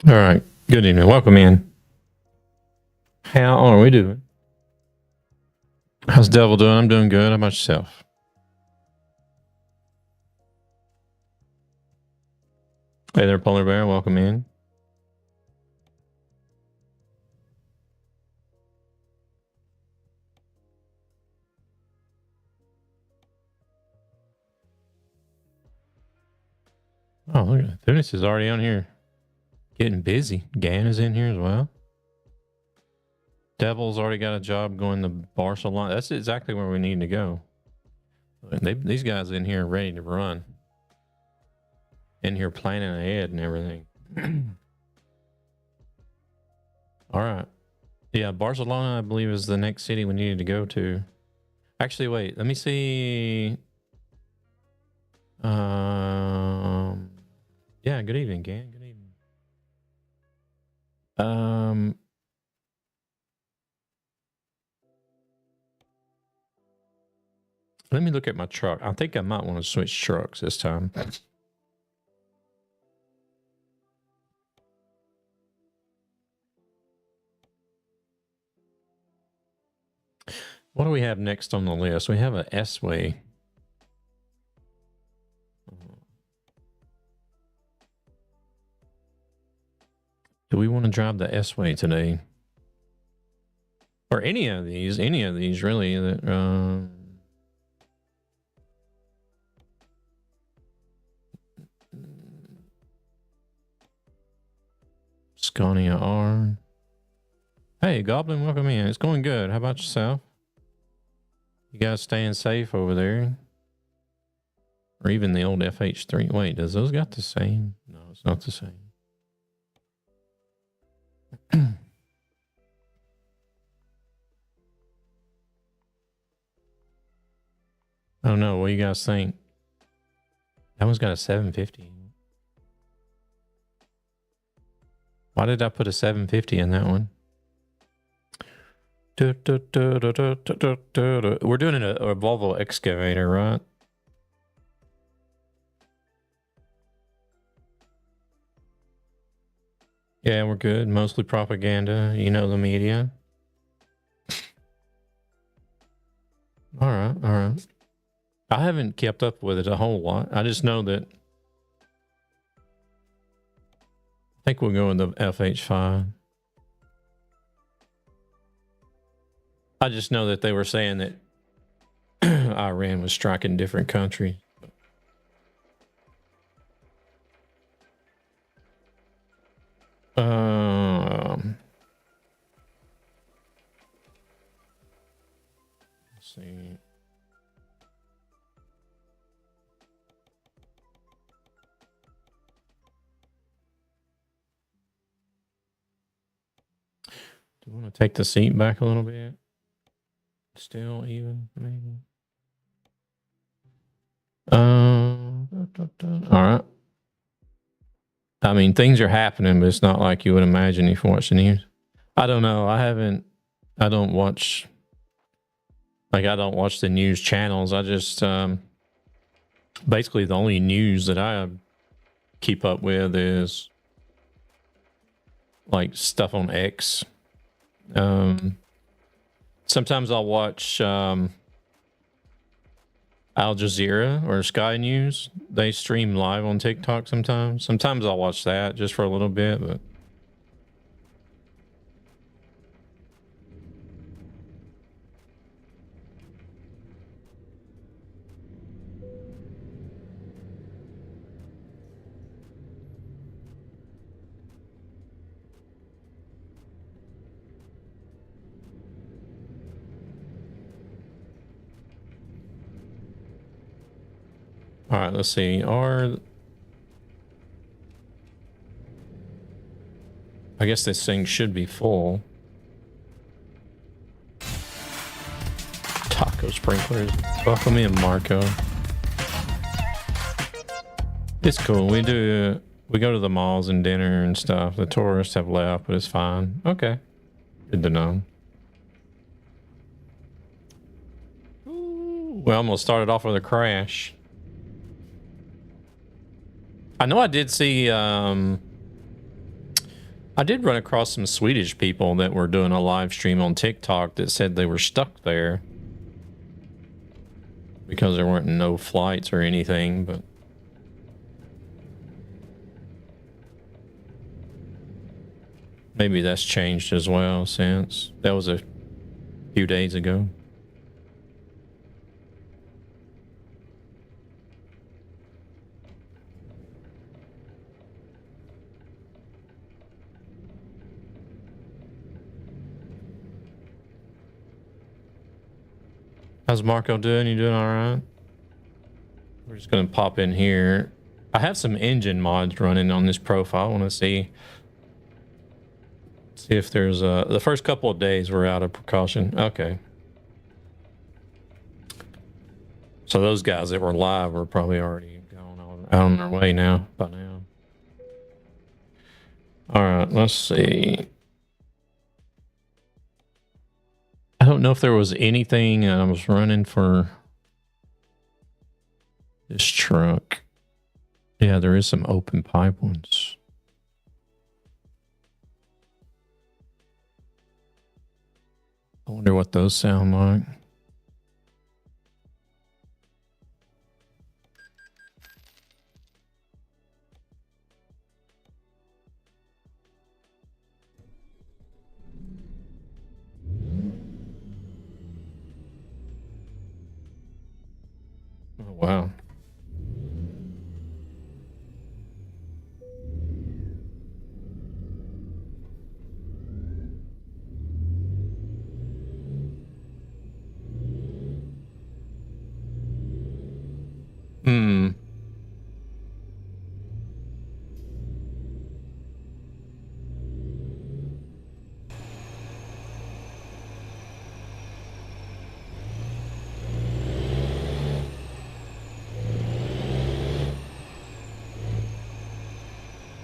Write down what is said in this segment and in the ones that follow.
All right. Good evening. Welcome in. How are we doing? How's Devil doing? I'm doing good. How about yourself? Hey there, Polar Bear. Welcome in. Oh, look at Thunis is already on here. Getting busy. Gan is in here as well. Devil's already got a job going to Barcelona. That's exactly where we need to go. These guys in here ready to run. In here planning ahead and everything. All right. Yeah, Barcelona, I believe, is the next city we needed to go to. Actually, wait. Let me see. Yeah, good evening, Gan. Good evening. Let me look at my truck. I think I might want to switch trucks this time. What do we have next on the list? We have a S-Way. Do we want to drive the S-Way today? Or any of these really. That Scania R. Hey, Goblin, welcome in. It's going good. How about yourself? You guys staying safe over there? Or even the old FH3. Wait, does those got the same? No, it's not the same. I don't know. What do you guys think? That one's got a 750. Why did I put a 750 in that one? We're doing a Volvo excavator, right? Yeah, we're good. Mostly propaganda. You know the media. All right, all right. I haven't kept up with it a whole lot. I just know that I think we'll go with the FH5. I just know that they were saying that Iran was striking different countries. Let's see. Do you want to take the seat back a little bit? Still even, maybe. All right. I mean, things are happening, but it's not like you would imagine if you watch the news. I don't know. I don't watch the news channels. I just, basically the only news that I keep up with is like stuff on X. Sometimes I'll watch, Al Jazeera or Sky News. They stream live on TikTok sometimes. Sometimes I'll watch that just for a little bit, but all right, let's see. I guess this thing should be full. Taco sprinklers. Welcome in, Marco. It's cool. We go to the malls and dinner and stuff. The tourists have left, but it's fine. Okay. Good to know. Ooh, we almost started off with a crash. I know I did see I did run across some Swedish people that were doing a live stream on TikTok that said they were stuck there because there weren't no flights or anything, but maybe that's changed as well since that was a few days ago. How's Marco doing? You doing all right? We're just going to pop in here. I have some engine mods running on this profile. I want to see if there's the first couple of days we're out of precaution. Okay. So those guys that were live were probably already gone out on their way now by now. All right, let's see. I don't know if there was anything I was running for this truck. Yeah, there is some open pipe ones. I wonder what those sound like. Oh, wow. Hmm.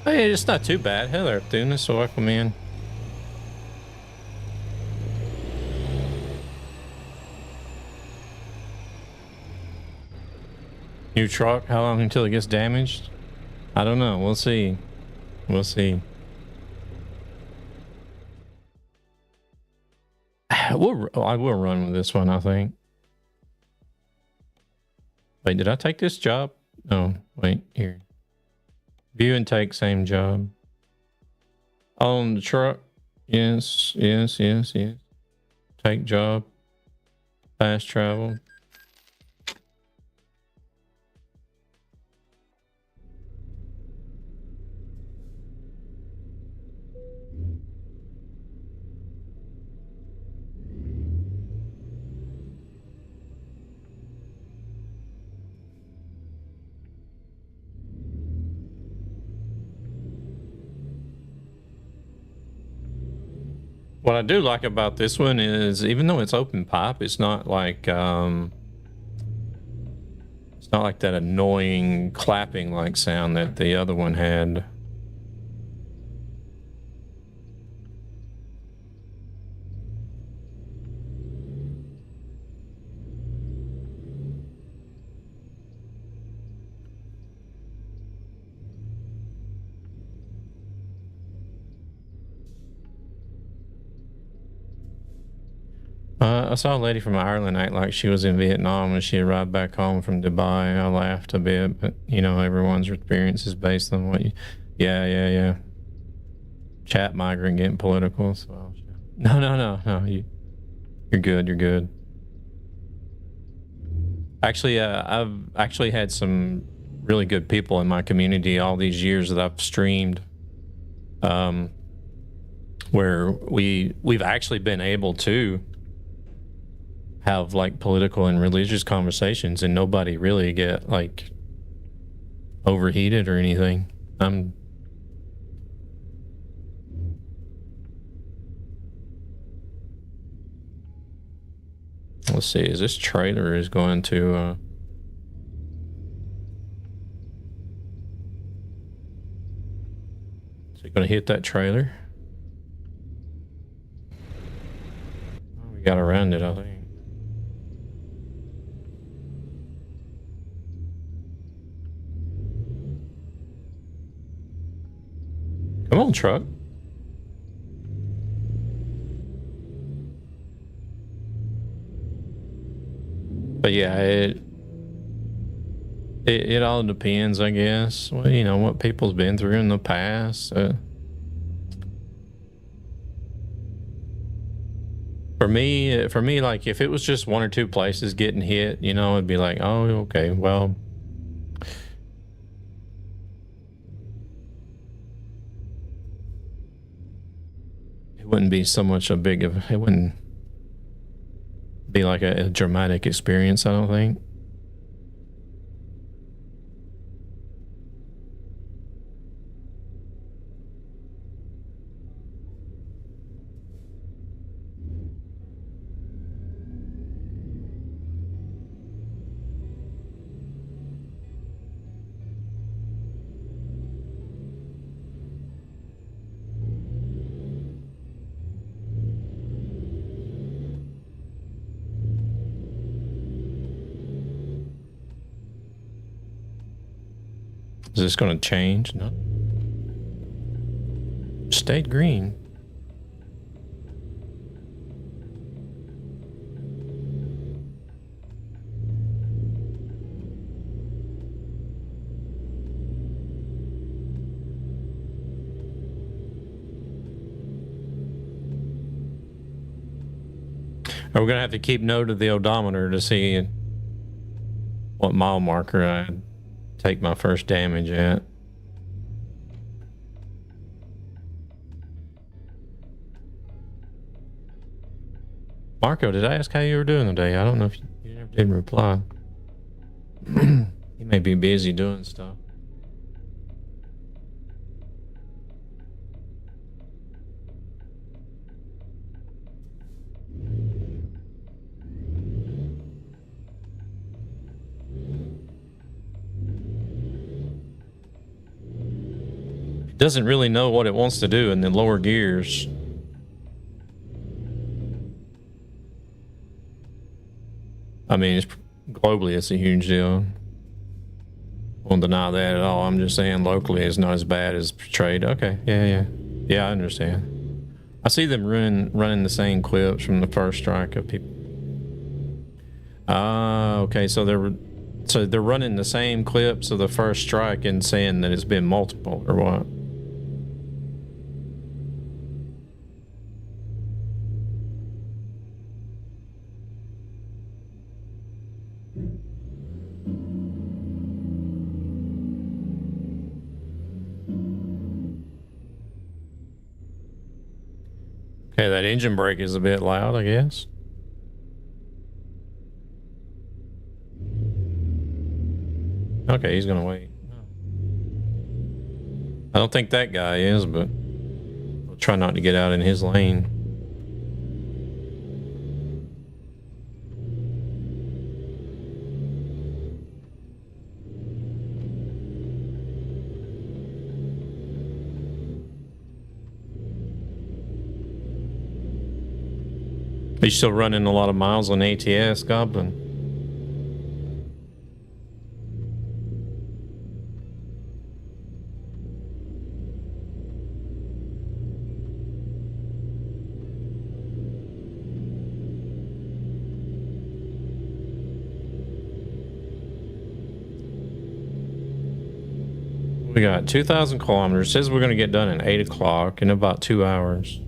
Hey, it's not too bad. Hello, Tunis. Welcome in. New truck. How long until it gets damaged? I don't know. We'll see. We'll see. I will run with this one, I think. Wait, did I take this job? No, wait, here. View and take same job. On the truck. Yes. Take job. Fast travel. What I do like about this one is, even though it's open pipe, it's not like that annoying clapping like sound that the other one had. I saw a lady from Ireland act like she was in Vietnam when she arrived back home from Dubai. I laughed a bit, but you know, everyone's experience is based on what you. Yeah. Chat migrant getting political. So no. You're good. You're good. Actually, I've actually had some really good people in my community all these years that I've streamed. Where we've actually been able to have like political and religious conversations and nobody really get like overheated or anything. Let's see, is this trailer is going to is it going to hit that trailer? Oh, we got around it, I think. Come on, truck. But yeah, it all depends, I guess. Well, you know, what people's been through in the past. For me, like if it was just one or two places getting hit, you know, it'd be like, oh, okay, well. It wouldn't be so much it wouldn't be like a dramatic experience, I don't think. Is this going to change? No. Stayed green. We're going to have to keep note of the odometer to see what mile marker I take my first damage at. Marco, did I ask how you were doing today? I don't know if you never did reply. You may be busy doing stuff. Doesn't really know what it wants to do in the lower gears. I mean, globally, it's a huge deal. Won't deny that at all. I'm just saying locally, it's not as bad as portrayed. Okay, yeah, I understand. I see them running the same clips from the first strike of people. Okay, so they're running the same clips of the first strike and saying that it's been multiple or what? Okay, that engine brake is a bit loud, I guess. Okay, he's gonna wait. I don't think that guy is, but we'll try not to get out in his lane. Are you still running a lot of miles on ATS, Goblin? We got 2,000 kilometers. It says we're going to get done at 8 o'clock in about 2 hours.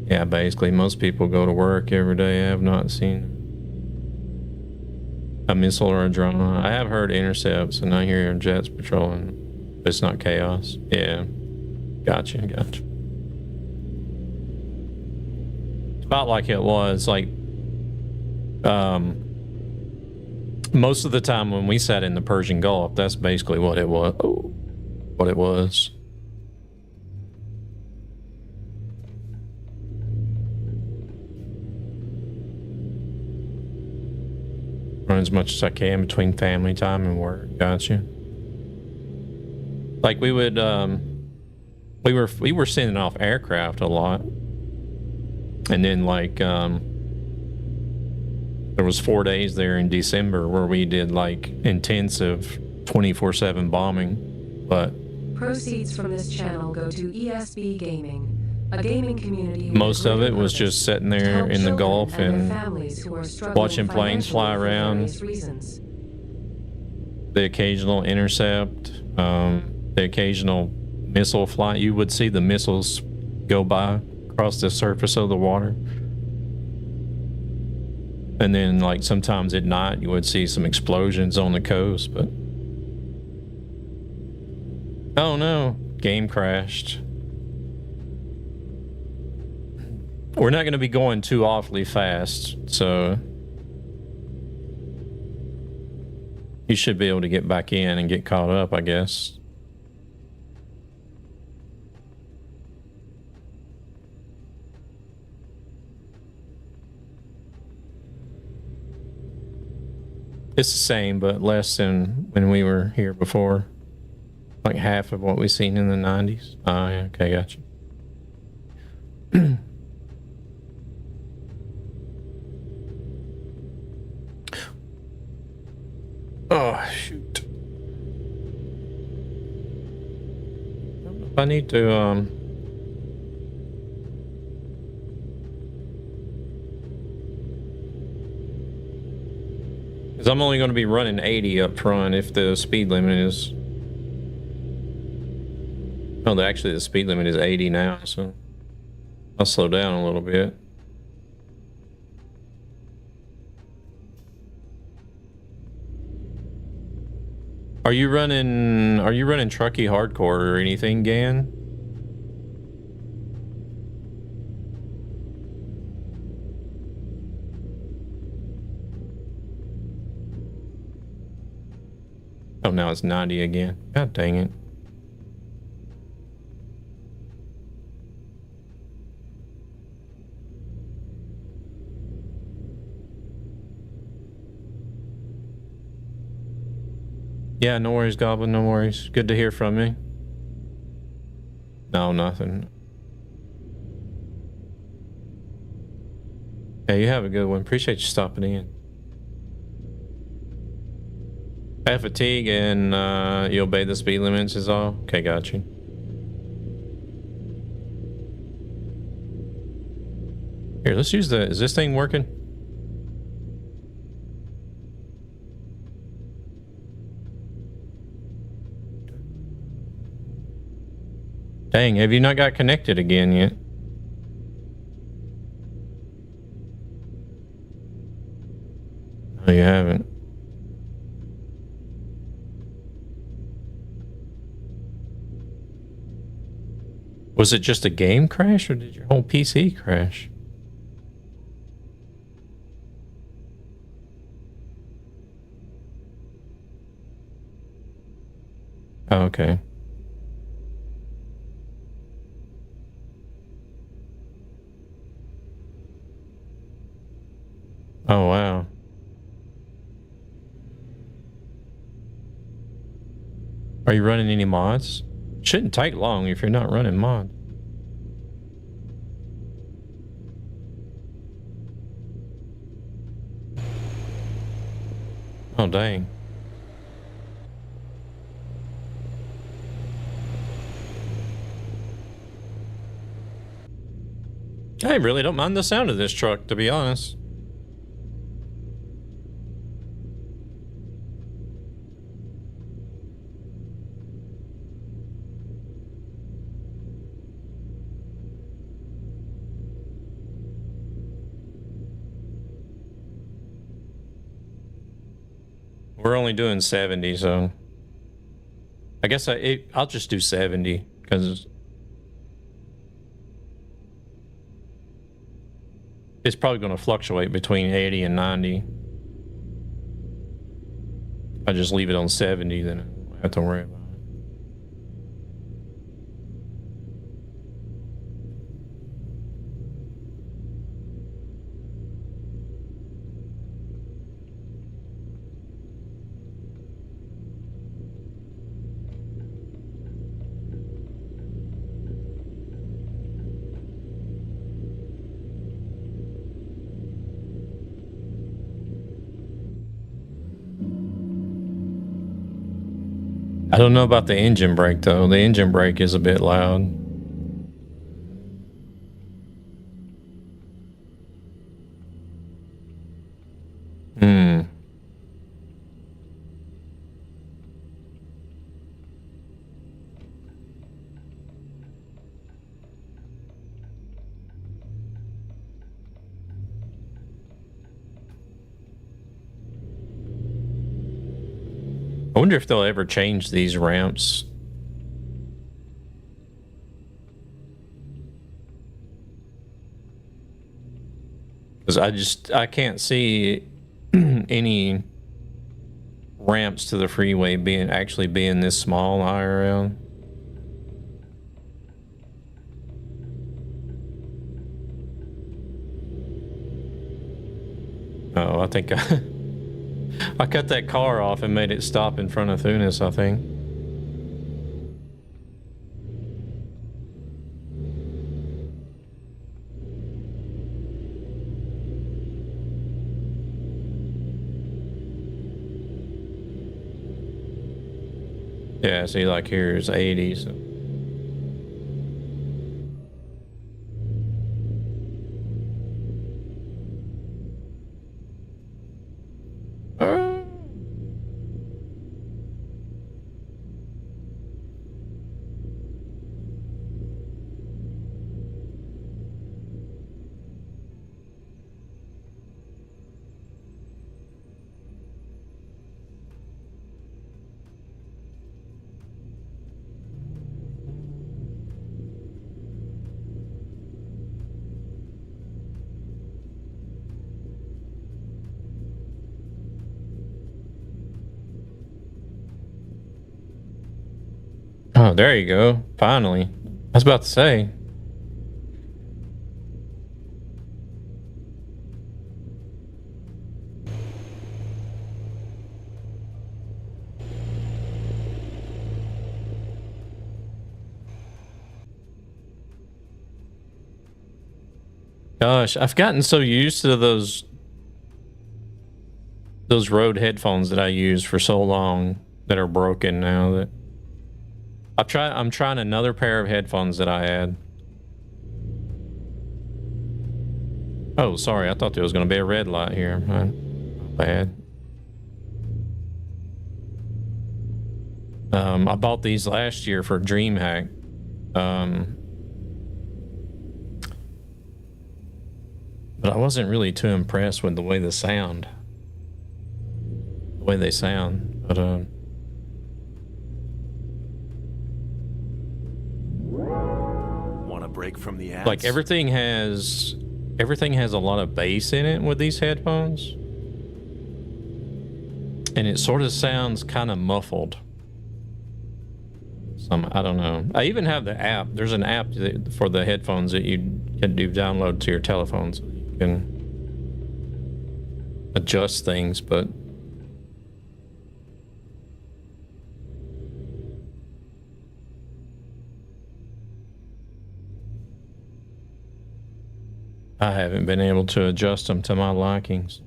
Yeah, basically, most people go to work every day. I have not seen a missile or a drone. I have heard intercepts, and I hear jets patrolling, but it's not chaos. Yeah, gotcha. It's about like it was, like, most of the time when we sat in the Persian Gulf, that's basically what it was. Run as much as I can between family time and work. Gotcha. Like we would, we were sending off aircraft a lot, and then like there was 4 days there in December where we did like intensive 24/7 bombing. But proceeds from this channel go to ESB Gaming. A gaming community most of it was just sitting there in the Gulf and watching planes fly around. The occasional intercept, the occasional missile flight. You would see the missiles go by across the surface of the water. And then, like, sometimes at night, you would see some explosions on the coast, but... Oh no, game crashed. We're not going to be going too awfully fast, so... You should be able to get back in and get caught up, I guess. It's the same, but less than when we were here before. Like half of what we've seen in the 90s. Oh, yeah, okay, gotcha. Oh, shoot. I need to, because I'm only going to be running 80 up front if the speed limit is... Oh, actually the speed limit is 80 now, so I'll slow down a little bit. Are you running Truckee Hardcore or anything, Gan? Oh, now it's 90 again. God dang it. Yeah, no worries, Goblin, no worries. Good to hear from you. No, nothing. Yeah, you have a good one. Appreciate you stopping in. Have fatigue and you obey the speed limits is all? Okay, got you. Here, let's use the... Is this thing working? Dang, have you not got connected again yet? No, you haven't. Was it just a game crash or did your whole PC crash? Oh, okay. Oh, wow. Are you running any mods? Shouldn't take long if you're not running mod. Oh, dang. I really don't mind the sound of this truck, to be honest. We're only doing 70, so I guess I'll just do 70 because it's probably going to fluctuate between 80 and 90. If I just leave it on 70, then I don't have to worry about it. I don't know about the engine brake though. The engine brake is a bit loud. wonder if they'll ever change these ramps. Because I can't see any ramps to the freeway actually being this small IRL. Oh, I think I cut that car off and made it stop in front of Thunis, I think. Yeah, see, like here's 80, so. Oh, there you go. Finally. I was about to say. Gosh, I've gotten so used to those Rode headphones that I used for so long that are broken now that I'm trying another pair of headphones that I had. Oh, sorry. I thought there was going to be a red light here. My bad. I bought these last year for DreamHack. But I wasn't really too impressed with the way they sound. But want a break from the ads? Like everything has a lot of bass in it with these headphones. And it sort of sounds kind of muffled. I don't know. I even have the app. There's an app for the headphones that you can download to your telephones. You can adjust things, but I haven't been able to adjust them to my likings.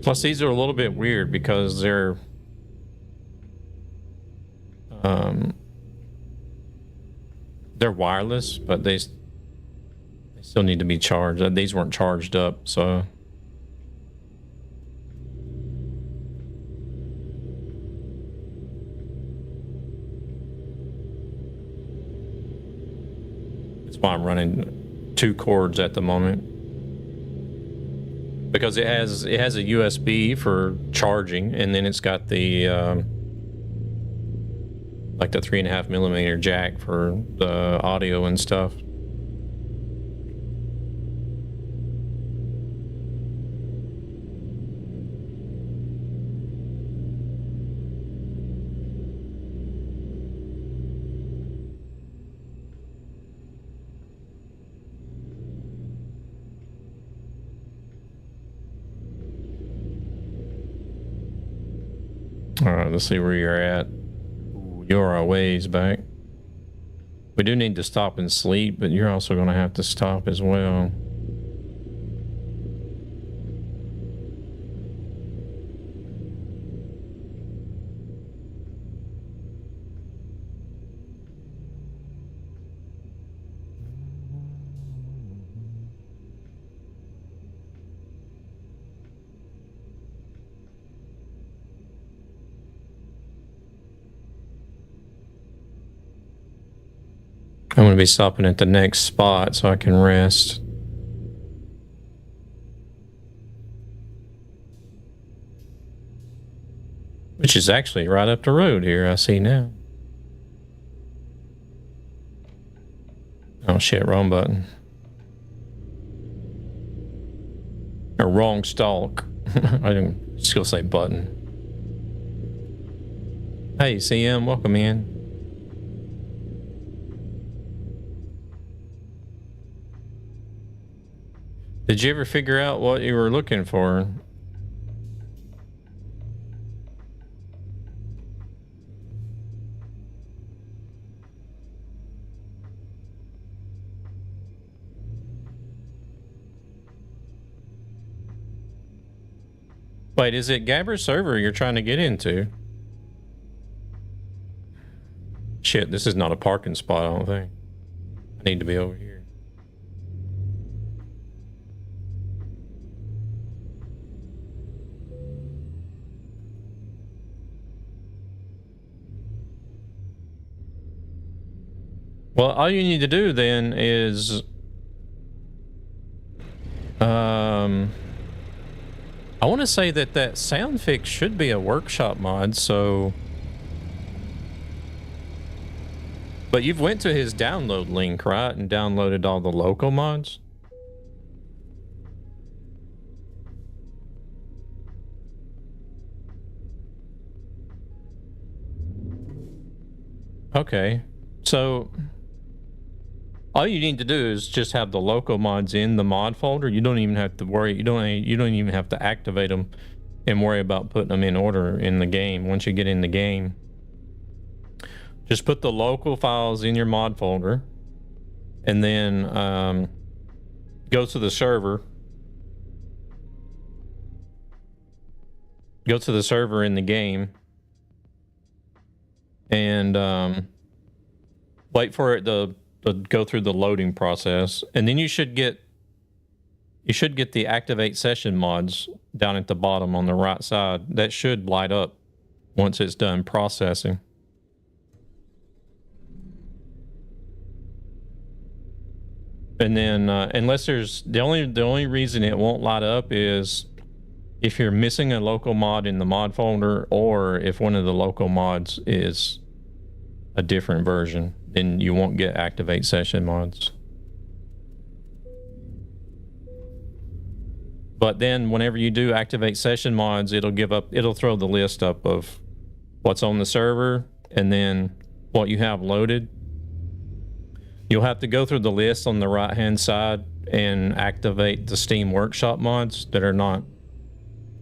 Plus, these are a little bit weird because they're wireless, but they still need to be charged. These weren't charged up, so that's why I'm running 2 cords at the moment. Because it has a USB for charging, and then it's got the like the 3.5mm jack for the audio and stuff. All right, let's see where you're at. Ooh, you're a ways back. We do need to stop and sleep, but you're also going to have to stop as well. I'm going to be stopping at the next spot so I can rest. Which is actually right up the road here, I see now. Oh shit, wrong button. Or wrong stalk. I didn't still say button. Hey CM, welcome in. Did you ever figure out what you were looking for? Wait, is it Gabber's server you're trying to get into? Shit, this is not a parking spot, I don't think. I need to be over here. Well, all you need to do then is... I want to say that sound fix should be a workshop mod, so... But you've went to his download link, right? And downloaded all the local mods? Okay. So... all you need to do is just have the local mods in the mod folder. You don't even have to worry. You don't even have to activate them and worry about putting them in order in the game. Once you get in the game, just put the local files in your mod folder, and then go to the server. Go to the server in the game, and wait for it to go through the loading process, and then you should get the activate session mods down at the bottom on the right side. That should light up once it's done processing. And then unless there's the only reason it won't light up is if you're missing a local mod in the mod folder, or if one of the local mods is a different version, then you won't get activate session mods. But then whenever you do activate session mods, it'll throw the list up of what's on the server and then what you have loaded. You'll have to go through the list on the right hand side and activate the Steam Workshop mods that are not,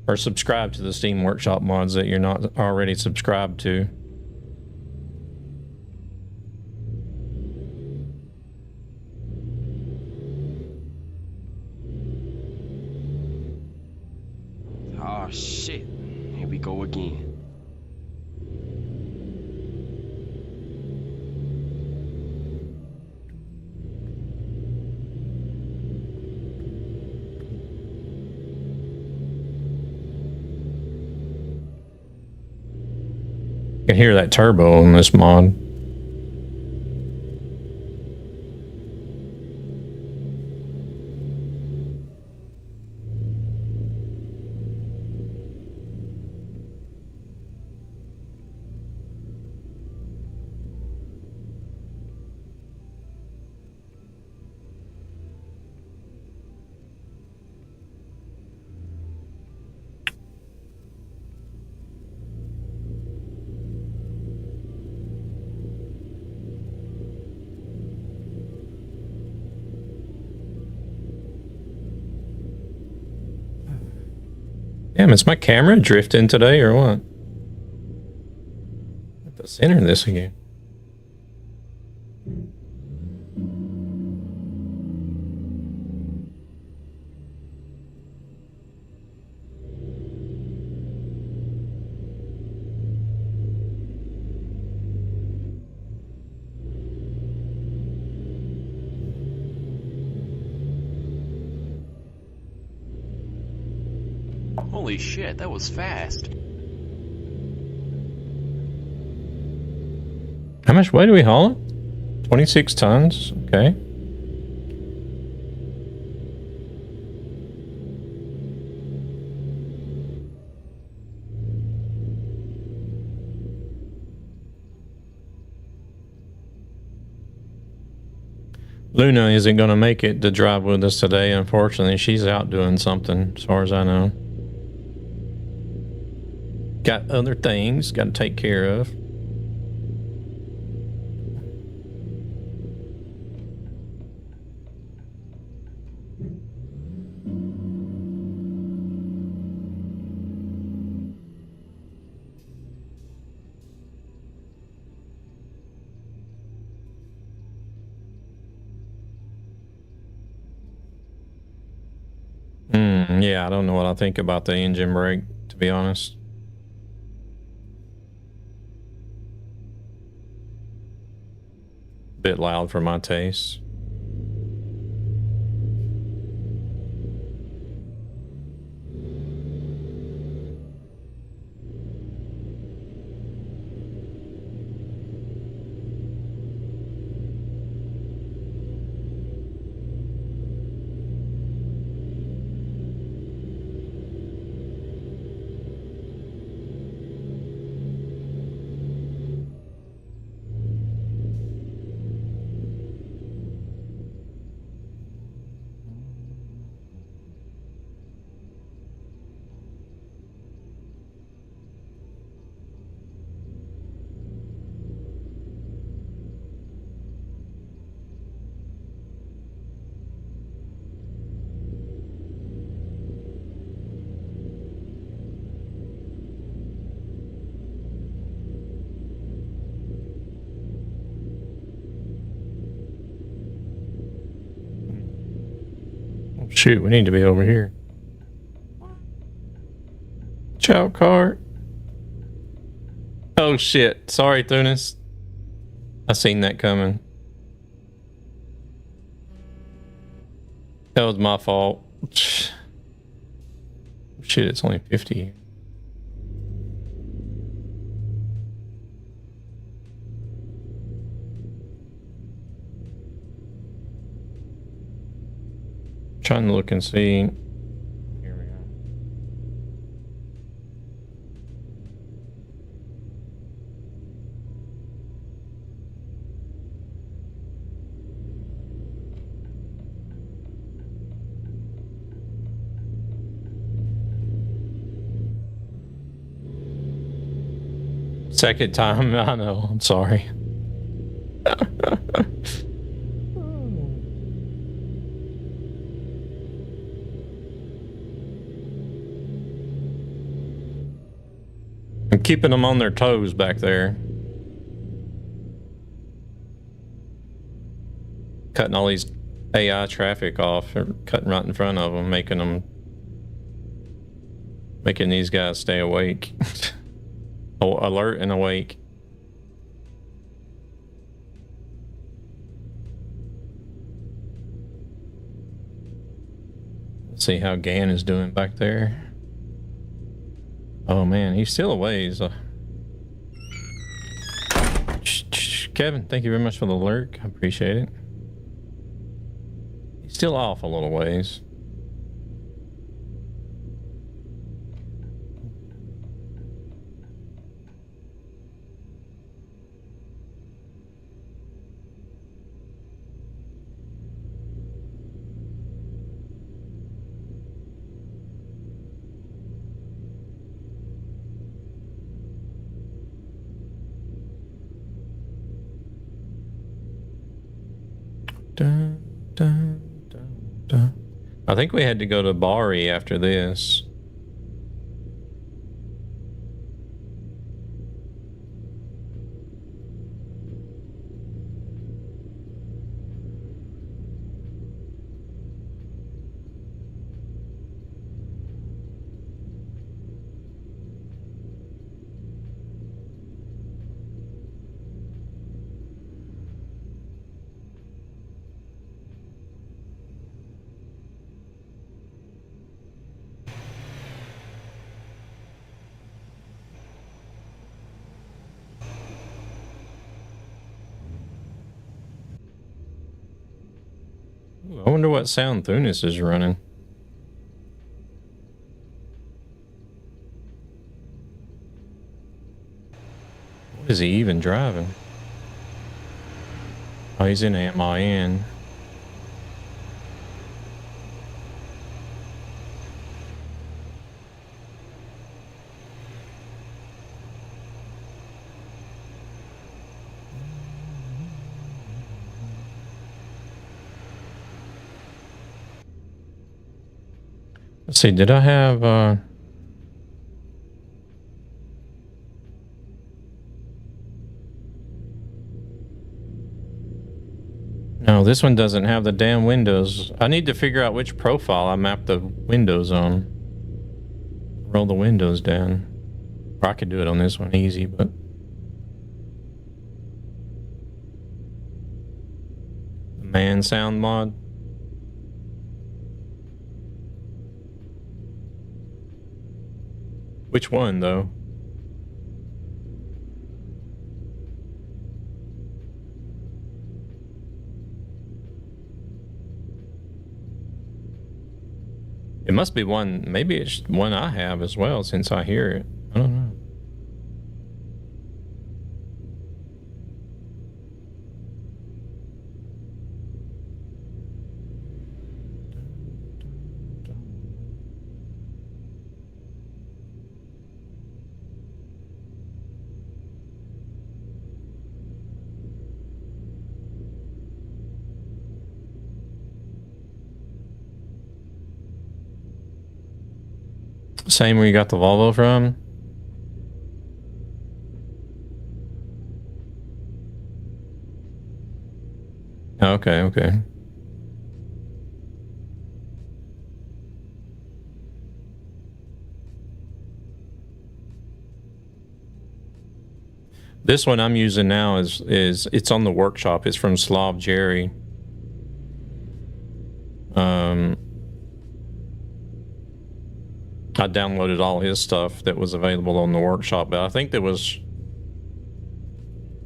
or subscribe to the Steam Workshop mods that you're not already subscribed to. Oh shit, here we go again. You can hear that turbo on this mod. Damn, is my camera drifting today or what? Let's center this again. Holy shit, that was fast. How much weight are we hauling? 26 tons. Okay. Luna isn't going to make it to drive with us today, unfortunately. She's out doing something, as far as I know. Got other things got to take care of. Yeah, I don't know what I think about the engine brake, to be honest. Bit loud for my taste. Shoot, we need to be over here. Chow cart. Oh shit. Sorry, Thunis. I seen that coming. That was my fault. Shit, it's only 50. Trying to look and see. Here we go. Second time, I know. I'm sorry. I'm keeping them on their toes back there. Cutting all these AI traffic off, or cutting right in front of them, making these guys stay awake. Oh, alert and awake. Let's see how Gan is doing back there. Oh man, he's still a ways. Kevin, thank you very much for the lurk. I appreciate it. He's still off a little ways. Dun, dun, dun, dun. I think we had to go to Bari after this. Ooh, I wonder what sound Thunis is running. What is he even driving? Oh, he's in MIN. Let's see, did I have no, this one doesn't have the damn windows. I need to figure out which profile I map the windows on. Roll the windows down. Or I could do it on this one easy, but the man sound mod. Which one though? It must be one, maybe it's one I have as well since I hear it. I don't know. Same where you got the Volvo from? Okay, okay. This one I'm using now is it's on the workshop. It's from Slav Jerry. I downloaded all his stuff that was available on the workshop, but I think there was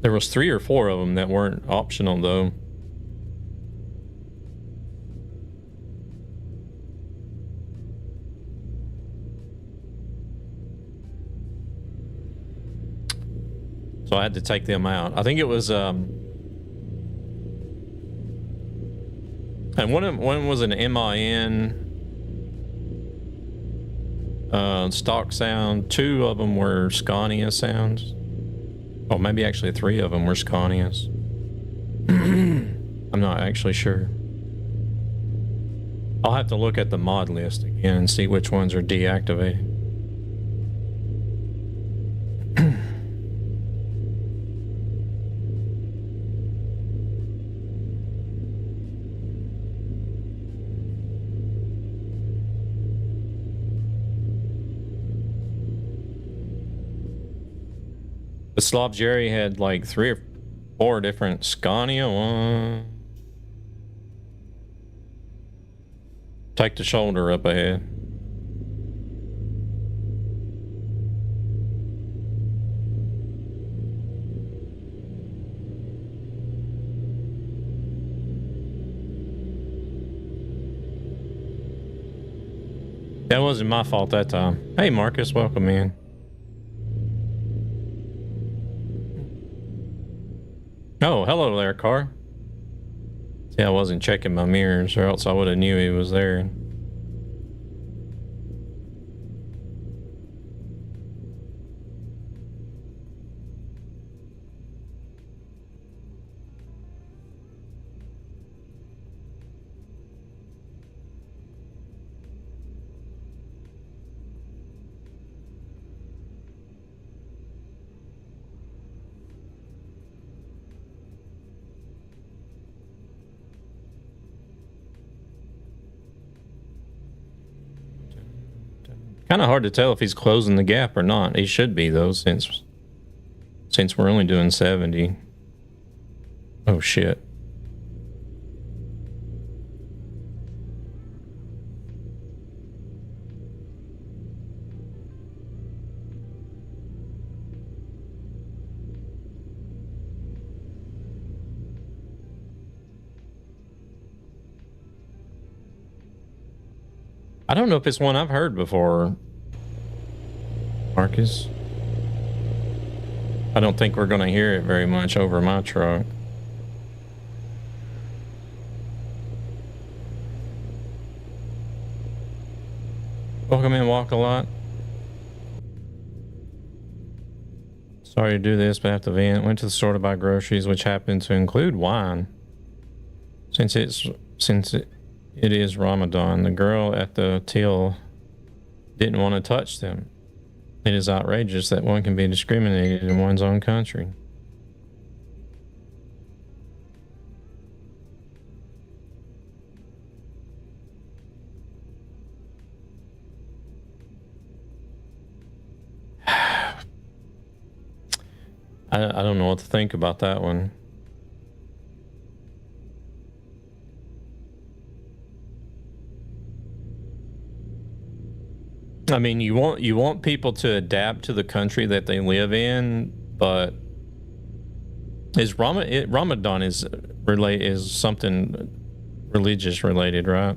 3 or 4 of them that weren't optional though. So I had to take them out. I think it was and one was an MIN stock sound. 2 of them were Scania sounds. Oh, maybe actually 3 of them were Scanias. I'm not actually sure. I'll have to look at the mod list again and see which ones are deactivated. The Slav Jerry had like 3 or 4 different Scania ones. Take the shoulder up ahead. That wasn't my fault that time. Hey Marcus, welcome in. Oh, hello there, car. See, I wasn't checking my mirrors, or else I would have knew he was there. Kind of hard to tell if he's closing the gap or not. He should be though, since we're only doing 70. Oh shit. I don't know if it's one I've heard before, Marcus. I don't think we're going to hear it very much over my truck. Welcome in, Walk a Lot. Sorry to do this, but I have to vent. Went to the store to buy groceries, which happened to include wine. Since it is Ramadan, the girl at the till didn't want to touch them. It is outrageous that one can be discriminated in one's own country. I don't know what to think about that one. I mean, you want people to adapt to the country that they live in, but Ramadan is something religious related, right?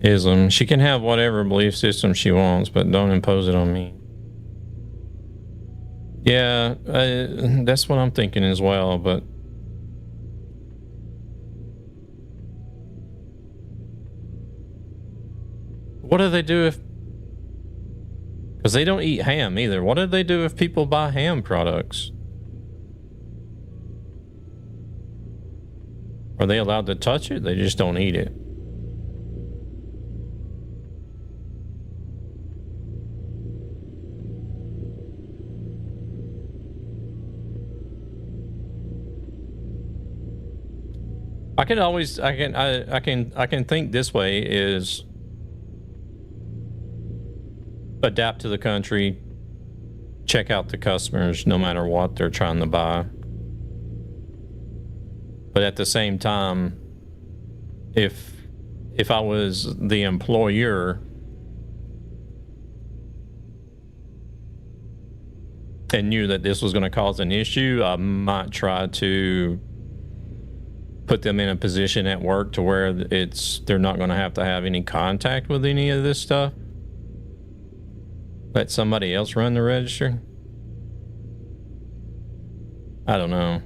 Islam. She can have whatever belief system she wants, but don't impose it on me. Yeah, that's what I'm thinking as well, but what do they do if... Because they don't eat ham either. What do they do if people buy ham products? Are they allowed to touch it? They just don't eat it. I can think this way is adapt to the country, check out the customers no matter what they're trying to buy. But at the same time, if I was the employer and knew that this was going to cause an issue, I might try to put them in a position at work to where they're not going to have any contact with any of this stuff. Let somebody else run the register. I don't know.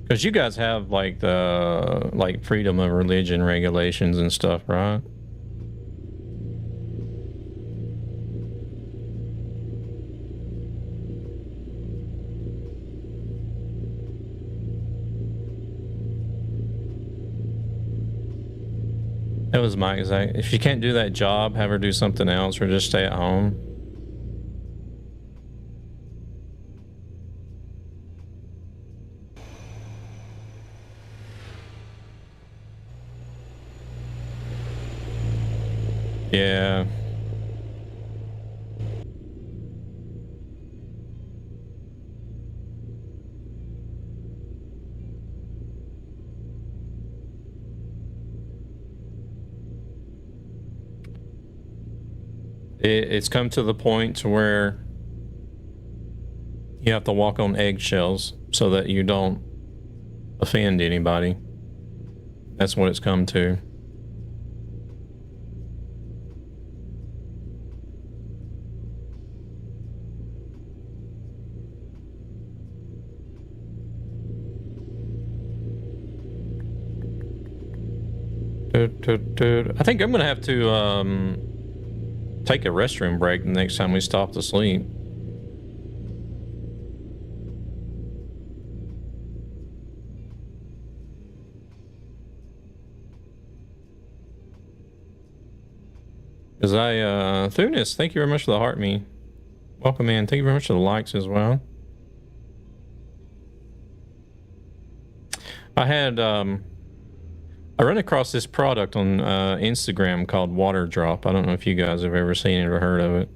Because you guys have like the freedom of religion regulations and stuff, right? That was my exact... If you can't do that job, have her do something else or just stay at home. Yeah. It's come to the point to where you have to walk on eggshells so that you don't offend anybody. That's what it's come to. I think I'm gonna have to take a restroom break the next time we stop to sleep. Because Thunis, thank you very much for the heart me. Welcome in. Thank you very much for the likes as well. I had, I ran across this product on Instagram called Water Drop. I don't know if you guys have ever seen it or heard of it.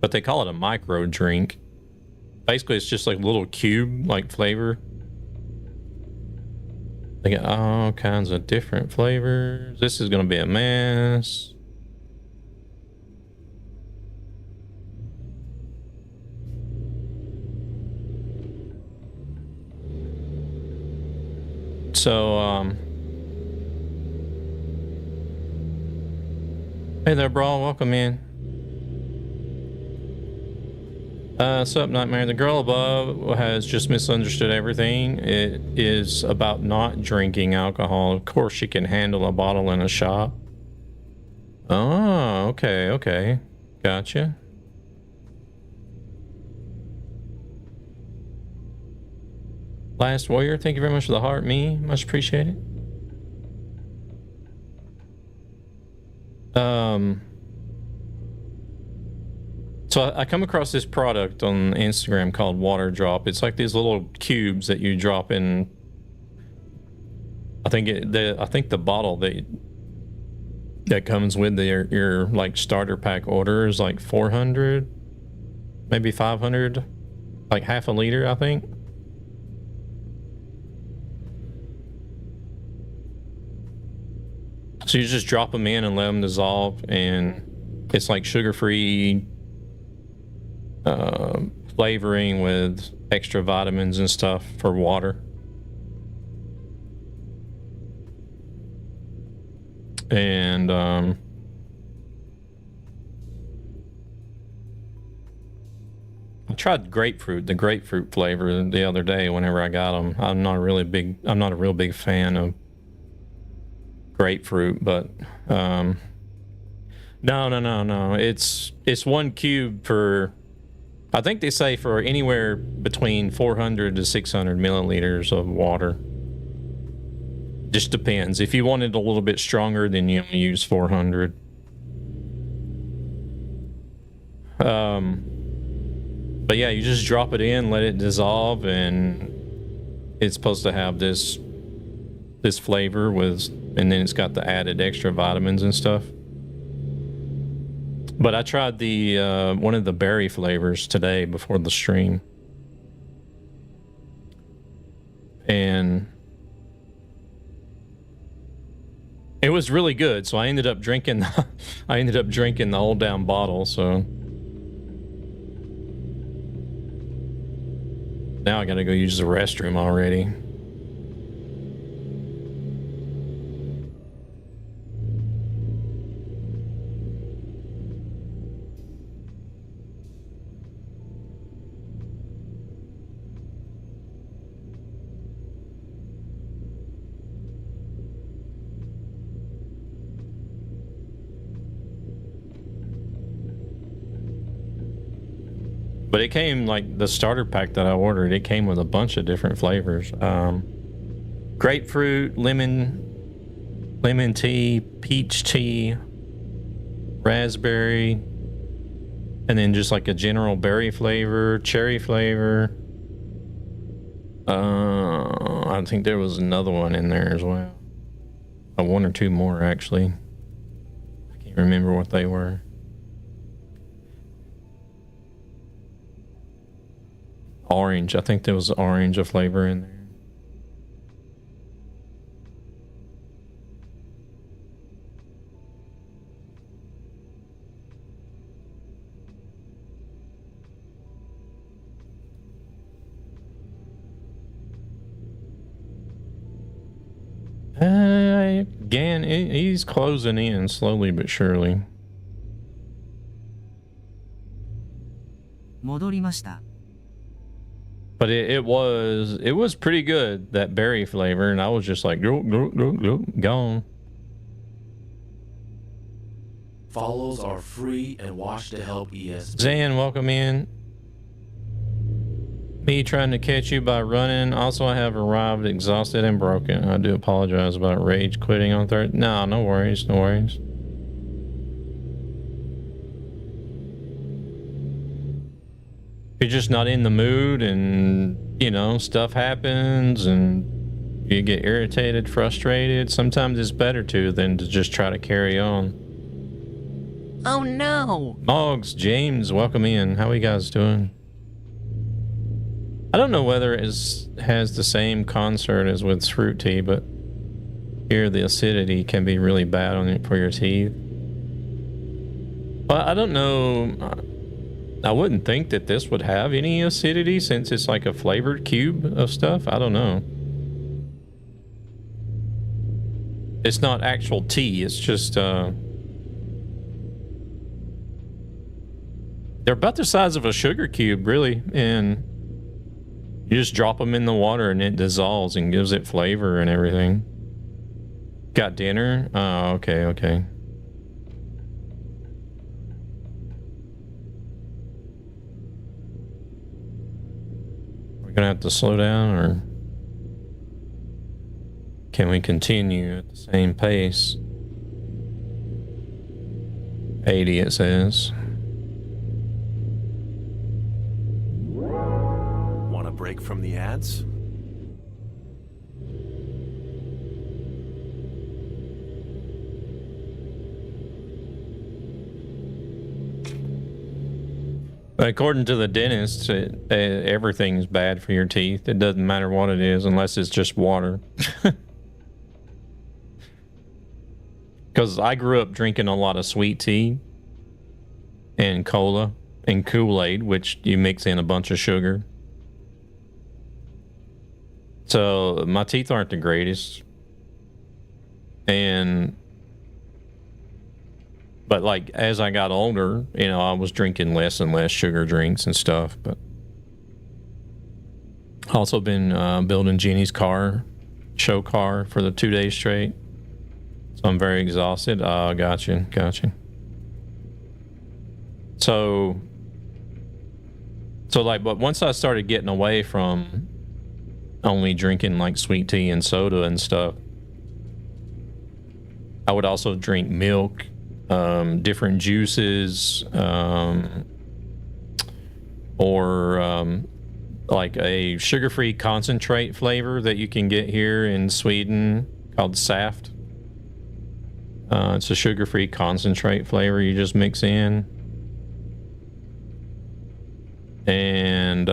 But they call it a micro drink. Basically, it's just like a little cube, like flavor. They got all kinds of different flavors. This is going to be a mess. So, hey there, Brawl. Welcome in. What's up, Nightmare? The girl above has just misunderstood everything. It is about not drinking alcohol. Of course, she can handle a bottle in a shop. Oh, okay, okay. Gotcha. Last Warrior, thank you very much for the heart. Me, much appreciated. So I come across this product on Instagram called Water Drop. It's like these little cubes that you drop in. I think the bottle that comes with your like starter pack order is like 400, maybe 500, like half a liter, I think. So you just drop them in and let them dissolve, and it's like sugar-free flavoring with extra vitamins and stuff for water. And I tried the grapefruit flavor the other day whenever I got them. I'm not a real big fan of grapefruit, but no. It's one cube for, I think they say for anywhere between 400 to 600 milliliters of water. Just depends. If you want it a little bit stronger, then you only use 400. But yeah, you just drop it in, let it dissolve, and it's supposed to have this flavor with, and then it's got the added extra vitamins and stuff. But I tried the one of the berry flavors today before the stream, and it was really good. So I ended up drinking the whole down bottle. So now I gotta go use the restroom already. But it came, like, the starter pack that I ordered, it came with a bunch of different flavors. Grapefruit, lemon tea, peach tea, raspberry, and then just like a general berry flavor, cherry flavor. I think there was another one in there as well. One or two more, actually. I can't remember what they were. Orange. I think there was orange, a flavor in there. Again, he's closing in slowly but surely. 戻りました。But it was pretty good, that berry flavor, and I was just like, gone. Follows are free and watch to help ESP. Zan, welcome in. Me trying to catch you by running. Also, I have arrived exhausted and broken. I do apologize about rage quitting on Thursday. No, no worries, no worries. You're just not in the mood, and you know, stuff happens and you get irritated, frustrated. Sometimes it's better than to just try to carry on. Oh no! Moggs, James, welcome in. How are you guys doing? I don't know whether it has the same concert as with fruit tea, but here the acidity can be really bad on it for your teeth. But I don't know. I wouldn't think that this would have any acidity since it's like a flavored cube of stuff. I don't know. It's not actual tea. It's just they're about the size of a sugar cube, really, and you just drop them in the water and it dissolves and gives it flavor and everything. Got dinner? Oh, okay, okay. We're gonna have to slow down, or can we continue at the same pace? 80 it says. Break from the ads? According to the dentist, everything's bad for your teeth. It doesn't matter what it is unless it's just water. Because I grew up drinking a lot of sweet tea and cola and Kool-Aid, which you mix in a bunch of sugar. So my teeth aren't the greatest. But like as I got older, you know, I was drinking less and less sugar drinks and stuff. But also been building Jeannie's show car for the 2 days straight. So I'm very exhausted. Oh, gotcha. So like, but once I started getting away from only drinking like sweet tea and soda and stuff, I would also drink milk, different juices, or like a sugar-free concentrate flavor that you can get here in Sweden called Saft. It's a sugar-free concentrate flavor you just mix in. And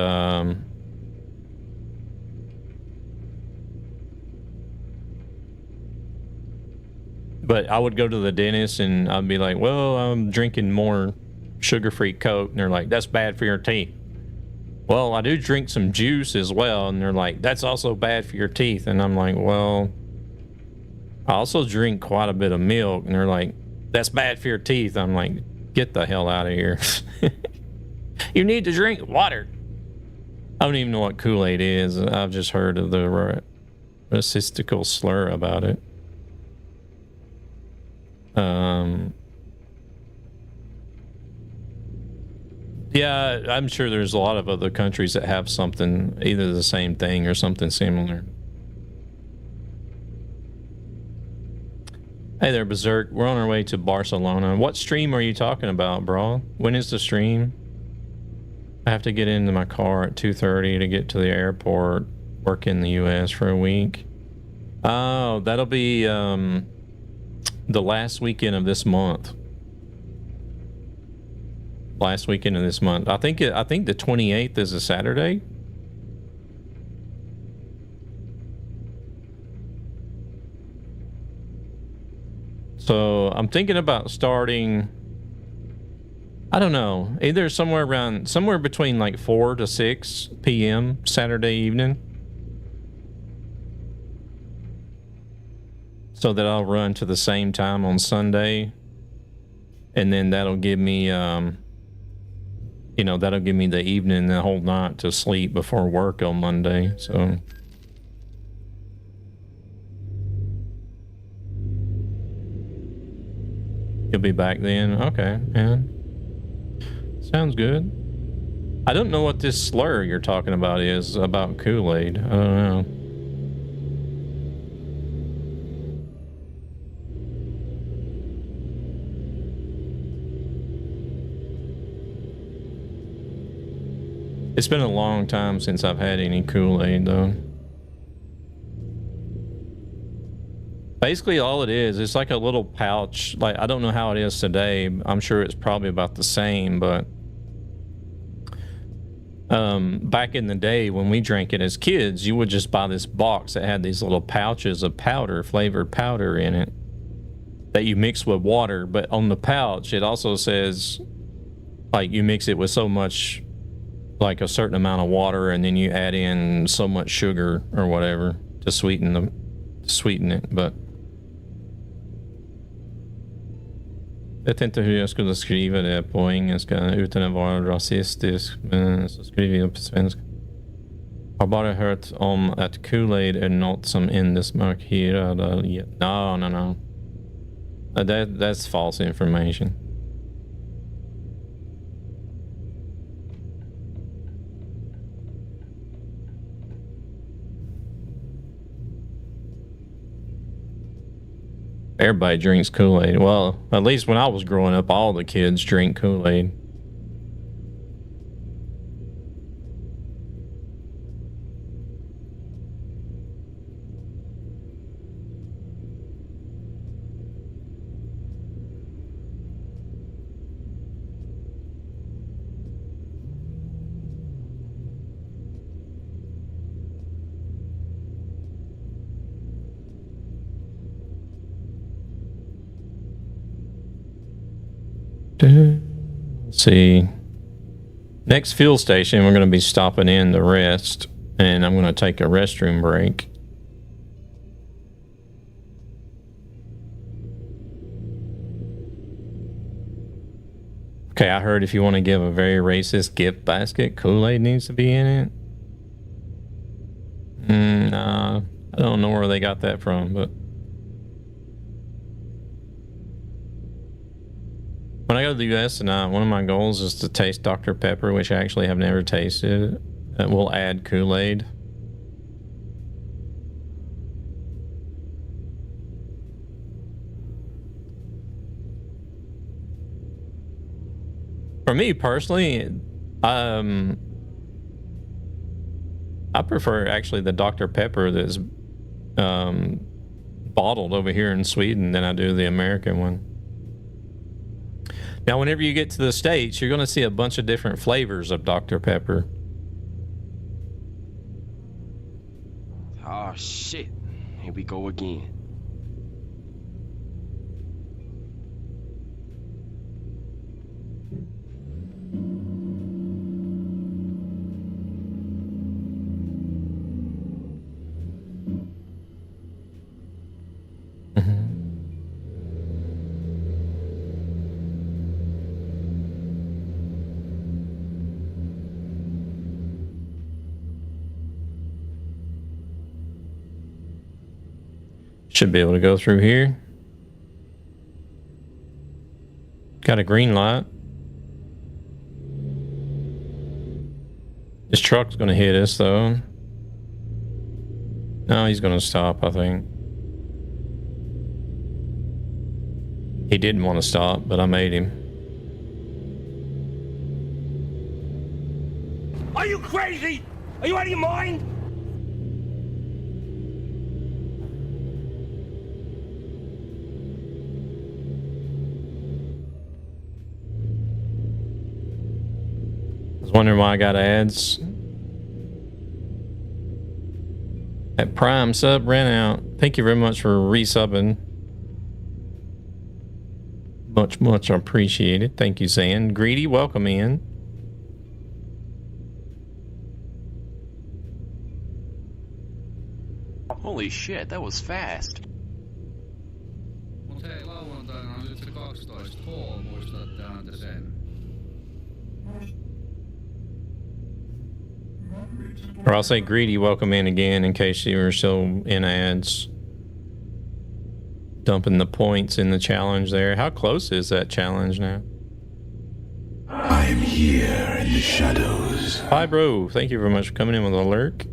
but I would go to the dentist and I'd be like, well, I'm drinking more sugar-free Coke. And they're like, that's bad for your teeth. Well, I do drink some juice as well. And they're like, that's also bad for your teeth. And I'm like, well, I also drink quite a bit of milk. And they're like, that's bad for your teeth. I'm like, get the hell out of here. You need to drink water. I don't even know what Kool-Aid is. I've just heard of the racistical slur about it. Yeah, I'm sure there's a lot of other countries that have something, either the same thing or something similar. Hey there, Berserk. We're on our way to Barcelona. What stream are you talking about, bro? When is the stream? I have to get into my car at 2:30 to get to the airport, work in the US for a week. Oh, that'll be the last weekend of this month. Last weekend of this month. I think the 28th is a Saturday. So I'm thinking about starting, I don't know, either somewhere between like 4 to 6 p.m. Saturday evening. So that I'll run to the same time on Sunday. And then that'll give me you know, that'll give me the evening, the whole night to sleep before work on Monday. So you'll be back then? Okay, man. Sounds good. I don't know what this slur you're talking about is about Kool-Aid. I don't know. It's been a long time since I've had any Kool-Aid, though. Basically, all it is, it's like a little pouch. Like, I don't know how it is today. I'm sure it's probably about the same, but back in the day when we drank it as kids, you would just buy this box that had these little pouches of powder, flavored powder in it that you mix with water. But on the pouch, it also says, like, you mix it with so much, like a certain amount of water, and then you add in so much sugar or whatever to sweeten it. But jag vet inte hur jag skulle skriva det på engelska utan att vara rasistisk, men så skriver jag på svenska. Har bara hört om att Kool-Aid är något som endast markerade. No. That's false information. Everybody drinks Kool-Aid. Well, at least when I was growing up, all the kids drink Kool-Aid. Let's see. Next fuel station, we're going to be stopping in to rest, and I'm going to take a restroom break. Okay, I heard if you want to give a very racist gift basket, Kool-Aid needs to be in it. Nah, I don't know where they got that from, but when I go to the U.S. tonight, one of my goals is to taste Dr. Pepper, which I actually have never tasted. We'll add Kool-Aid. For me personally, I prefer actually the Dr. Pepper that's bottled over here in Sweden than I do the American one. Now, whenever you get to the States, you're going to see a bunch of different flavors of Dr. Pepper. Oh, shit. Here we go again. Should be able to go through here. Got a green light. This truck's gonna hit us though. No, he's gonna stop, I think. He didn't want to stop, but I made him. Are you crazy? Are you out of your mind? I was wondering why I got ads. That Prime sub ran out. Thank you very much for resubbing. Much appreciated. Thank you, Zan. Greedy, welcome in. Holy shit, that was fast. Mut hei, lauantaina on nyt se 12H, muistatte sen. Or I'll say greedy welcome in again in case you were still in ads. Dumping the points in the challenge there. How close is that challenge now? I'm here in the shadows. Hi, bro. Thank you very much for coming in with a lurk.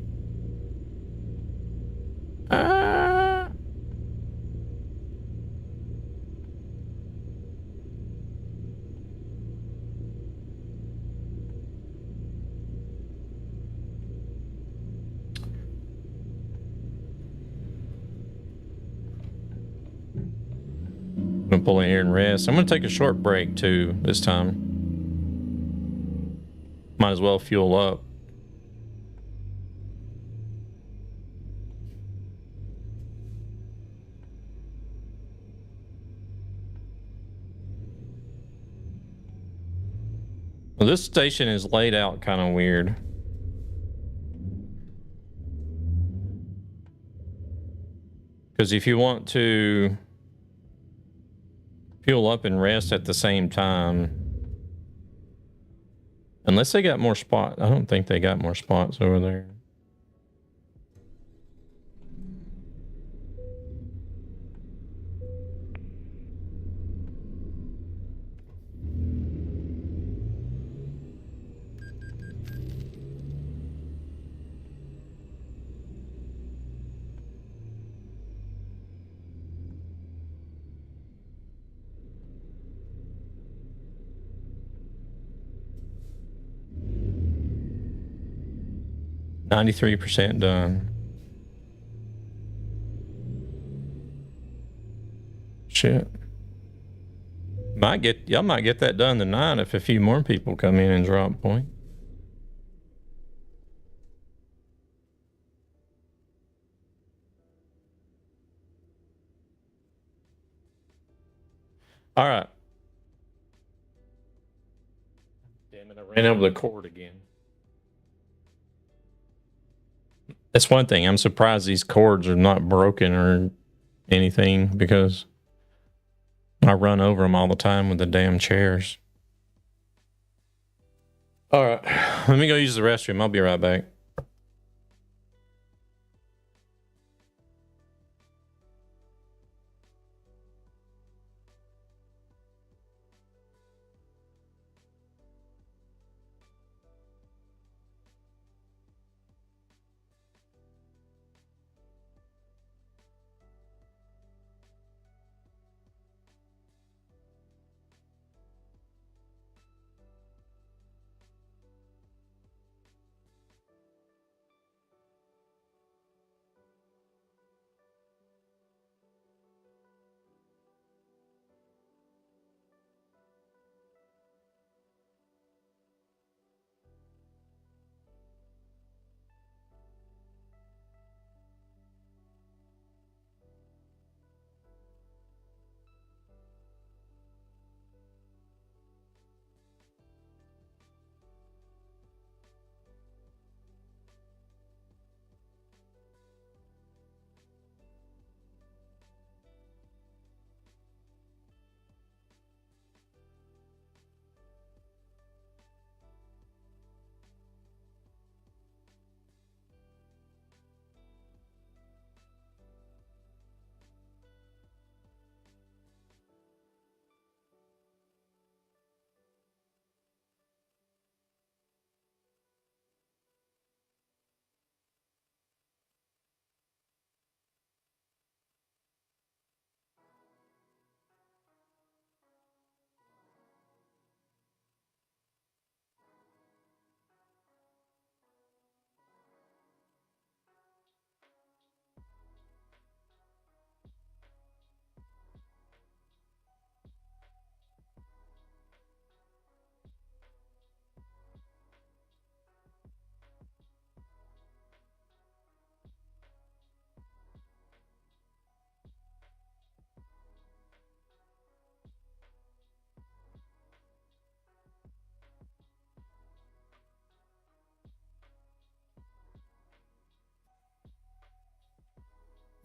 I'm gonna pull in here and rest. I'm gonna take a short break too this time. Might as well fuel up. Well, this station is laid out kind of weird. Because if you want to fuel up and rest at the same time, unless they got more spots, I don't think they got more spots over there. %93 done. Shit. Y'all might get that done tonight if a few more people come in and drop point. All right. Damn it, I ran over the cord again. That's one thing. I'm surprised these cords are not broken or anything because I run over them all the time with the damn chairs. All right. Let me go use the restroom. I'll be right back.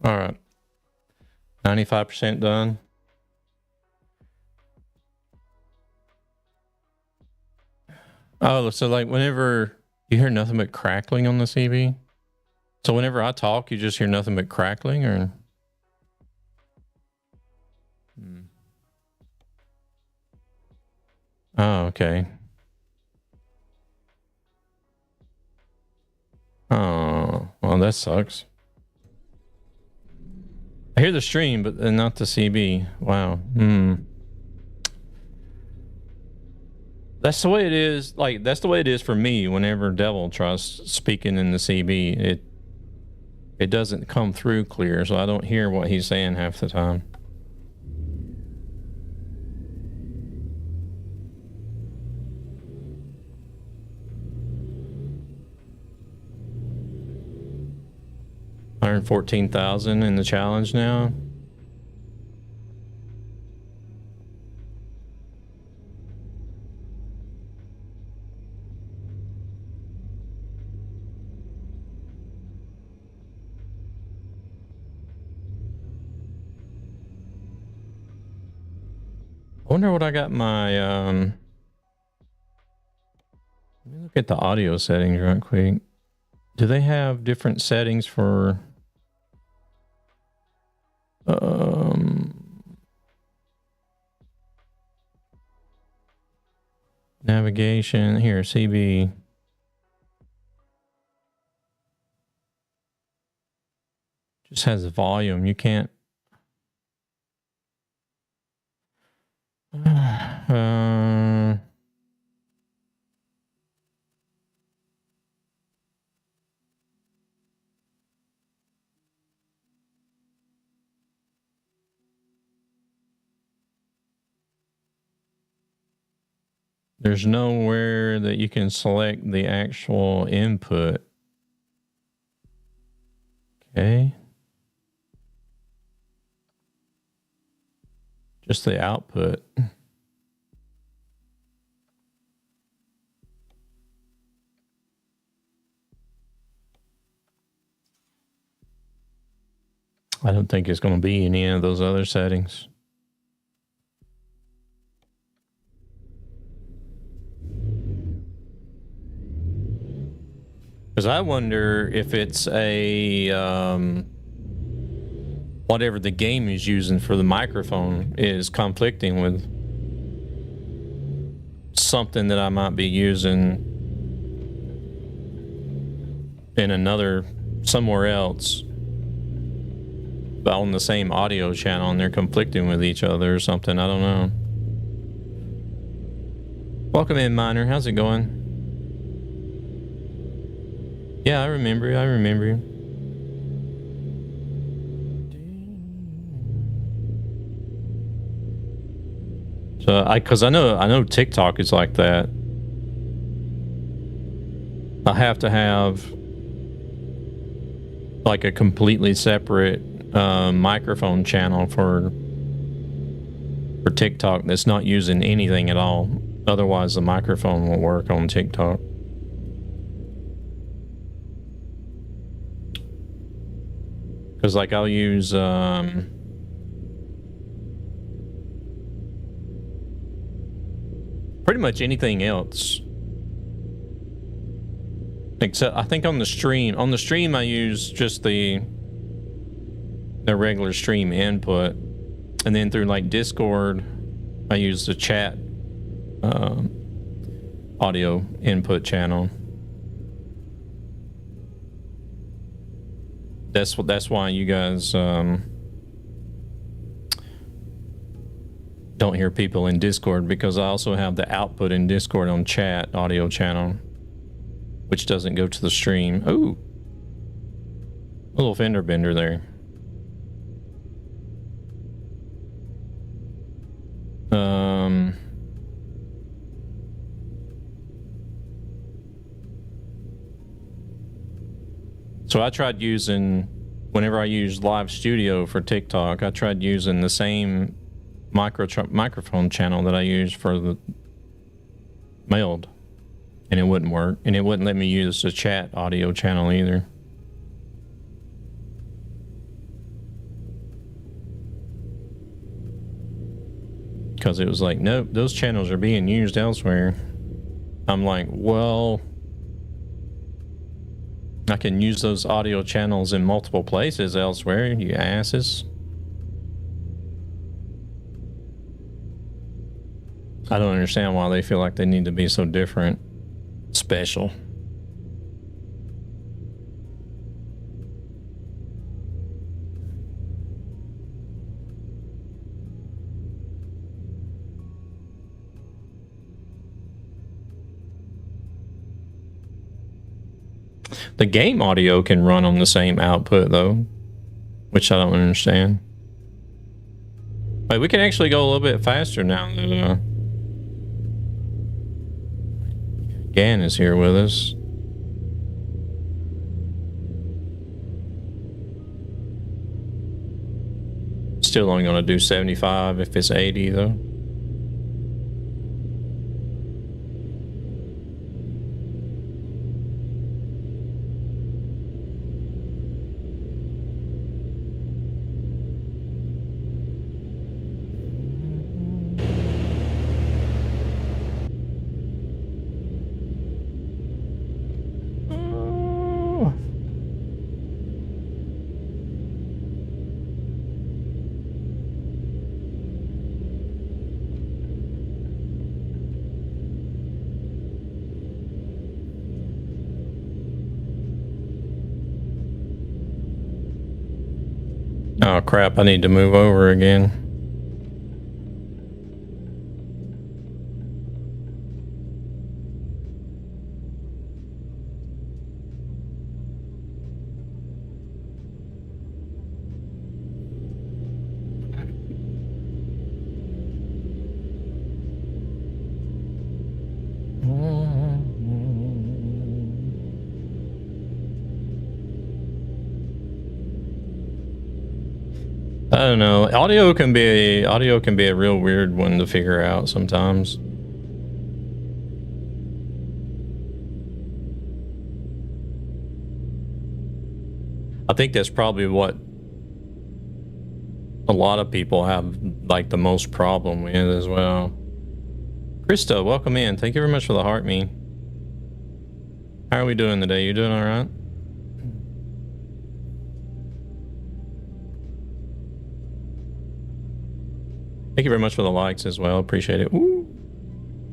All right. 95% done. Oh, so like whenever You hear nothing but crackling on the CB? So whenever I talk, you just hear nothing but crackling, or? Oh, okay. Oh, well, that sucks. I hear the stream, but not the CB. Wow. That's the way it is. Like, that's the way it is for me whenever Devil tries speaking in the CB. It doesn't come through clear, so I don't hear what he's saying half the time. $114,000 in the challenge now. I wonder what I got my let me look at the audio settings right quick. Do they have different settings for navigation? Here, CB. Just has volume. You can't there's nowhere that you can select the actual input. Okay. Just the output. I don't think it's going to be any of those other settings. Because I wonder if it's a whatever the game is using for the microphone is conflicting with something that I might be using in another somewhere else, but on the same audio channel, and they're conflicting with each other or something. I don't know. Welcome in, Miner. How's it going? Yeah, I remember you. So because I know TikTok is like that. I have to have like a completely separate microphone channel for TikTok that's not using anything at all. Otherwise, the microphone won't work on TikTok. Because like I'll use pretty much anything else. Except I think on the stream I use just the regular stream input, and then through like Discord I use the chat audio input channel. That's why you guys don't hear people in Discord, because I also have the output in Discord on chat audio channel, which doesn't go to the stream. Ooh, a little fender bender there. So I tried using, whenever I use Live Studio for TikTok, I tried using the same microphone channel that I use for the mailed, and it wouldn't work, and it wouldn't let me use the chat audio channel either. Because it was like, nope, those channels are being used elsewhere. I'm like, well, I can use those audio channels in multiple places elsewhere, you asses. I don't understand why they feel like they need to be so different, special. The game audio can run on the same output though, which I don't understand. Wait, we can actually go a little bit faster now that Gan is here with us. Still only gonna do 75 if it's 80 though. Oh crap, I need to move over again. I don't know. Audio can be a real weird one to figure out sometimes. I think that's probably what a lot of people have like the most problem with as well. Krista, welcome in. Thank you very much for the heart me. How are we doing today? You doing all right? Thank you very much for the likes as well. Appreciate it. Woo.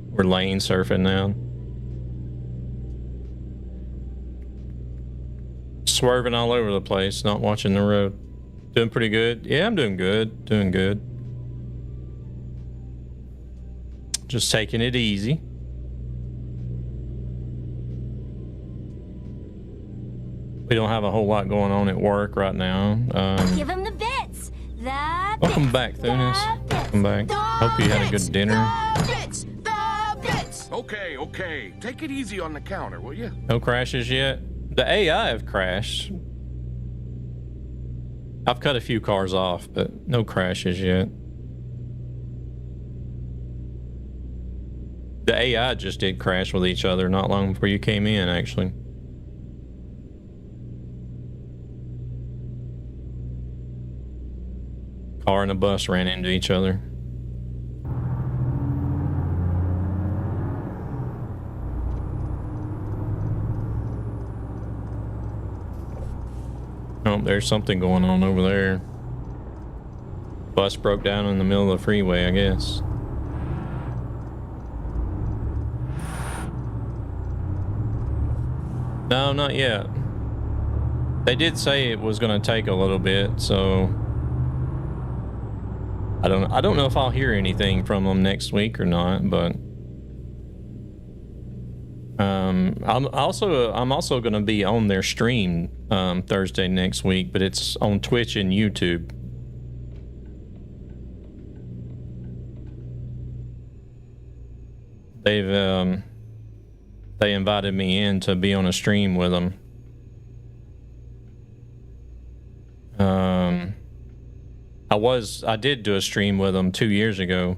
We're lane surfing now. Swerving all over the place, not watching the road. Doing pretty good. Yeah, I'm doing good. Doing good. Just taking it easy. We don't have a whole lot going on at work right now. Give him the bits. Welcome back, Thunis. Welcome back. Hope you had a good dinner. Okay. Take it easy on the counter, will you? No crashes yet? The AI have crashed. I've cut a few cars off, but no crashes yet. The AI just did crash with each other not long before you came in, actually. Car and a bus ran into each other. Oh, there's something going on over there. Bus broke down in the middle of the freeway, I guess. No, not yet. They did say it was going to take a little bit, so I don't know if I'll hear anything from them next week or not, but I'm also going to be on their stream Thursday next week, but it's on Twitch and YouTube. They invited me in to be on a stream with them. I did do a stream with them 2 years ago.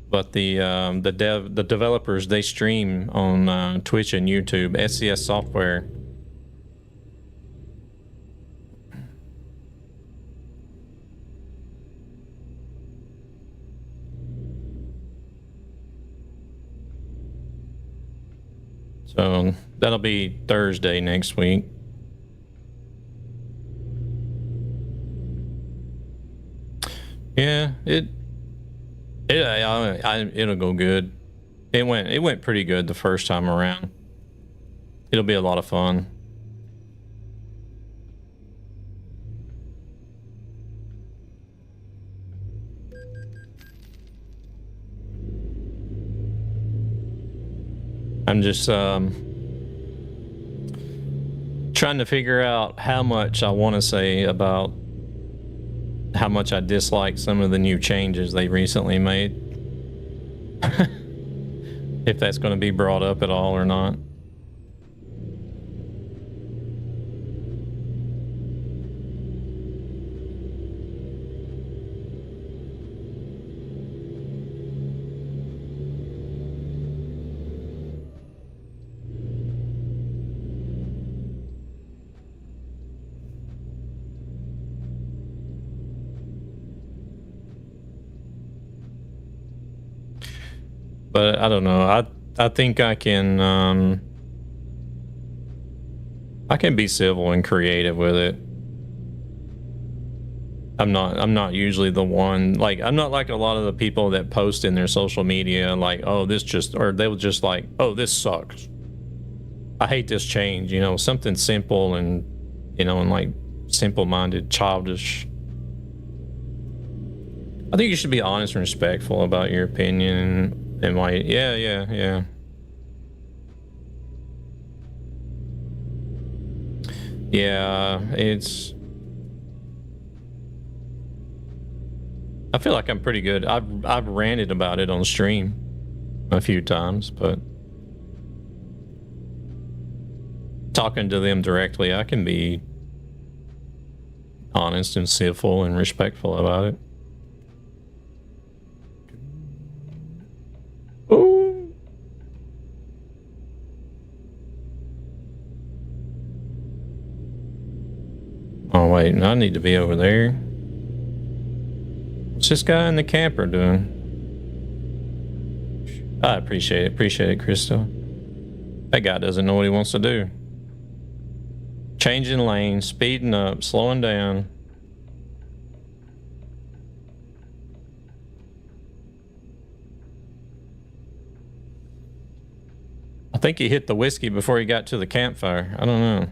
But the developers, they stream on Twitch and YouTube. SCS Software. So that'll be Thursday next week. Yeah, it'll go good. It went pretty good the first time around. It'll be a lot of fun. I'm just trying to figure out how much I want to say about how much I dislike some of the new changes they recently made. If that's going to be brought up at all or not. But I don't know. I think I can be civil and creative with it. I'm not usually the one, like, I'm not like a lot of the people that post in their social media like, oh, this just, or they will just like, oh, this sucks. I hate this change, you know, something simple and, you know, and like simple-minded, childish. I think you should be honest and respectful about your opinion. And why? Yeah. Yeah, it's... I feel like I'm pretty good. I've ranted about it on stream a few times, but talking to them directly, I can be honest and civil and respectful about it. Ooh. Oh wait, I need to be over there. What's this guy in the camper doing? I appreciate it, Crystal. That guy doesn't know what he wants to do. Changing lanes, speeding up, slowing down. I think he hit the whiskey before he got to the campfire. I don't know.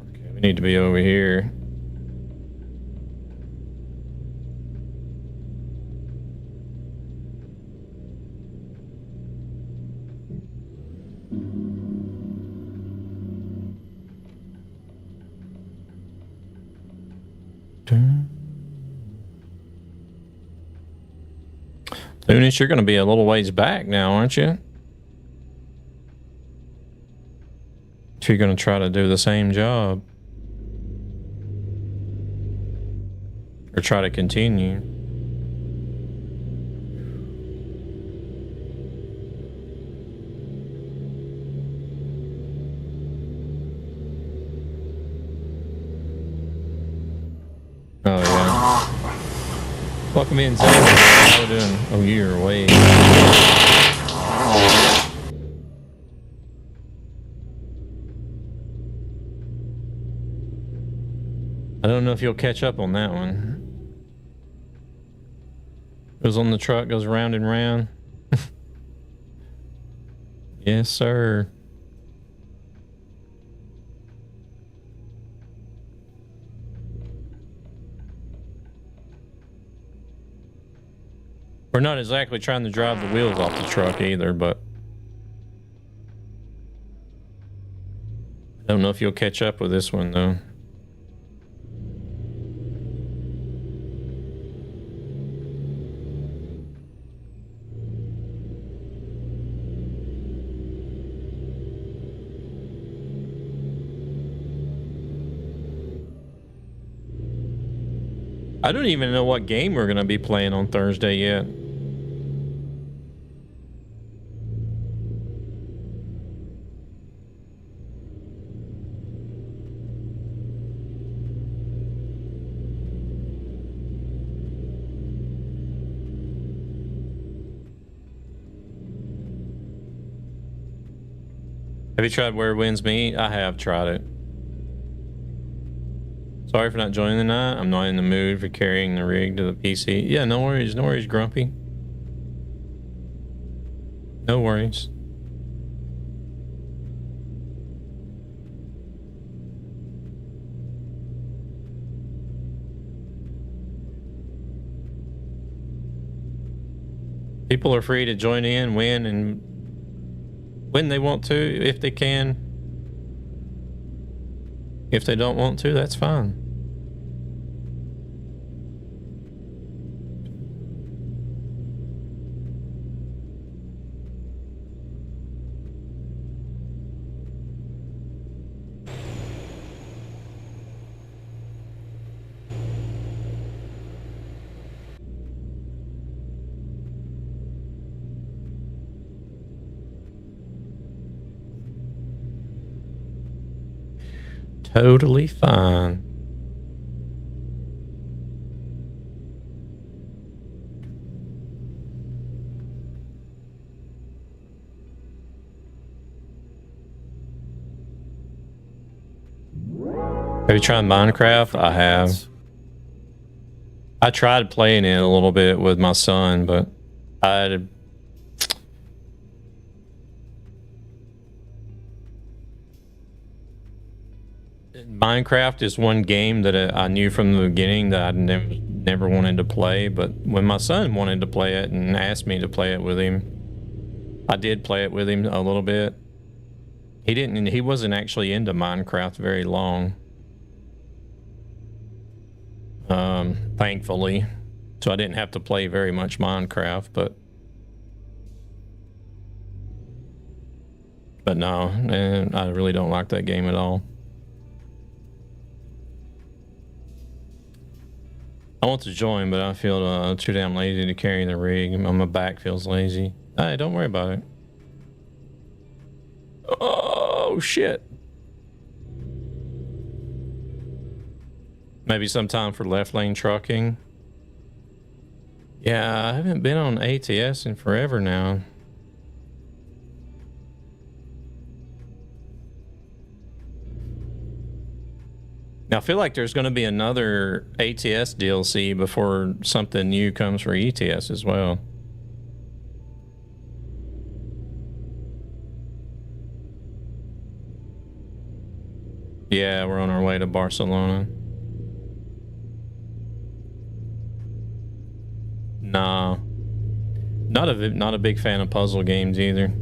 Okay, we need to be over here. Lunis, you're going to be a little ways back now, aren't you? If you're going to try to do the same job. Or try to continue. Oh, yeah. Welcome in, Zach. How you doing? Oh, you're away. I don't know if you'll catch up on that one. Goes on the truck, goes round and round. Yes, sir. We're not exactly trying to drive the wheels off the truck either, but I don't know if you'll catch up with this one though. I don't even know what game we're going to be playing on Thursday yet. Have you tried Where Winds Meet? I have tried it. Sorry for not joining tonight. I'm not in the mood for carrying the rig to the PC. Yeah, no worries, Grumpy. No worries. People are free to join in, win, and when they want to, if they can. If they don't want to, that's fine. Totally fine. Have you tried Minecraft? I have. I tried playing it a little bit with my son, but I Minecraft is one game that I knew from the beginning that I never wanted to play, but when my son wanted to play it and asked me to play it with him, I did play it with him a little bit. He wasn't actually into Minecraft very long. Thankfully. So I didn't have to play very much Minecraft, but no, I really don't like that game at all. I want to join, but I feel too damn lazy to carry the rig. My back feels lazy. Hey, don't worry about it. Oh, shit. Maybe sometime for left lane trucking. Yeah, I haven't been on ATS in forever now. Now, I feel like there's going to be another ATS DLC before something new comes for ETS as well. Yeah, we're on our way to Barcelona. Nah. Not a big fan of puzzle games either.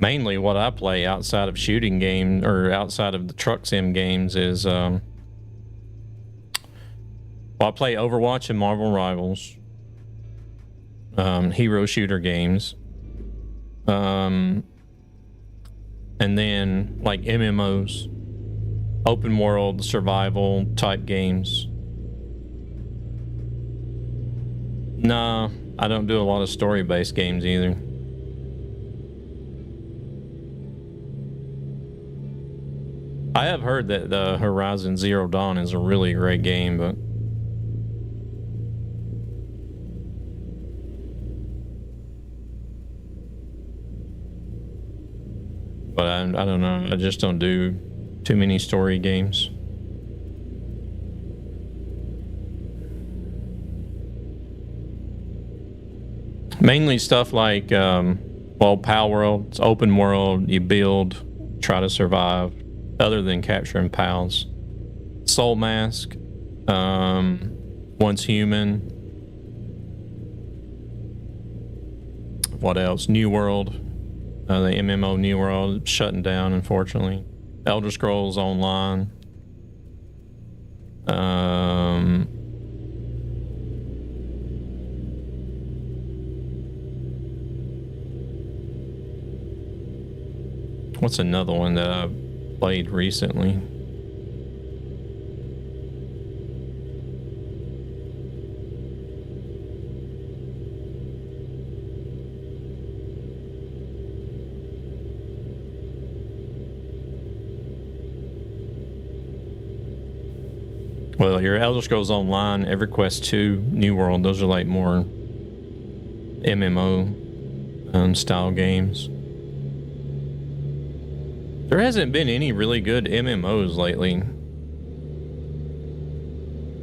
Mainly what I play outside of shooting game or outside of the truck sim games is well, I play Overwatch and Marvel Rivals, hero shooter games, and then like MMOs, open world survival type games. Nah, I don't do a lot of story based games either. I have heard that the Horizon Zero Dawn is a really great game, but I don't know. I just don't do too many story games. Mainly stuff like, well, Pal World, it's open world, you build, try to survive. Other than capturing pals. Soul Mask, Once Human. What else? New World, the MMO New World shutting down, unfortunately. Elder Scrolls Online. What's another one that I've played recently? Well, your Elder Scrolls Online, EverQuest 2, New World, those are like more MMO style games. There hasn't been any really good MMOs lately.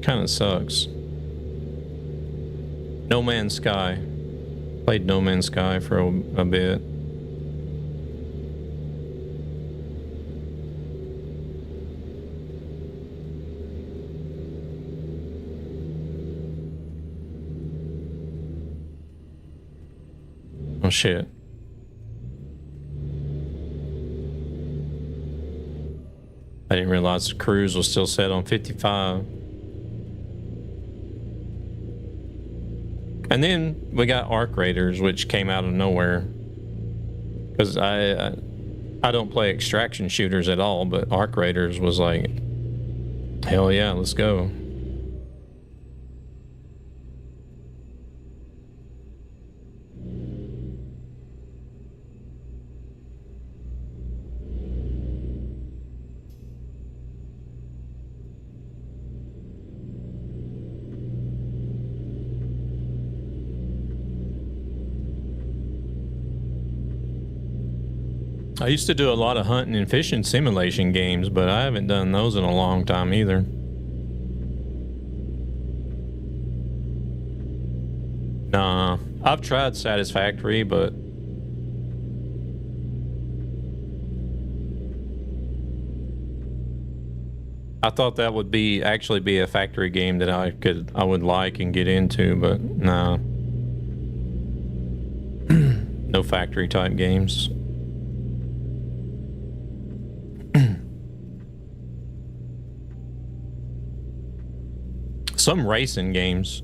Kind of sucks. No Man's Sky. Played No Man's Sky for a bit. Oh shit. I didn't realize the cruise was still set on 55. And then we got Arc Raiders, which came out of nowhere. Because I don't play extraction shooters at all, but Arc Raiders was like, hell yeah, let's go. I used to do a lot of hunting and fishing simulation games, but I haven't done those in a long time either. Nah, I've tried Satisfactory, but I thought that would actually be a factory game that I would like and get into, but nah. No factory type games. Some racing games.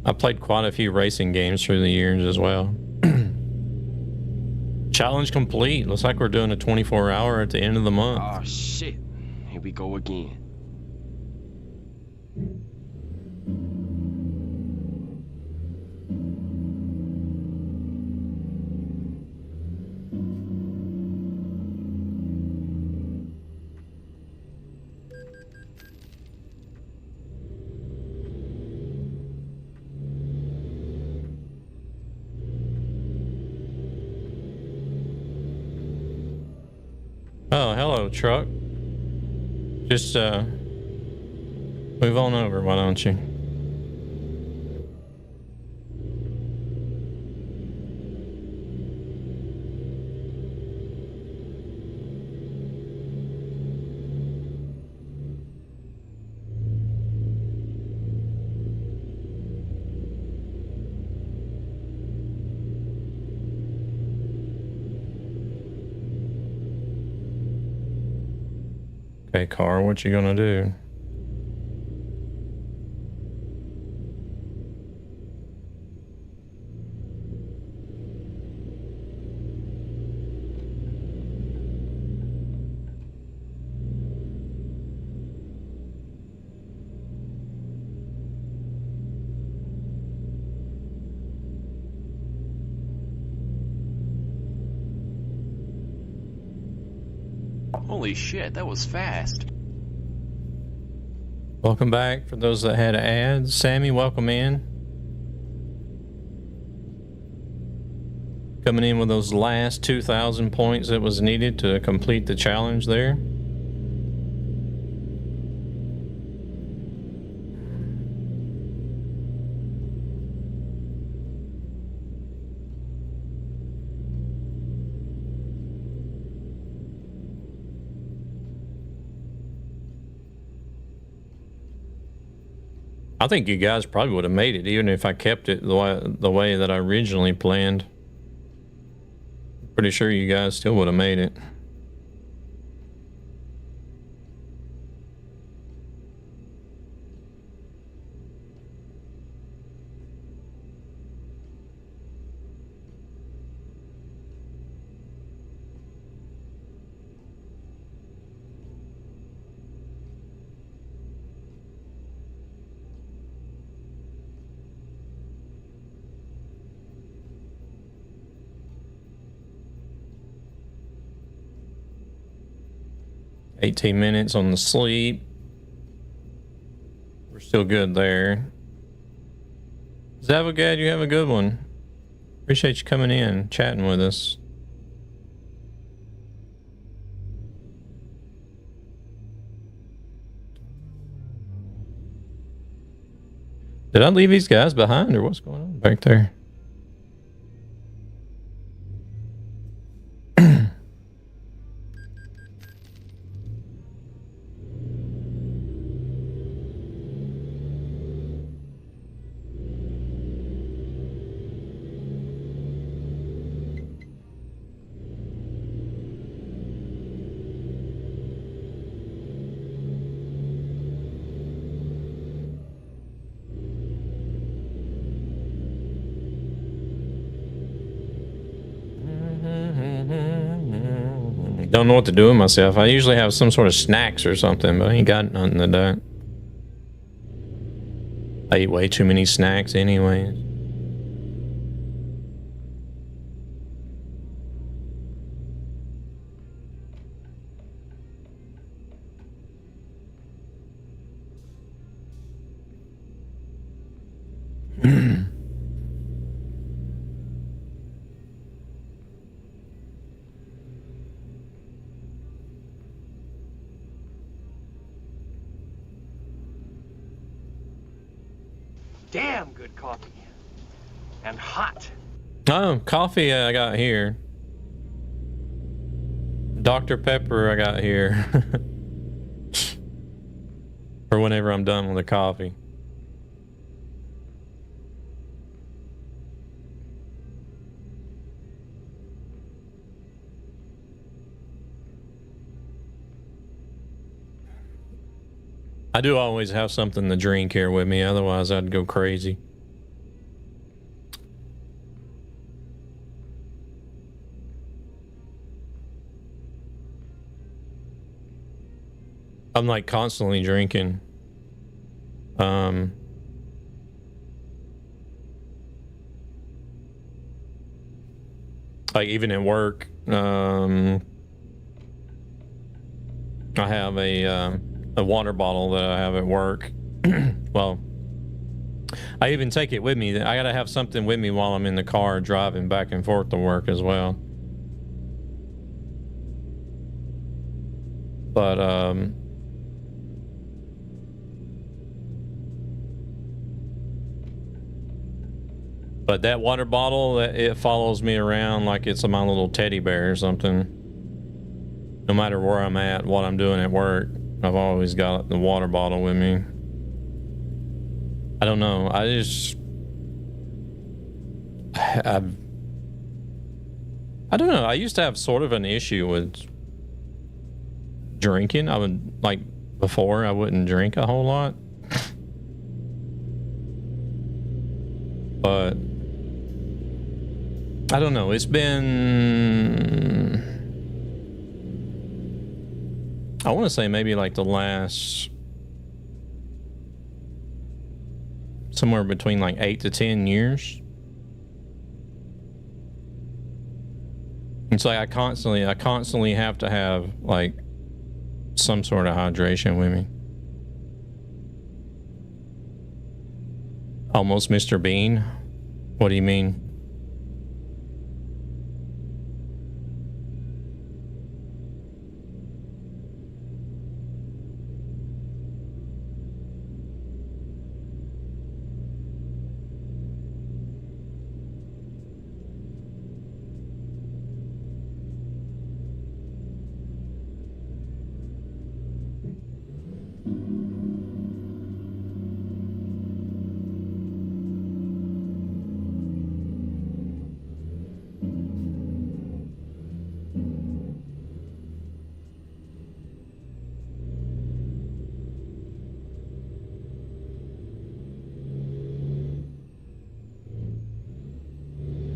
I played quite a few racing games through the years as well. Challenge complete. Looks like we're doing a 24-hour at the end of the month. Oh shit. Here we go again. Oh, hello, truck. Just move on over, why don't you? Okay, car, what you gonna do? Holy shit, that was fast. Welcome back. For those that had ads, Sammy, welcome in. Coming in with those last 2,000 points that was needed to complete the challenge there. I think you guys probably would have made it even if I kept it the way that I originally planned. Pretty sure you guys still would have made it. 18 minutes on the sleep. We're still good there. Zavogad, you have a good one. Appreciate you coming in, chatting with us. Did I leave these guys behind, or what's going on back there? Don't know what to do with myself. I usually have some sort of snacks or something, but I ain't got nothing today. I eat way too many snacks anyways. Damn good coffee. And hot. Oh, coffee I got here. Dr. Pepper I got here. For whenever I'm done with the coffee. I do always have something to drink here with me, otherwise I'd go crazy. I'm like constantly drinking. Like even at work, I have a water bottle that I have at work. Well, I even take it with me. I gotta have something with me while I'm in the car driving back and forth to work as well. But that water bottle, it follows me around like it's my little teddy bear or something. No matter where I'm at, what I'm doing at work, I've always got the water bottle with me. I don't know. I don't know. I used to have sort of an issue with drinking. I would, like, before I wouldn't drink a whole lot. But I don't know. It's been, I want to say maybe like the last, somewhere between like 8 to 10 years. It's like I constantly have to have like some sort of hydration with me. Almost Mr. Bean. What do you mean?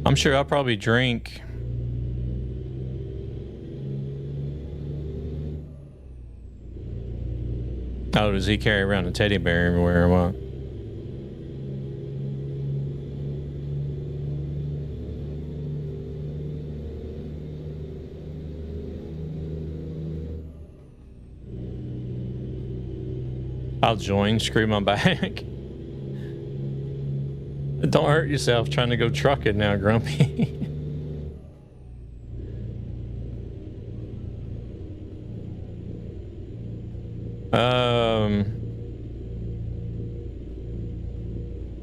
I'm sure I'll probably drink. Oh, does he carry around a teddy bear everywhere or what? I'll join. Screw my back. Don't hurt yourself trying to go trucking now, Grumpy.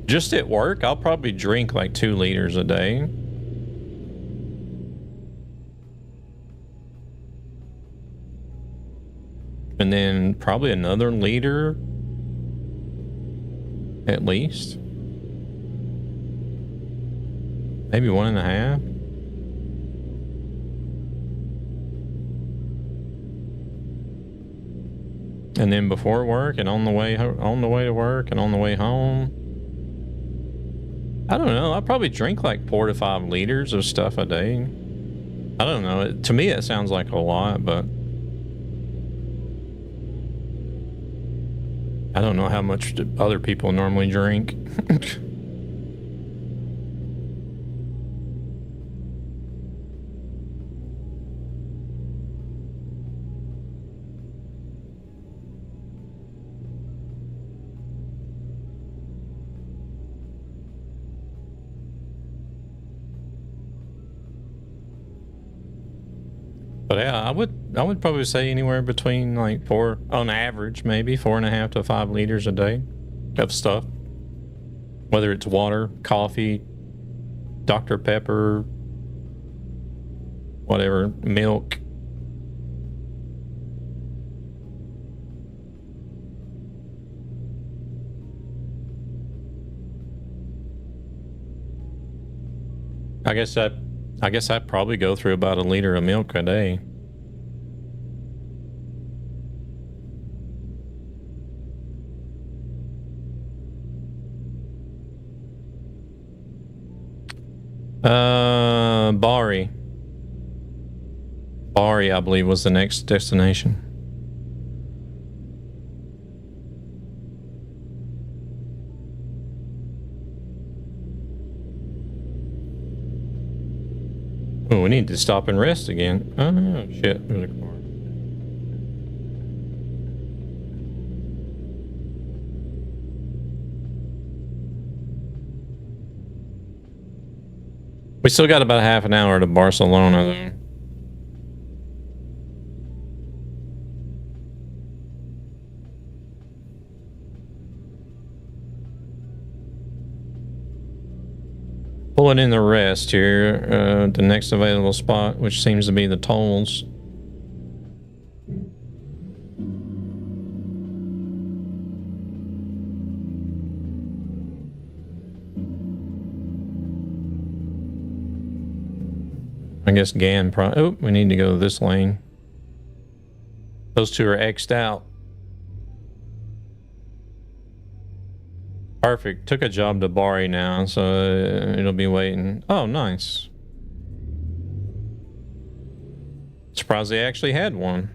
Just at work, I'll probably drink like 2 liters a day. And then probably another liter at least. Maybe 1.5. And then before work and on the way to work and on the way home. I don't know. I probably drink like 4 to 5 liters of stuff a day. I don't know. To me, it sounds like a lot, but I don't know how much other people normally drink. But yeah, I would probably say anywhere between like 4, on average, maybe 4.5 to 5 liters a day of stuff. Whether it's water, coffee, Dr. Pepper, whatever, milk. I guess I'd probably go through about 1 liter of milk a day. Bari. Bari, I believe, was the next destination. Oh, we need to stop and rest again. Oh, shit. There's a car. We still got about half an hour to Barcelona, though. Pulling in the rest here, the next available spot, which seems to be the tolls. I guess Gan probably. Oh, we need to go this lane. Those two are X'd out. Perfect. Took a job to Bari now, so it'll be waiting. Oh, nice. Surprised they actually had one.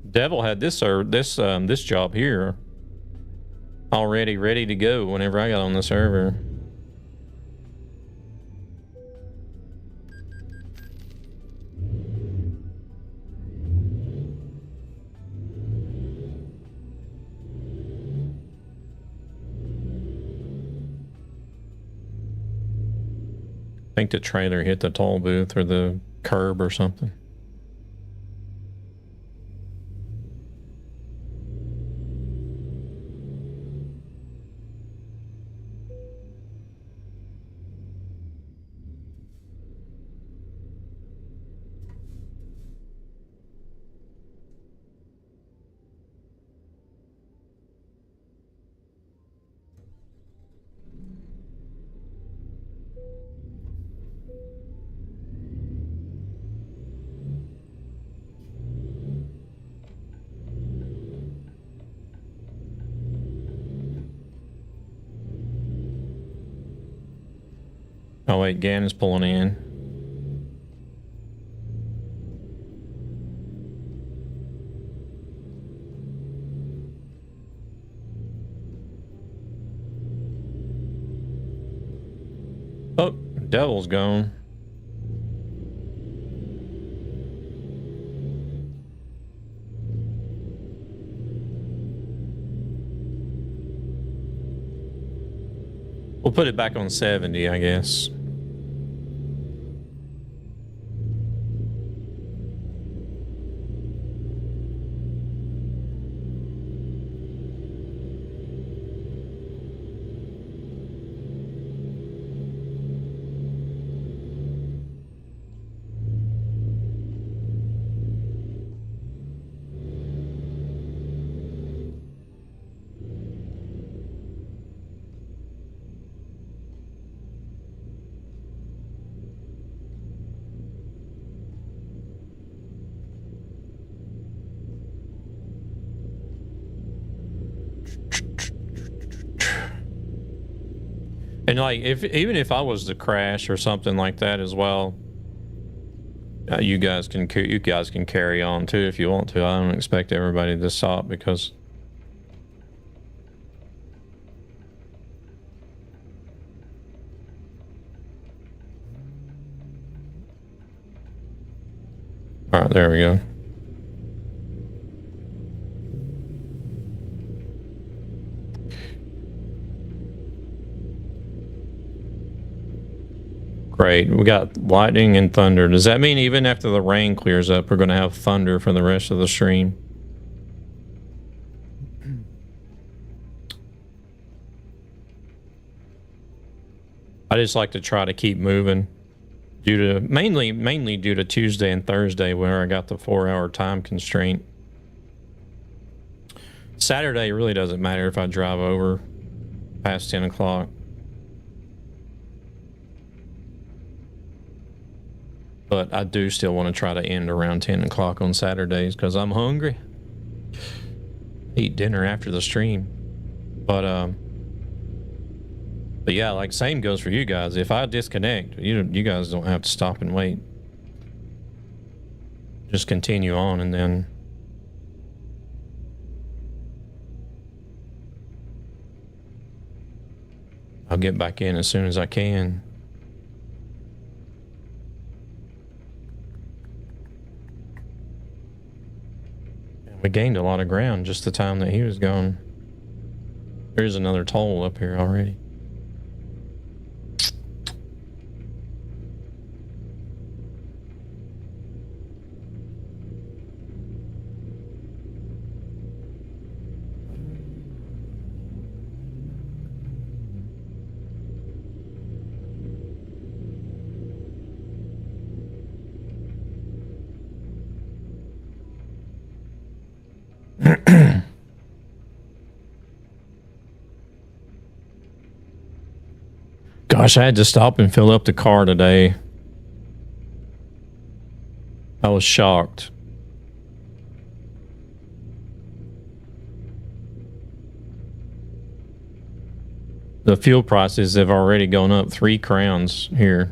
Devil had this job here already ready to go whenever I got on the server. I think the trailer hit the toll booth or the curb or something. Oh wait, Gan is pulling in. Oh, Devil's gone. We'll put it back on 70, I guess. And like, even if I was to crash or something like that as well, you guys can carry on too if you want to. I don't expect everybody to stop because all right, there we go. Great. We got lightning and thunder. Does that mean even after the rain clears up, we're going to have thunder for the rest of the stream? I just like to try to keep moving due to mainly due to Tuesday and Thursday where I got the 4-hour time constraint. Saturday really doesn't matter if I drive over past 10 o'clock. But I do still want to try to end around 10 o'clock on Saturdays because I'm hungry. Eat dinner after the stream. But yeah, like same goes for you guys. If I disconnect, you guys don't have to stop and wait. Just continue on and then I'll get back in as soon as I can. We gained a lot of ground just the time that he was gone. There's another toll up here already. Gosh, I had to stop and fill up the car today. I was shocked. The fuel prices have already gone up 3 crowns here.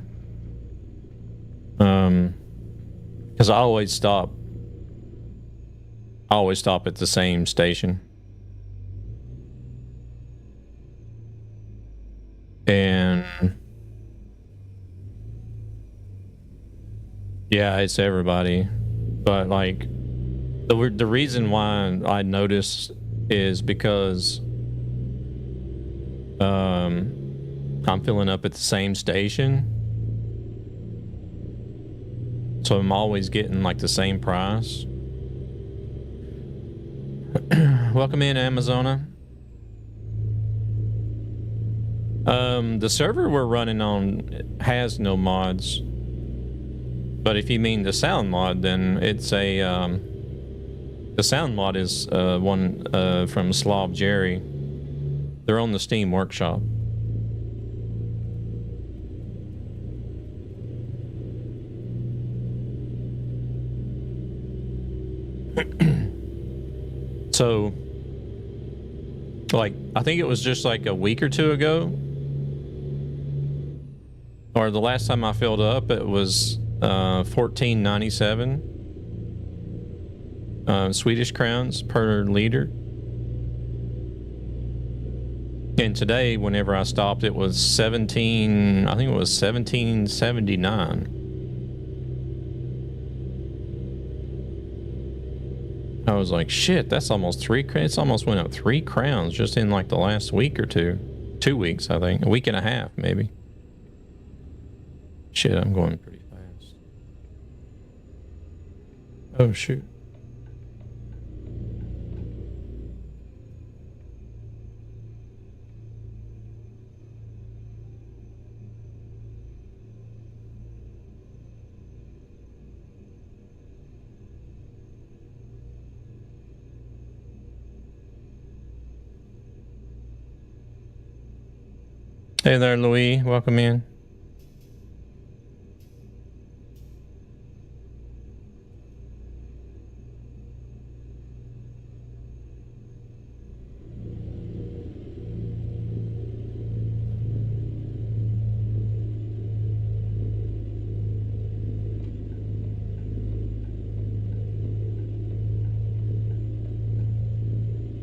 Because I always stop at the same station. And yeah, it's everybody. But like the reason why I noticed is because I'm filling up at the same station. So I'm always getting like the same price. Welcome in, Amazona. The server we're running on has no mods. But if you mean the sound mod, then it's a the sound mod is one from Slob Jerry. They're on the Steam Workshop. So, like, I think it was just like a week or two ago, or the last time I filled up, it was $14.97 Swedish crowns per liter. And today, whenever I stopped, it was 17. I think it was 17.79. I was like, shit, that's almost 3 crowns. It's almost went up 3 crowns just in like the last week or two. 2 weeks, I think. A week and a half, maybe. Shit, I'm going pretty fast. Oh, shoot. Hey there, Louis. Welcome in.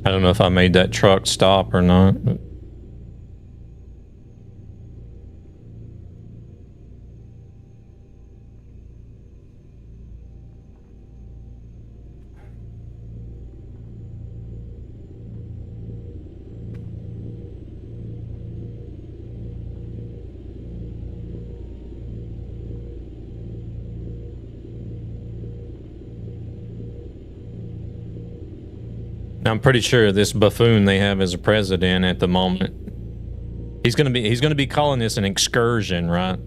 I don't know if I made that truck stop or not. But... I'm pretty sure this buffoon they have as a president at the moment, he's gonna be calling this an excursion, right?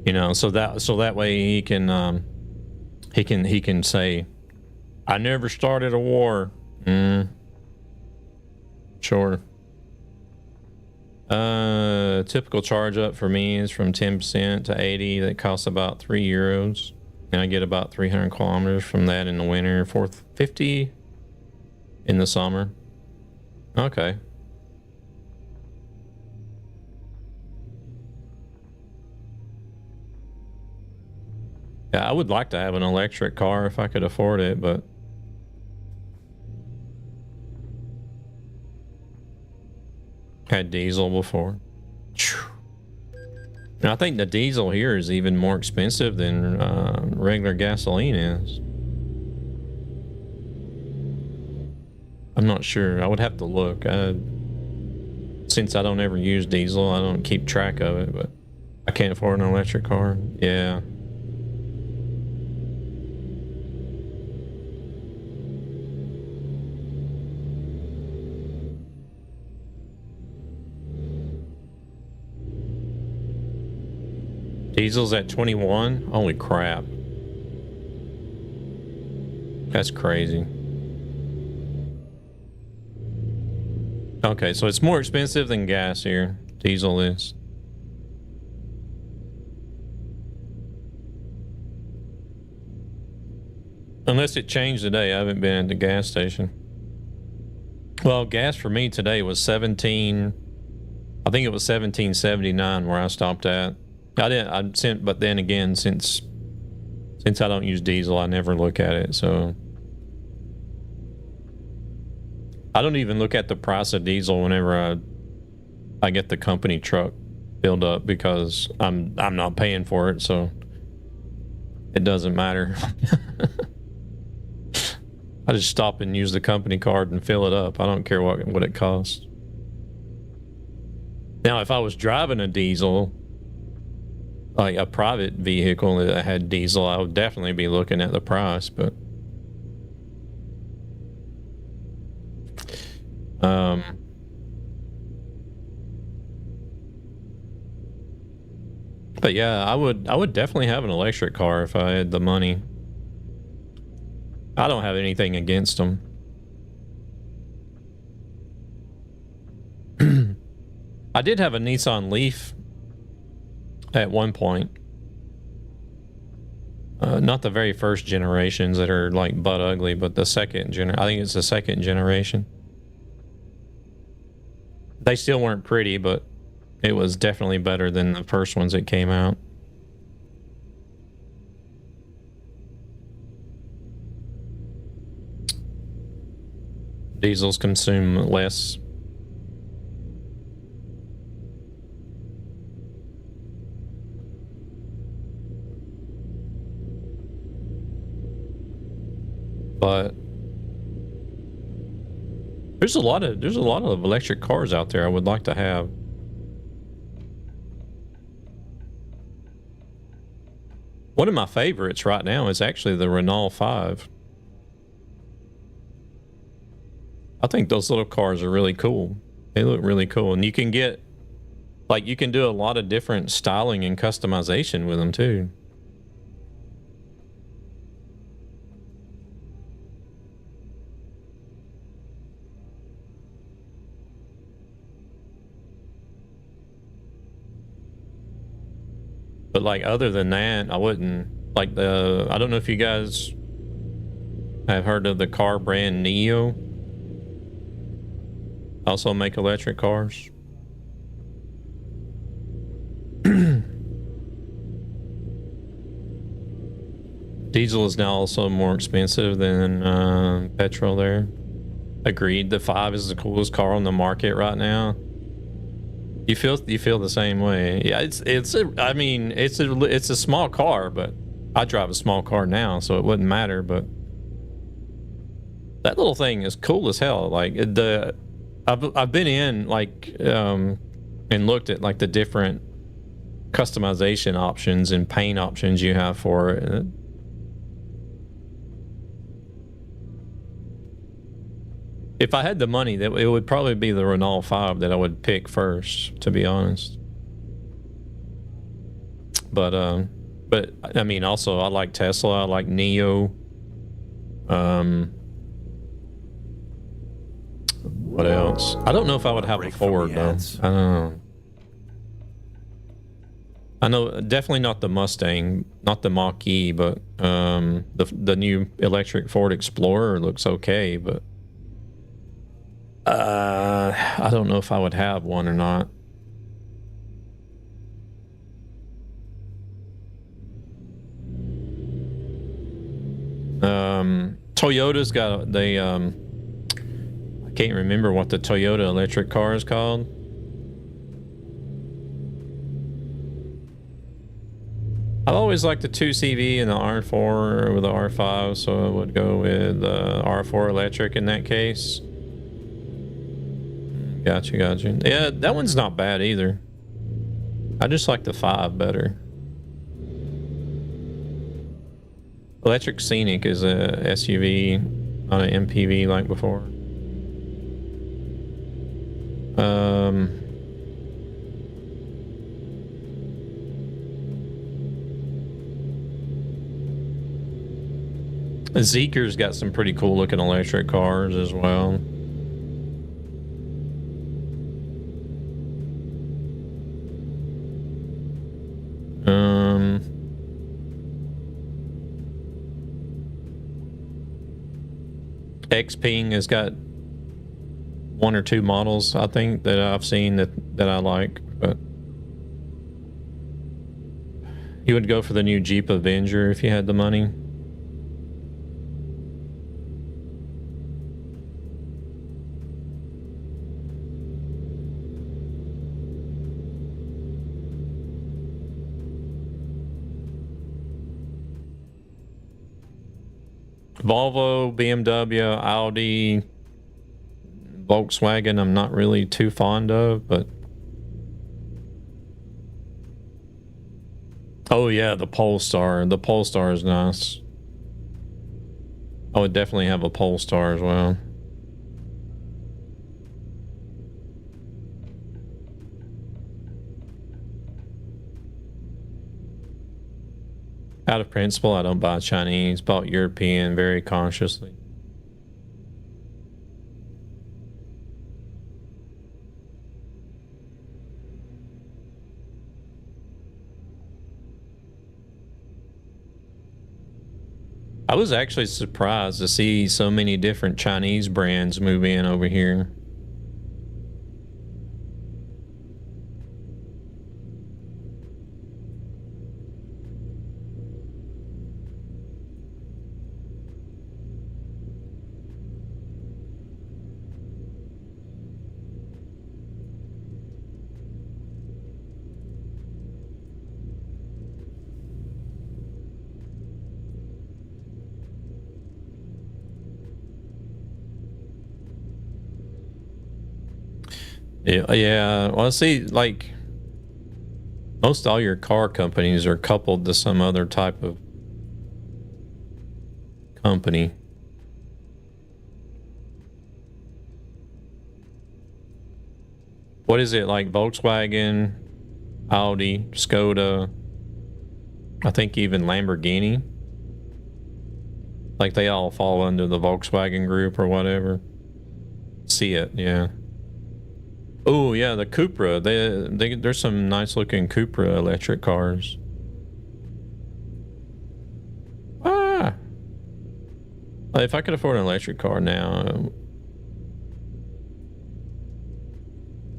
You know, so that way he can say, I never started a war. Sure. Typical charge up for me is from 10% to 80. That costs about €3. And I get about 300 kilometers from that in the winter, 450 in the summer. Okay. Yeah, I would like to have an electric car if I could afford it, but had diesel before. And I think the diesel here is even more expensive than regular gasoline is. I'm not sure. I would have to look. Since I don't ever use diesel, I don't keep track of it, but I can't afford an electric car. Yeah. Diesel's at 21? Holy crap. That's crazy. Okay, so it's more expensive than gas here. Diesel is. Unless it changed today. I haven't been at the gas station. Well, gas for me today was 17. I think it was 17.79 where I stopped at. But then again, since I don't use diesel, I never look at it. So I don't even look at the price of diesel whenever I get the company truck filled up, because I'm not paying for it, so it doesn't matter. I just stop and use the company card and fill it up. I don't care what it costs. Now, if I was driving a diesel, like a private vehicle that had diesel, I would definitely be looking at the price, but yeah, I would definitely have an electric car if I had the money. I don't have anything against them. I did have a Nissan Leaf at one point. Not the very first generations that are like butt ugly, but the second I think it's the second generation. They still weren't pretty, but it was definitely better than the first ones that came out. Diesels consume less. But There's a lot of electric cars out there I would like to have. One of my favorites right now is actually the Renault 5. I think those little cars are really cool. They look really cool, and you can get, like, you can do a lot of different styling and customization with them too. But like, other than that, I wouldn't like the, I don't know if you guys have heard of the car brand Neo. Also make electric cars. Diesel is now also more expensive than petrol there. Agreed, the 5 is the coolest car on the market right now. You feel the same way? Yeah, it's a small car, but I drive a small car now, so it wouldn't matter. But that little thing is cool as hell. Like I've been in like and looked at like the different customization options and paint options you have for it. If I had the money, that it would probably be the Renault 5 that I would pick first, to be honest. But I mean, also I like Tesla, I like Neo. What else? I don't know if I would have a Ford though. I don't know. I know definitely not the Mustang, not the Mach-E, but the new electric Ford Explorer looks okay, but I don't know if I would have one or not. Toyota's got I can't remember what the Toyota electric car is called. I've always liked the 2CV and the R4 with the R5, so I would go with R4 electric in that case. Gotcha. Yeah, that one's not bad either. I just like the 5 better. Electric Scenic is a SUV, not an MPV like before. Zeekr's got some pretty cool looking electric cars as well. Xpeng has got 1 or 2 models I think that I've seen that I like, but you would go for the new Jeep Avenger if you had the money. Volvo, BMW, Audi, Volkswagen, I'm not really too fond of, but oh yeah, the Polestar. The Polestar is nice. I would definitely have a Polestar as well. Out of principle, I don't buy Chinese. Bought European very consciously. I was actually surprised to see so many different Chinese brands move in over here. Yeah. Well, see, like most all your car companies are coupled to some other type of company. What is it, like Volkswagen, Audi, Skoda, I think even Lamborghini? Like they all fall under the Volkswagen group or whatever. See it, yeah. Oh yeah, the Cupra. There's some nice looking Cupra electric cars. Ah, if I could afford an electric car now,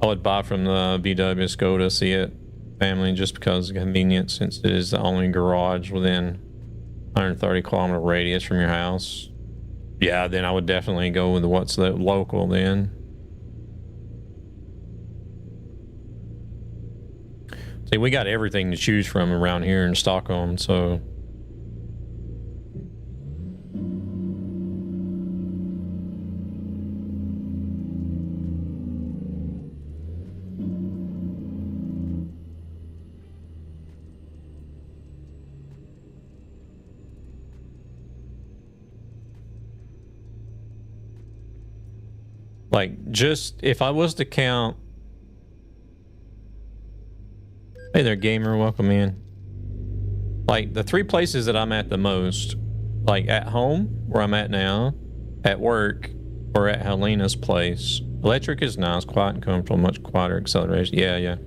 I would buy from the VW Skoda See It family just because of convenience, since it is the only garage within 130-kilometer radius from your house. Yeah, then I would definitely go with what's the local then. See, we got everything to choose from around here in Stockholm, so. Like, just if I was to count. Hey there, gamer, welcome in. Like, the 3 places that I'm at the most, like at home, where I'm at now, at work, or at Helena's place. Electric is nice, quiet and comfortable, much quieter acceleration. Yeah.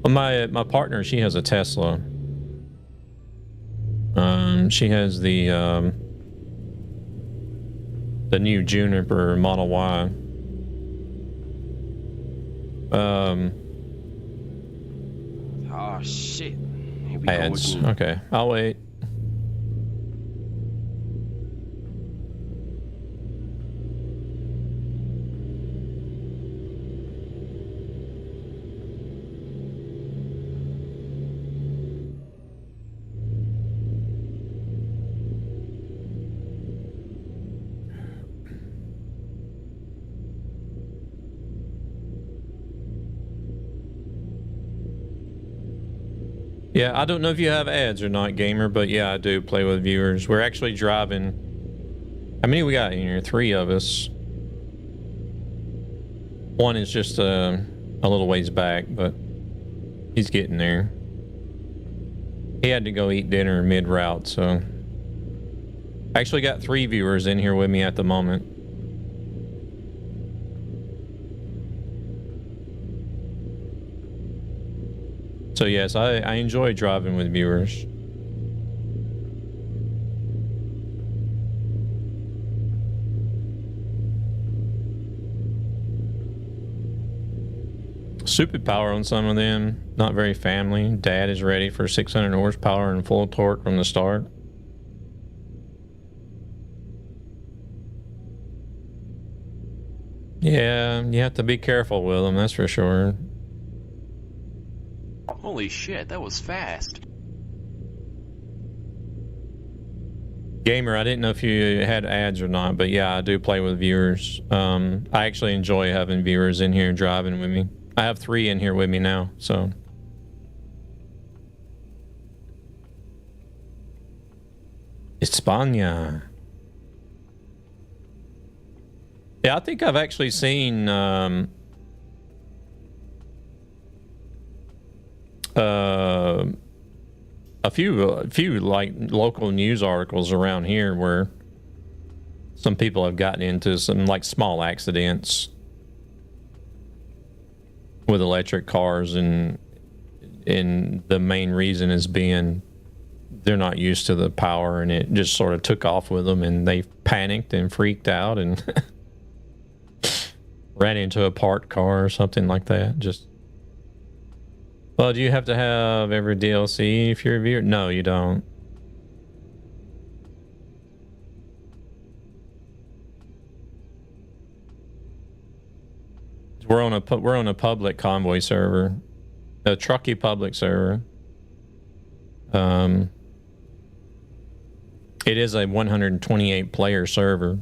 But my partner, she has a Tesla. She has the new Juniper Model Y. Oh shit. Here we go Ads. again. Okay, I'll wait. Yeah, I don't know if you have ads or not, gamer, but yeah, I do play with viewers. We're actually driving. How many we got in here? 3 of us. One is just a little ways back, but he's getting there. He had to go eat dinner mid-route, so. I actually got 3 viewers in here with me at the moment. So yes, I enjoy driving with viewers. Stupid power on some of them, not very family. Dad is ready for 600 horsepower and full torque from the start. Yeah, you have to be careful with them, that's for sure. Holy shit, that was fast. Gamer, I didn't know if you had ads or not, but yeah, I do play with viewers. I actually enjoy having viewers in here driving with me. I have 3 in here with me now, so. España. Yeah, I think I've actually seen a few like local news articles around here where some people have gotten into some like small accidents with electric cars, and the main reason is being they're not used to the power, and it just sort of took off with them, and they panicked and freaked out and ran into a parked car or something like that. Just, well, do you have to have every DLC if you're a viewer? No, you don't. We're on a public Convoy server, a Truckee public server. It is a 128 player server.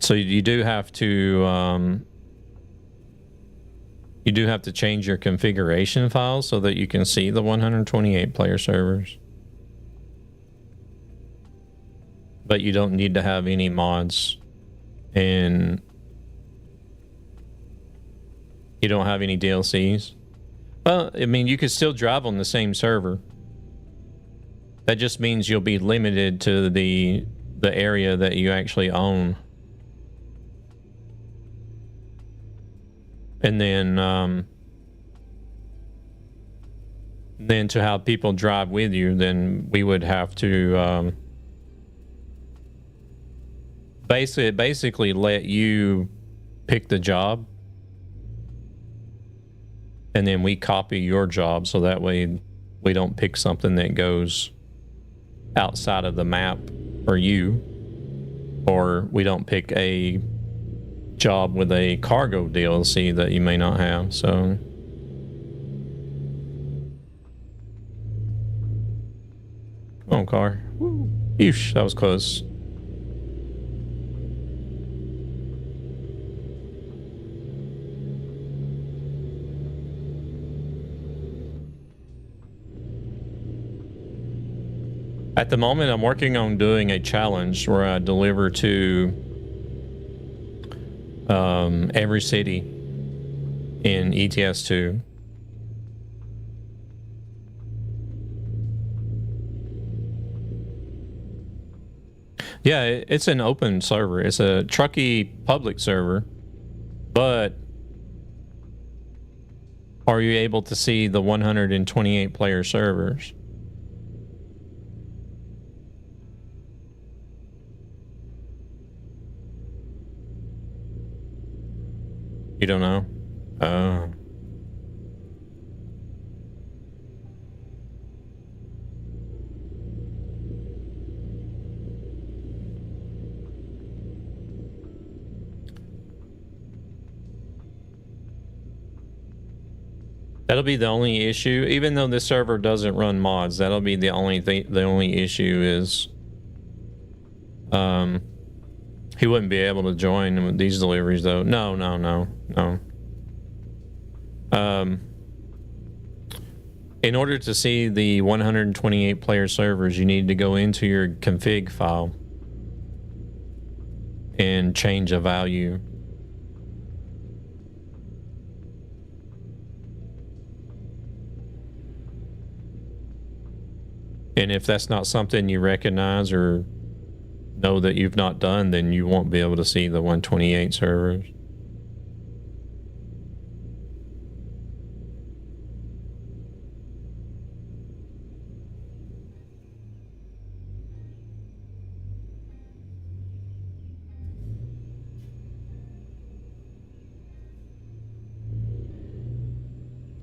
So you do have to change your configuration file so that you can see the 128 player servers. But you don't need to have any mods, and you don't have any DLCs. Well, I mean, you could still drive on the same server. That just means you'll be limited to the area that you actually own. And then to have people drive with you, then we would have to basically let you pick the job, and then we copy your job, so that way we don't pick something that goes outside of the map for you, or we don't pick a job with a cargo DLC that you may not have. So come on, car. Woo. Eesh, that was close. At the moment, I'm working on doing a challenge where I deliver to every city in ETS 2. Yeah, it's an open server. It's a Truckee public server, but are you able to see the 128 player servers? You don't know? Oh. That'll be the only issue. Even though this server doesn't run mods, that'll be the only thing. The only issue is he wouldn't be able to join with these deliveries, though. No. In order to see the 128 player servers, you need to go into your config file and change a value. And if that's not something you recognize or know that you've not done, then you won't be able to see the 128 servers.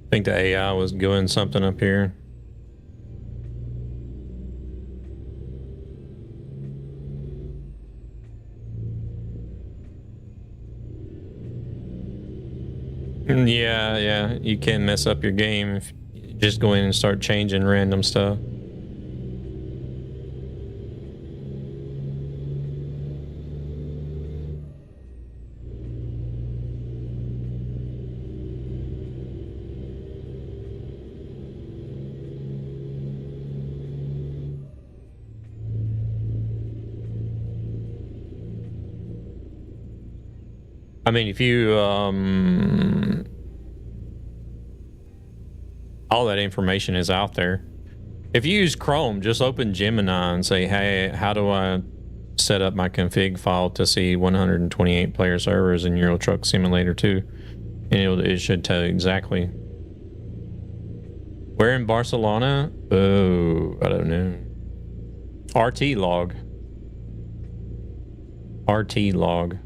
I think the AI was doing something up here. Yeah, you can mess up your game if you just go in and start changing random stuff. I mean, if you, all that information is out there. If you use Chrome, just open Gemini and say, hey, how do I set up my config file to see 128 player servers in Euro Truck Simulator 2? And it should tell you exactly. Where in Barcelona? Oh, I don't know. RT log. RT log.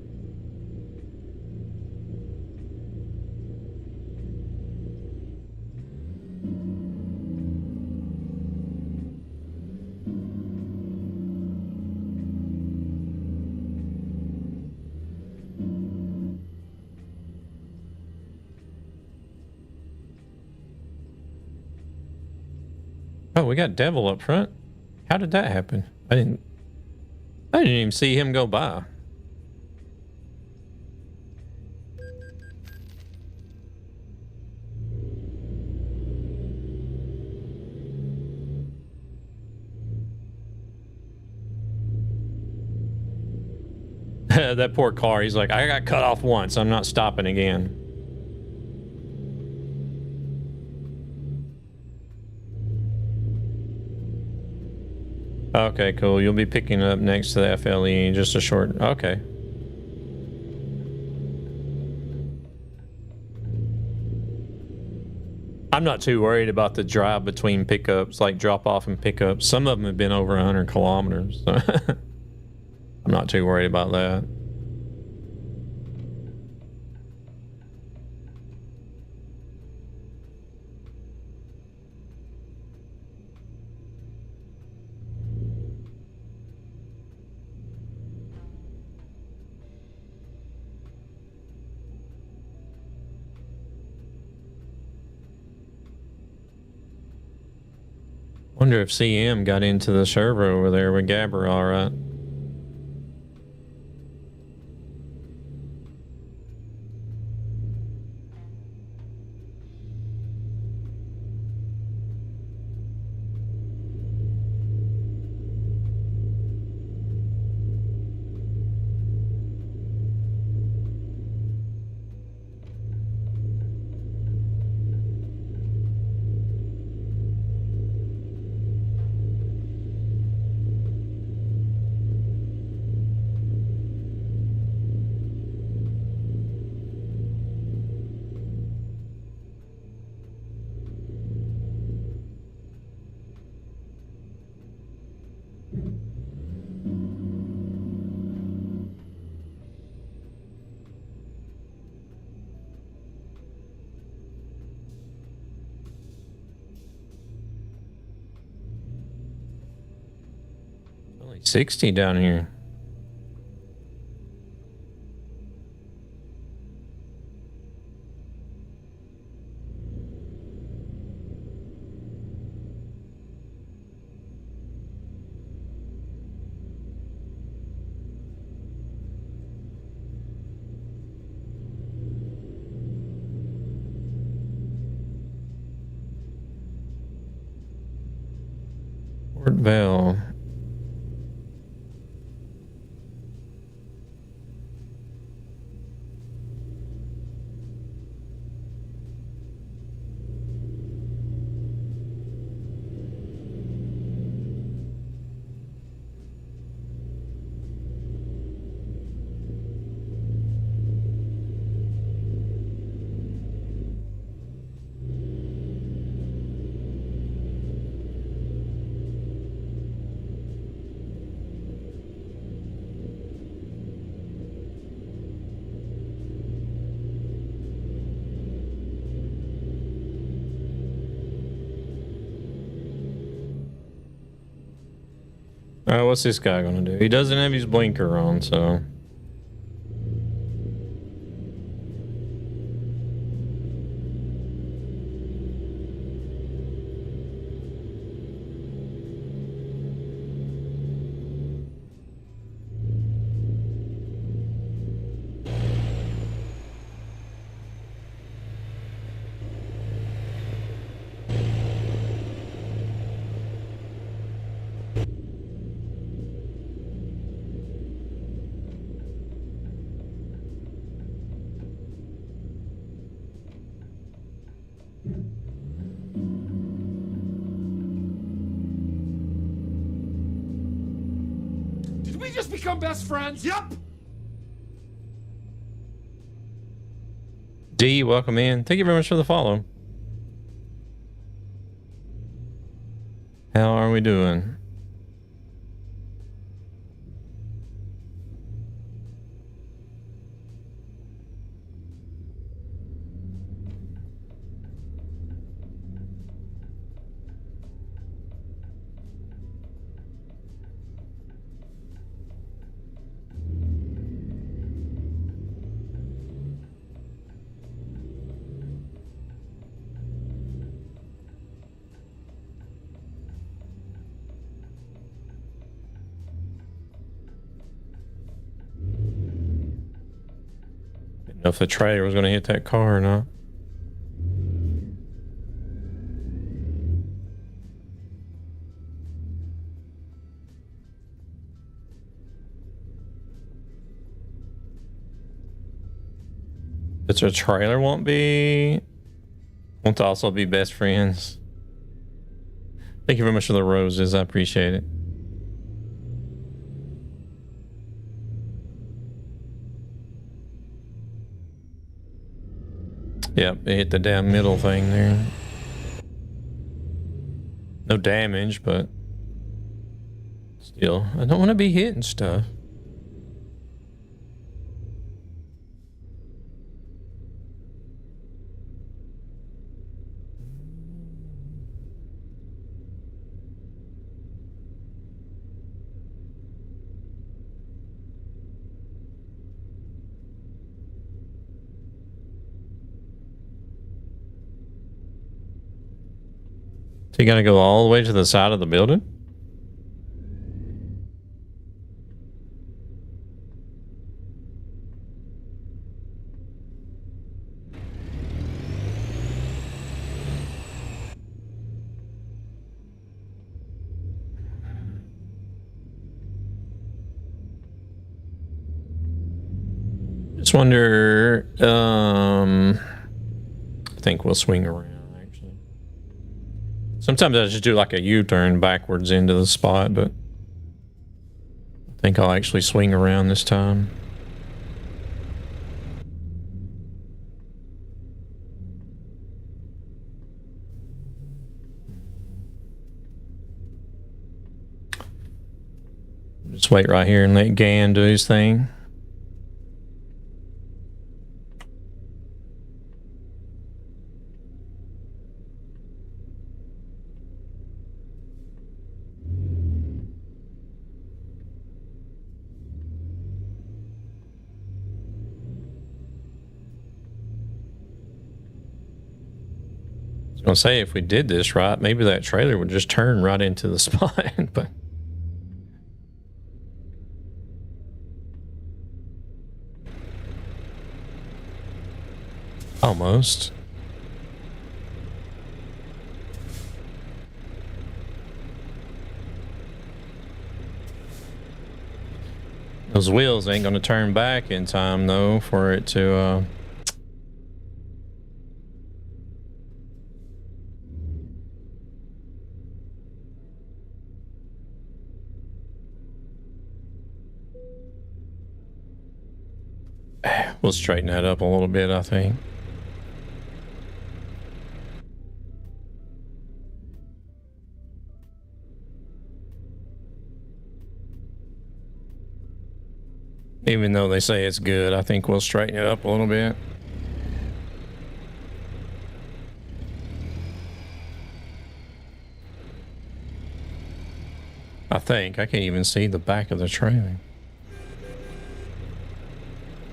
Oh, we got Devil up front. How did that happen? I didn't even see him go by. That poor car. He's like, I got cut off once. I'm not stopping again. Okay, cool. You'll be picking up next to the FLE. Just a short... Okay. I'm not too worried about the drive between pickups, like drop off and pickups. Some of them have been over 100 kilometers. So I'm not too worried about that. Wonder if CM got into the server over there with Gabber, all right. Only 60 down here. Port Vale. What's this guy gonna do? He doesn't have his blinker on, so... Did we just become best friends? Yup! D, welcome in. Thank you very much for the follow. How are we doing? Didn't know if the trailer was going to hit that car or not. It's a trailer won't to also be best friends. Thank you very much for the roses. I appreciate it. Yep, it hit the damn middle thing there. No damage, but still, I don't want to be hitting stuff. So you gotta go all the way to the side of the building? Just wonder, I think we'll swing around. Sometimes I just do like a U-turn backwards into the spot, but I think I'll actually swing around this time. Just wait right here and let Gan do his thing. I was gonna say, if we did this right, maybe that trailer would just turn right into the spot, but almost. Those wheels ain't gonna turn back in time though for it to we'll straighten that up a little bit, I think. Even though they say it's good, I think we'll straighten it up a little bit. I think. I can't even see the back of the trailer.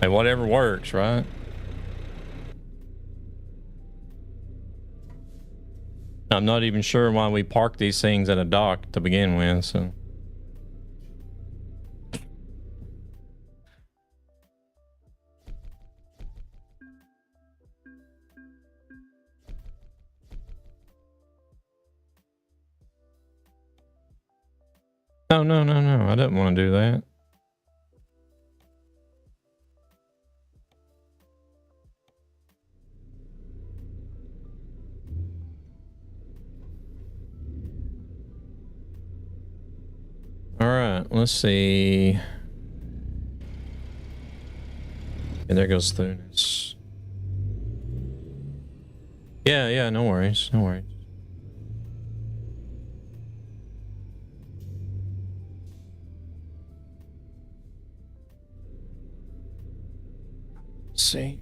Hey, whatever works, right? I'm not even sure why we park these things at a dock to begin with, so. No. I didn't want to do that. All right, let's see. And there goes Thunis. Yeah, no worries, no worries. Let's see.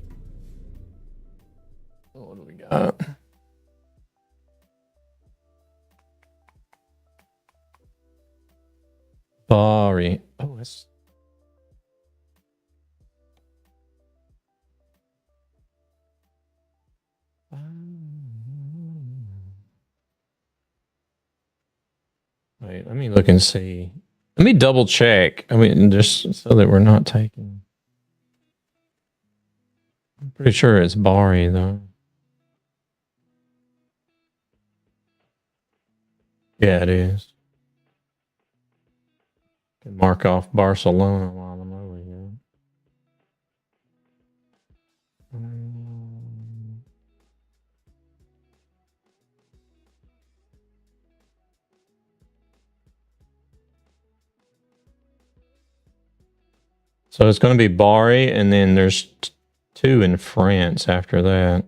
What do we got? Bari. Oh, that's. Wait, let me look and see. Let me double check. I mean, just so that we're not taking. I'm pretty sure it's Bari though. Yeah, it is. Can mark off Barcelona while I'm over here. So it's going to be Bari, and then there's 2 in France after that.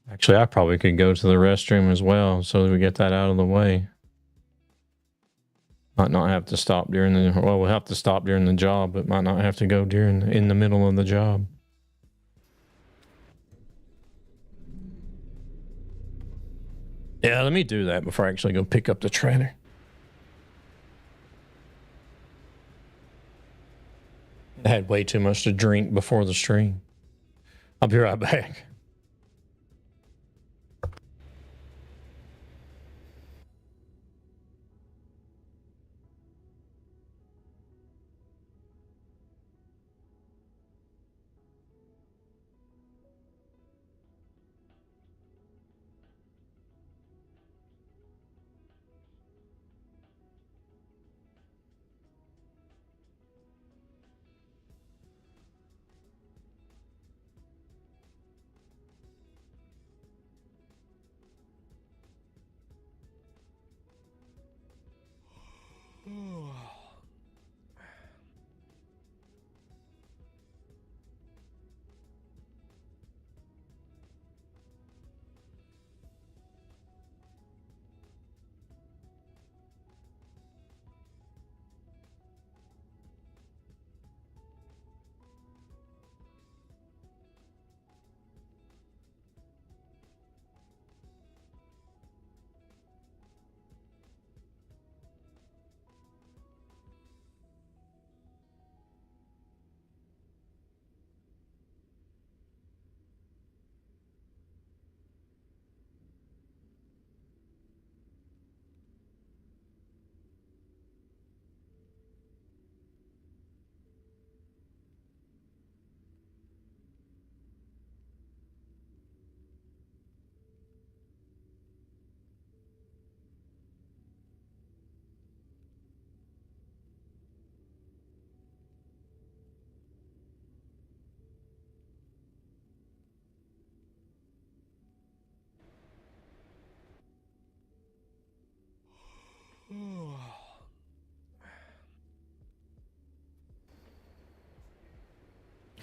Actually, I probably could go to the restroom as well, so that we get that out of the way. Might not have to stop during the, well, we'll have to stop during the job, but might not have to go in the middle of the job. Yeah, let me do that before I actually go pick up the trailer. I had way too much to drink before the stream. I'll be right back.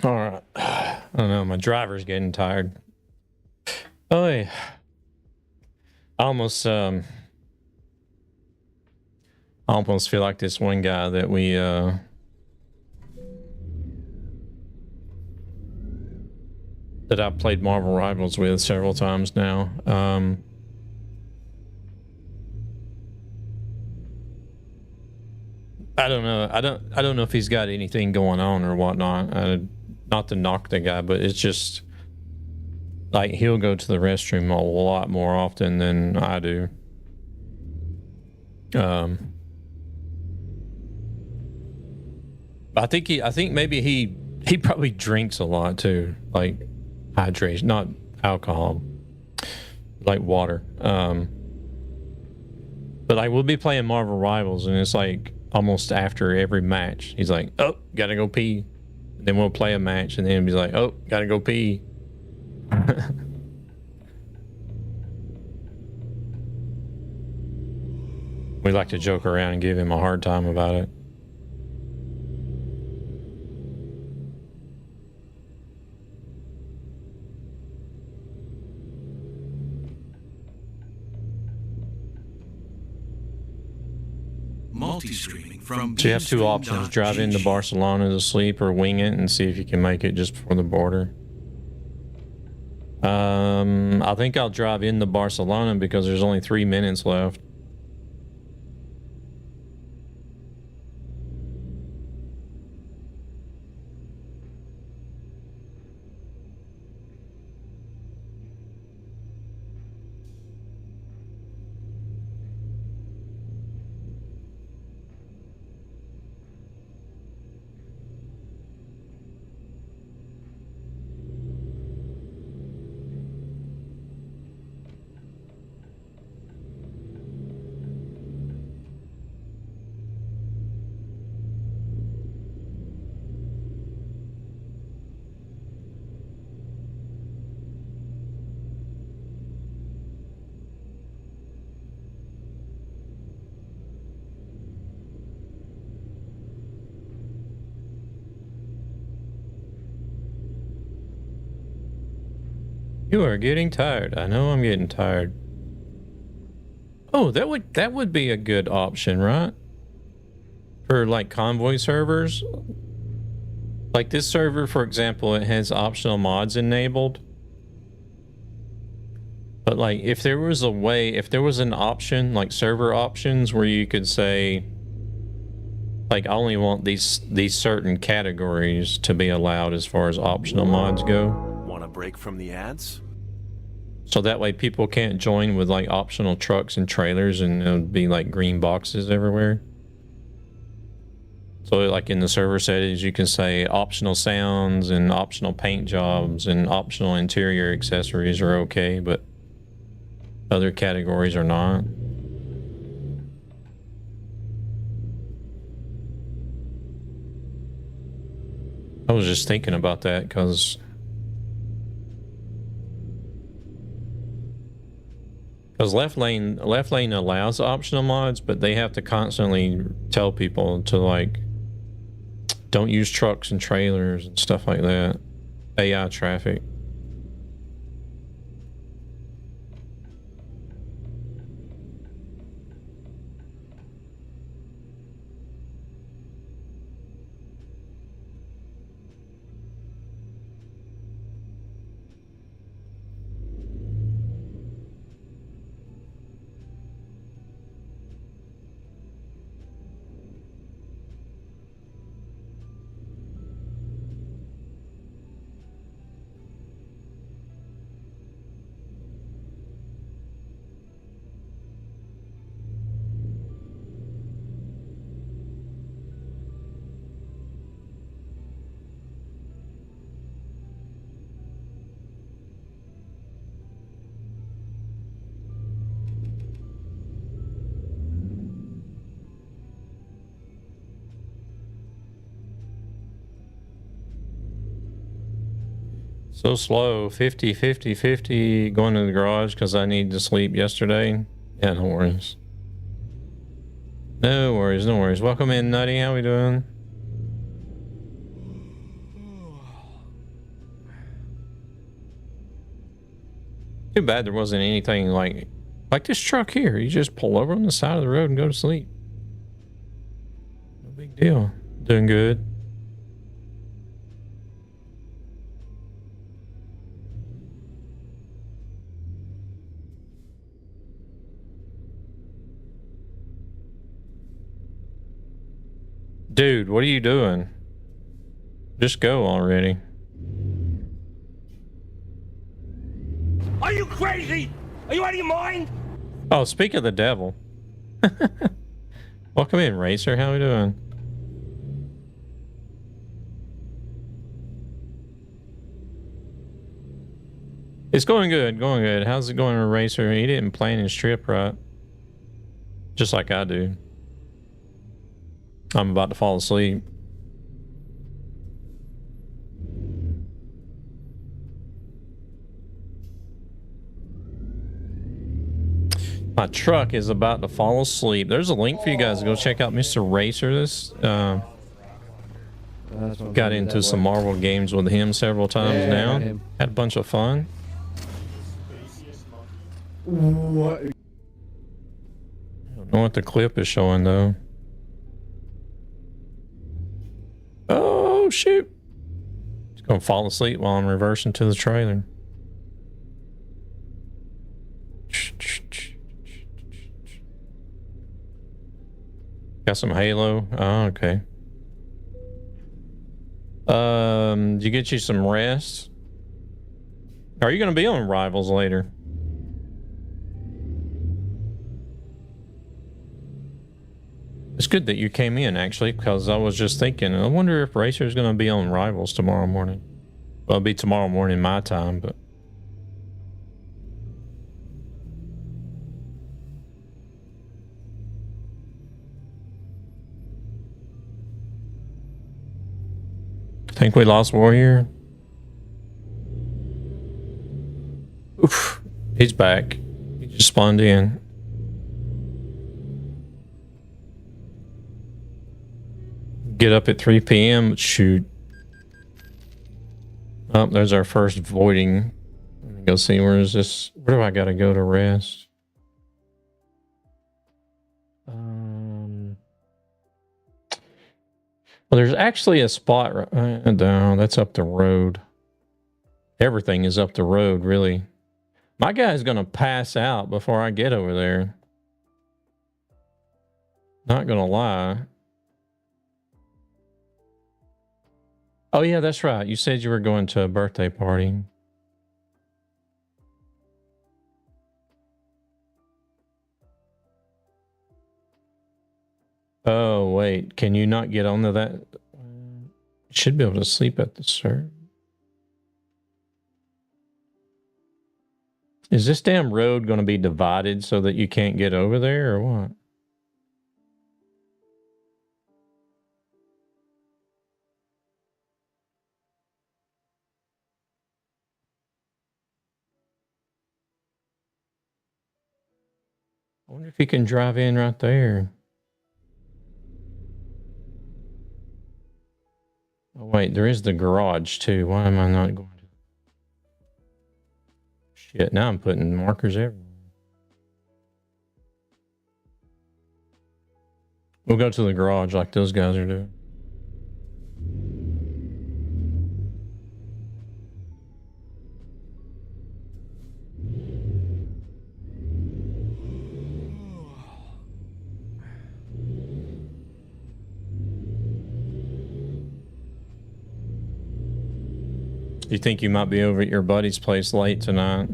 All right. I don't know. My driver's getting tired. Oh, yeah. I almost feel like this one guy that we that I've played Marvel Rivals with several times now. I don't know. I don't know if he's got anything going on or whatnot. Not to knock the guy, but it's just like he'll go to the restroom a lot more often than I do. I think maybe he probably drinks a lot too, like hydration, not alcohol, like water. But like we'll be playing Marvel Rivals, and it's like almost after every match, he's like, "Oh, gotta go pee." Then we'll play a match, and then he's like, "Oh, gotta go pee." We like to joke around and give him a hard time about it. Multi-streaming from. So you have 2 options: drive into Barcelona to sleep, or wing it and see if you can make it just before the border. I think I'll drive into Barcelona because there's only 3 minutes left. You are getting tired. I know I'm getting tired. Oh, that would be a good option, right? For like convoy servers. Like this server, for example, it has optional mods enabled. But like if there was a way, if there was an option, like server options where you could say, like I only want these certain categories to be allowed as far as optional mods go. Want a break from the ads? So that way people can't join with like optional trucks and trailers and it would be like green boxes everywhere. So like in the server settings, you can say optional sounds and optional paint jobs and optional interior accessories are okay, but other categories are not. I was just thinking about that because left lane allows optional mods, but they have to constantly tell people to like don't use trucks and trailers and stuff like that. AI traffic. So slow, 50, 50, 50, going to the garage because I need to sleep yesterday. Yeah, no worries. No worries, no worries. Welcome in, Nutty. How we doing? Too bad there wasn't anything like this truck here. You just pull over on the side of the road and go to sleep. No big deal. Doing good. Dude, what are you doing? Just go already. Are you crazy? Are you out of your mind? Oh, speak of the devil. Welcome in, Racer. How we doing? It's going good, going good. How's it going, Racer? He didn't plan his trip right. Just like I do. I'm about to fall asleep. My truck is about to fall asleep. There's a link for you guys to go check out Mr. Racer. This got into some Marvel games with him several times now. Had a bunch of fun. What? I don't know what the clip is showing though. Oh shoot! He's gonna fall asleep while I'm reversing to the trailer. Got some Halo. Oh, okay. Did you get you some rest? Are you gonna be on Rivals later? It's good that you came in, actually, because I was just thinking, I wonder if Racer's going to be on Rivals tomorrow morning. Well, it'll be tomorrow morning my time, but... Think we lost Warrior? Oof. He's back. He just spawned in. Get up at 3 p.m. Shoot. Oh, there's our first voiding Let me go see where is this. Where do I gotta go to rest? Well, there's actually a spot. No, that's up the road. Everything is up the road, really. My guy's gonna pass out before I get over there. Not gonna lie. Oh yeah, that's right. You said you were going to a birthday party. Oh wait, can you not get onto that? You should be able to sleep at the start. Is this damn road going to be divided so that you can't get over there or what? I wonder if you can drive in right there. Oh, wait, there is the garage too. Why am I not going to? Shit, now I'm putting markers everywhere. We'll go to the garage like those guys are doing. You think you might be over at your buddy's place late tonight?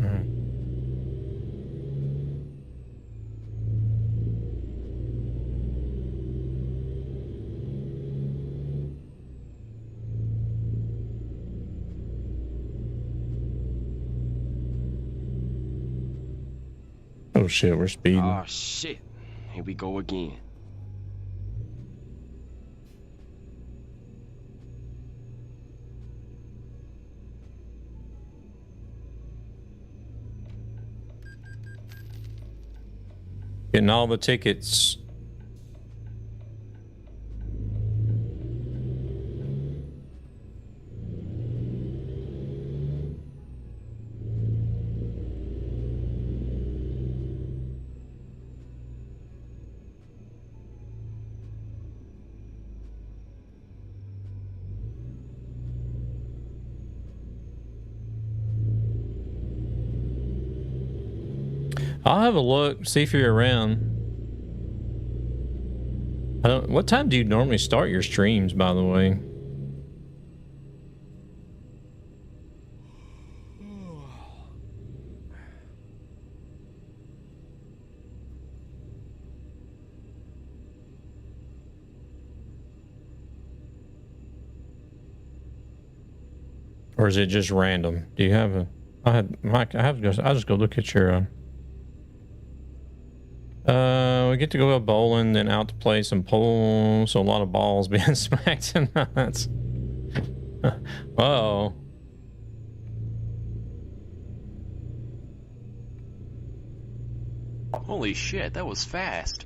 Oh shit, we're speeding. Oh shit. Here we go again. Getting all the tickets. I'll have a look, see if you're around. What time do you normally start your streams, by the way? Or is it just random? Do you have a? I'll just go look at your. We get to go out bowling, then out to play some pool. So a lot of balls being smacked tonight. Uh-oh. Holy shit, that was fast.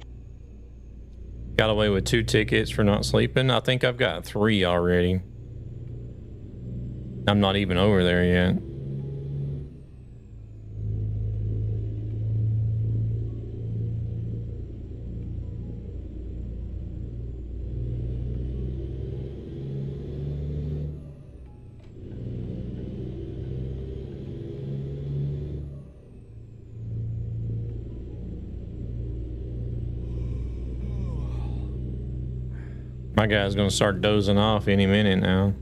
Got away with 2 tickets for not sleeping. I think I've got 3 already. I'm not even over there yet. My guy's gonna start dozing off any minute now.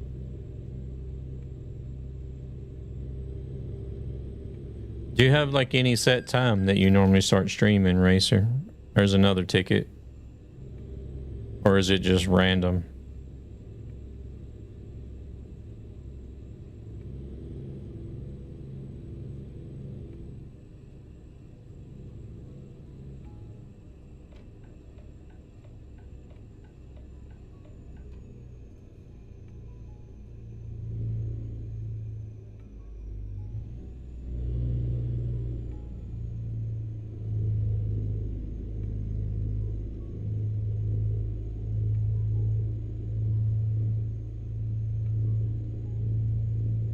Do you have like any set time that you normally start streaming, Racer? There's another ticket. Or is it just random?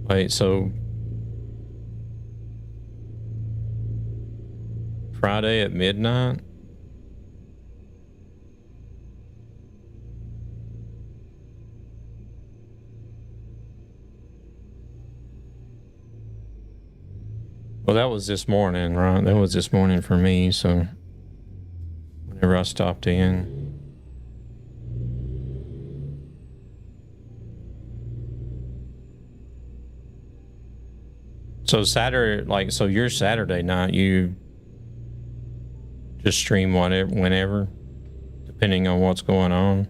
Wait, so Friday at midnight? Well, that was this morning, right? That was this morning for me, so whenever I stopped in. So Saturday, like, so your Saturday night, you just stream whatever, whenever, depending on what's going on.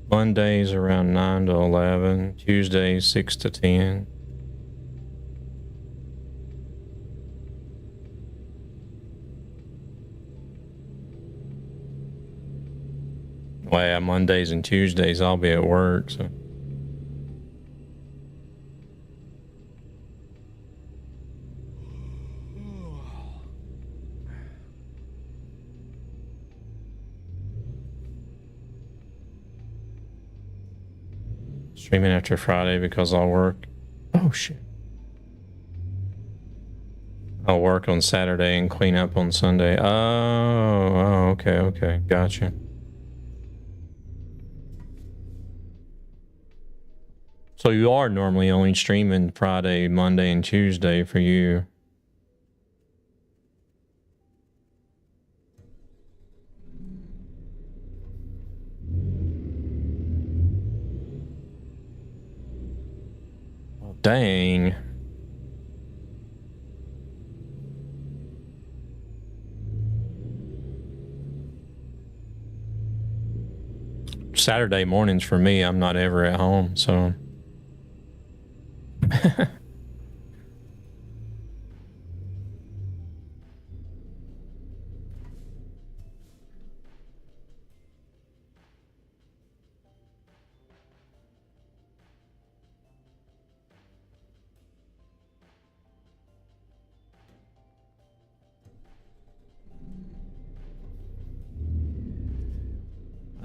Mondays around 9 to 11, Tuesdays 6 to 10. Well, yeah, Mondays and Tuesdays I'll be at work, so. Streaming after Friday because I'll work. Oh shit. I'll work on Saturday and clean up on Sunday. Oh, okay. Gotcha. So you are normally only streaming Friday, Monday, and Tuesday for you. Dang. Saturday mornings for me, I'm not ever at home, so.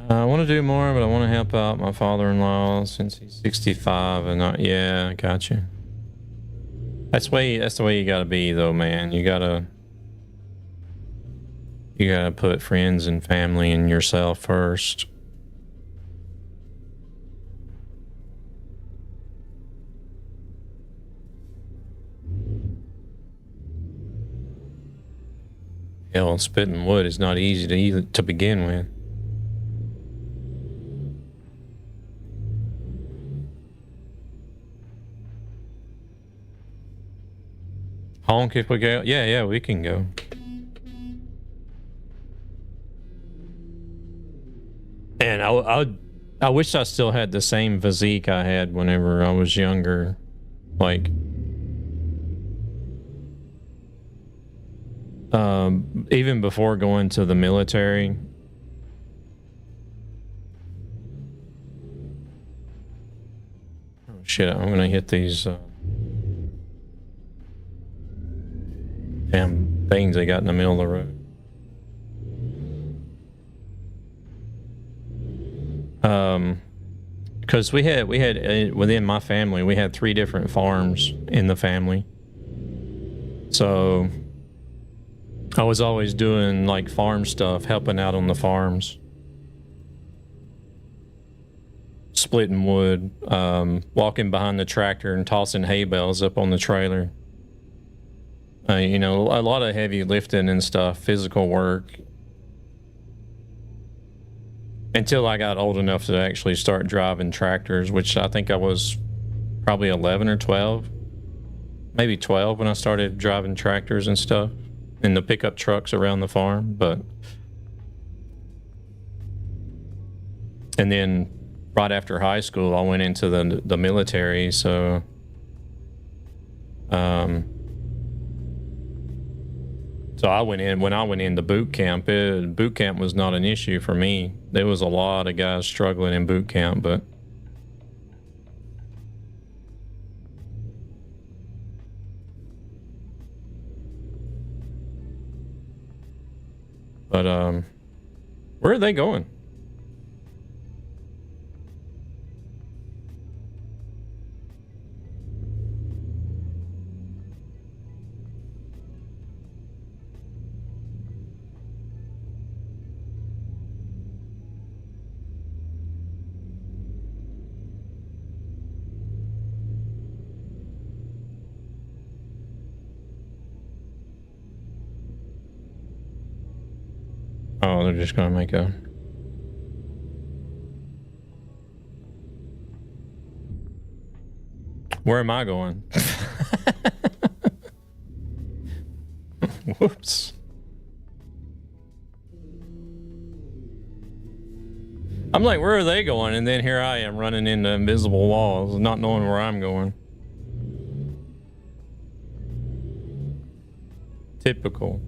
I want to do more, but I want to help out my father-in-law since he's 65 and not. Yeah, gotcha. That's the way you gotta be, though, man. You gotta put friends and family and yourself first. Hell, splitting wood is not easy to begin with. Honk if we go. Yeah, we can go. And I wish I still had the same physique I had whenever I was younger. Like, even before going to the military. Oh shit, I'm gonna hit these damn things they got in the middle of the road. Because we had within my family, we had 3 different farms in the family. So I was always doing like farm stuff, helping out on the farms, splitting wood, walking behind the tractor and tossing hay bales up on the trailer. You know, a lot of heavy lifting and stuff, physical work. Until I got old enough to actually start driving tractors, which I think I was probably 11 or 12. Maybe 12 when I started driving tractors and stuff. And the pickup trucks around the farm, and then right after high school, I went into the military, so so when I went into boot camp, boot camp was not an issue for me. There was a lot of guys struggling in boot camp, but But where are they going? Oh, they're just gonna make a... Where am I going? Whoops. I'm like, where are they going? And then here I am running into invisible walls, not knowing where I'm going. Typical.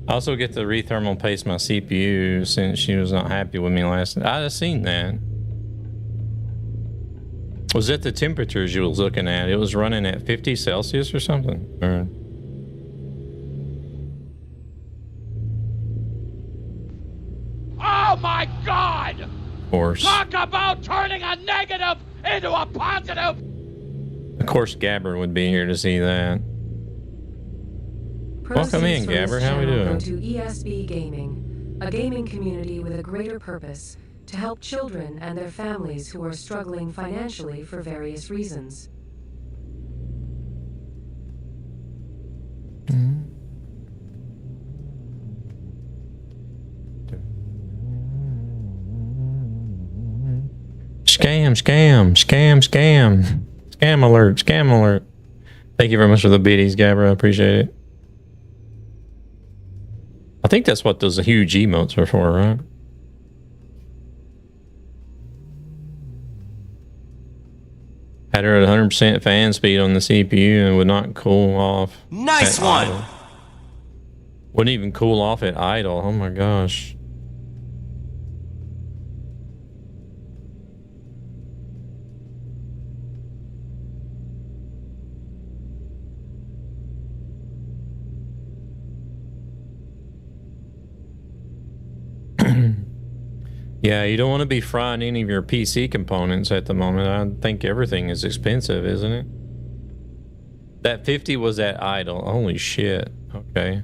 I also get to rethermal paste my CPU since she was not happy with me last night. I'd have seen that. Was it the temperatures you was looking at? It was running at 50 Celsius or something? Or... Oh my God! Of course. Talk about turning a negative into a positive! Of course, Gabber would be here to see that. Welcome in, Gabber. How we doing? To ESB Gaming, a gaming community with a greater purpose to help children and their families who are struggling financially for various reasons. Scam, scam, scam, scam. Scam alert, scam alert. Thank you very much for the biddies, Gabber. I appreciate it. I think that's what those huge emotes are for, right? Had her at 100% fan speed on the CPU and would not cool off. Nice one! Idle. Wouldn't even cool off at idle. Oh my gosh. Yeah, you don't want to be frying any of your PC components at the moment. I think everything is expensive, isn't it? That 50 was at idle. Holy shit. Okay.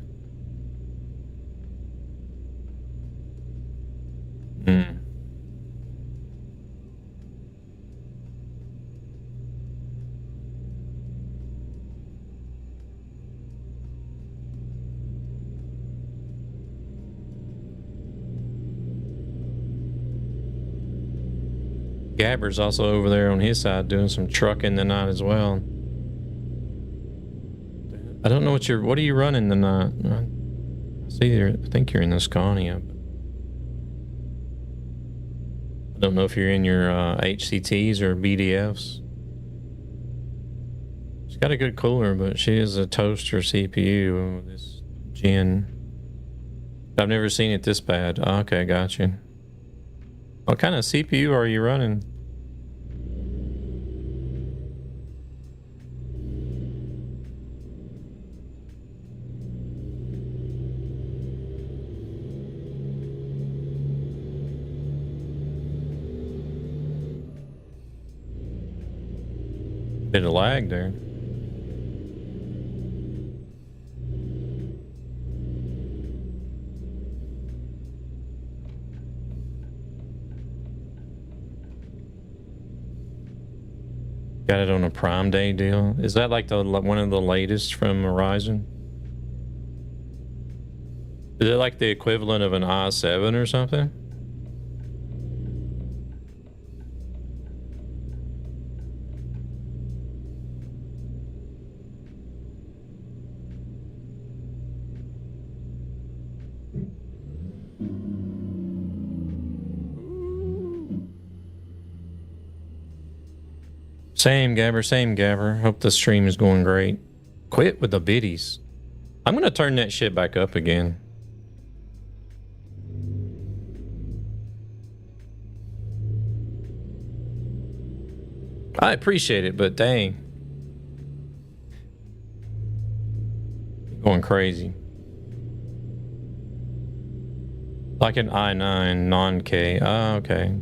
Gabber's also over there on his side doing some trucking tonight as well. I don't know what are you running tonight? I see I think you're in the Scania. I don't know if you're in your HCTs or BDFs. She's got a good cooler, but she is a toaster CPU with this Gen. I've never seen it this bad. Okay, got you. What kind of CPU are you running? Bit of lag there. Got it on a Prime Day deal. Is that like one of the latest from Horizon? Is it like the equivalent of an i7 or something? Same Gabber. Hope the stream is going great. Quit with the biddies. I'm gonna turn that shit back up again. I appreciate it, but dang. Going crazy. Like an i9 non-K. Ah, okay.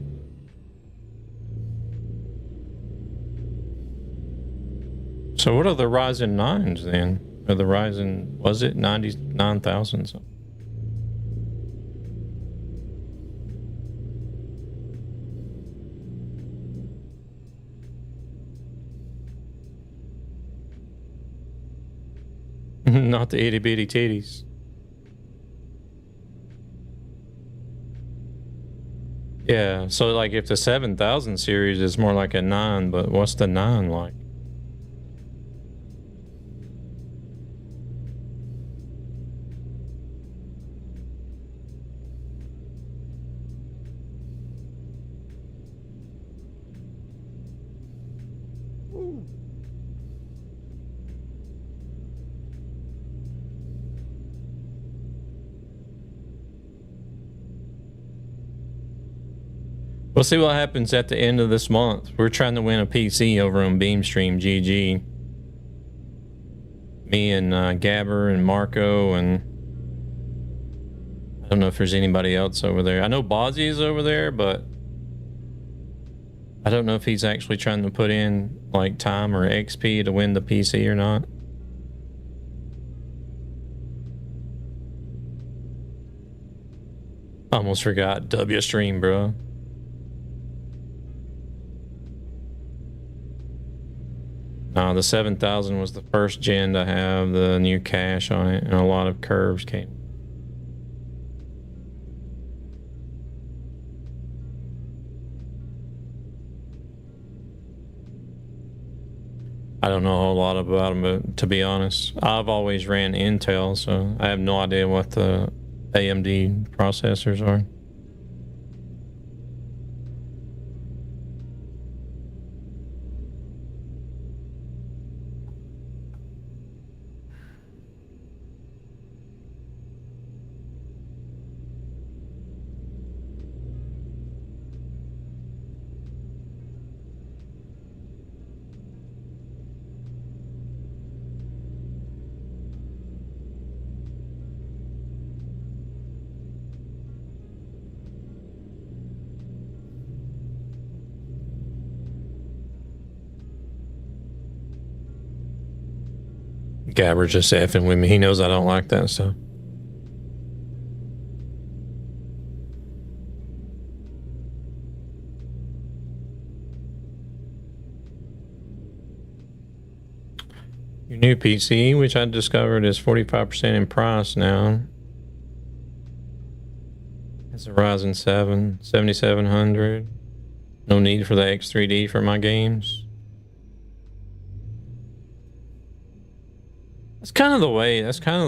So what are the Ryzen 9s then? Or the Ryzen, was it 99,000 something? Not the itty bitty titties. Yeah, so like if the 7000 series is more like a 9, but what's the 9 like? We'll see what happens at the end of this month. We're trying to win a PC over on Beamstream GG. Me and Gabber and Marco, and I don't know if there's anybody else over there. I know Bozzy is over there, but I don't know if he's actually trying to put in like time or XP to win the PC or not. Almost forgot W stream, bro. No, the 7000 was the first gen to have the new cache on it, and a lot of curves came. I don't know a whole lot about them, but to be honest, I've always ran Intel, so I have no idea what the AMD processors are. Gabber's just effing with me. He knows I don't like that stuff. Your new PC, which I discovered is 45% in price now. It's a Ryzen 7 7700. No need for the X3D for my games. That's kind of the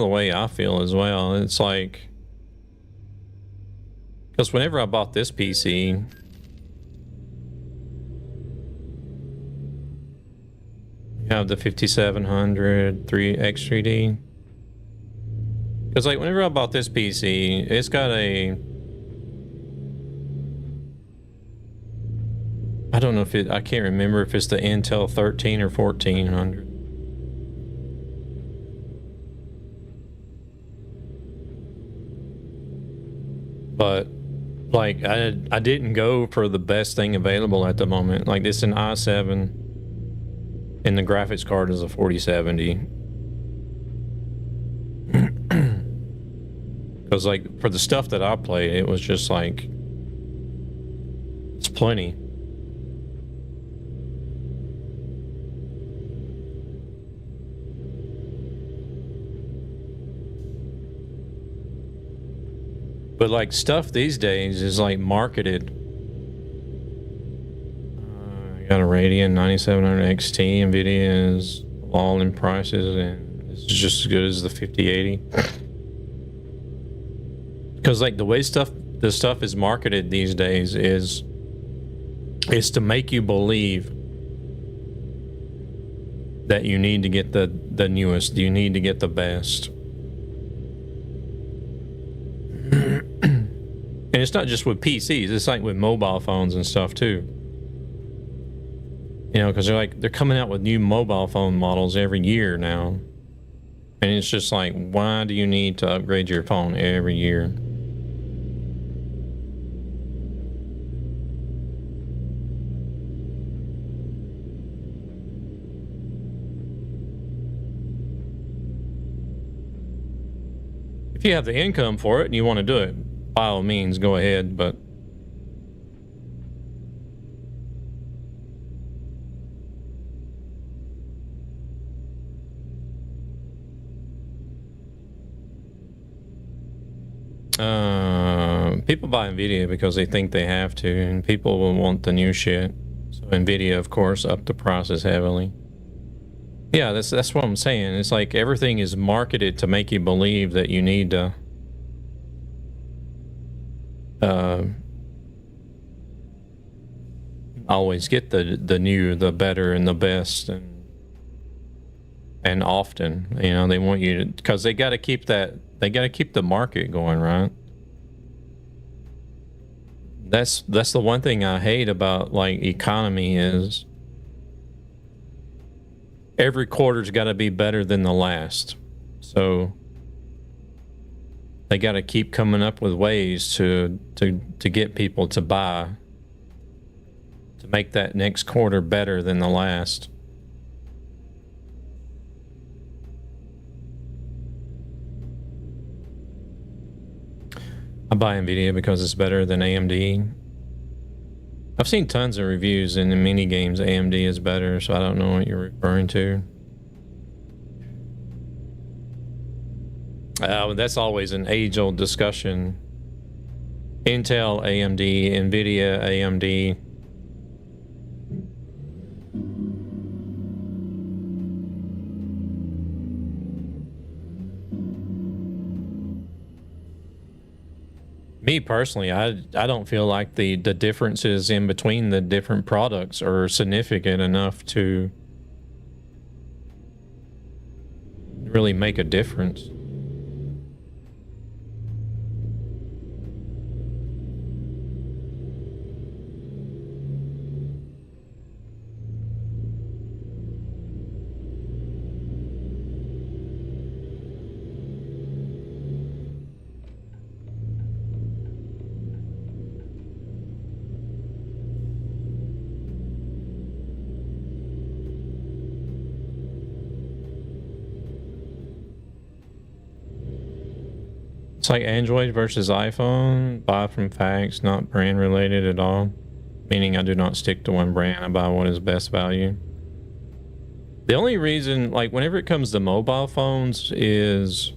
way I feel as well. It's like, because whenever I bought this PC, you have the 5700 X3D. Because like whenever I bought this PC, it's got a, I don't know if it, I can't remember if it's the Intel 13 or 1400. But like I didn't go for the best thing available at the moment. Like this is an i7 and the graphics card is a 4070. Because like for the stuff that I played, it was just like, it's plenty. But like stuff these days is like marketed. I got a Radeon 9700 XT. Nvidia is all in prices, and it's just as good as the 5080. Because like the way the stuff is marketed these days is to make you believe that you need to get the newest, you need to get the best. And it's not just with PCs, it's like with mobile phones and stuff too. You know, because they're coming out with new mobile phone models every year now. And it's just like, why do you need to upgrade your phone every year? If you have the income for it and you want to do it, by all means, go ahead, but people buy Nvidia because they think they have to, and people will want the new shit. So Nvidia, of course, upped the prices heavily. Yeah, that's what I'm saying. It's like everything is marketed to make you believe that you need to always get the new, the better, and the best, and often. You know, they want you to, because they got to keep that. They got to keep the market going, right? That's the one thing I hate about like economy is every quarter's got to be better than the last. So they got to keep coming up with ways to get people to buy, to make that next quarter better than the last. I buy Nvidia because it's better than AMD. I've seen tons of reviews in the mini games AMD is better, so I don't know what you're referring to. That's always an age-old discussion. Intel, AMD, Nvidia, AMD. Me personally, I don't feel like the differences in between the different products are significant enough to really make a difference. It's like Android versus iPhone. Buy from facts, not brand related at all. Meaning I do not stick to one brand. I buy what is best value. The only reason, like whenever it comes to mobile phones, is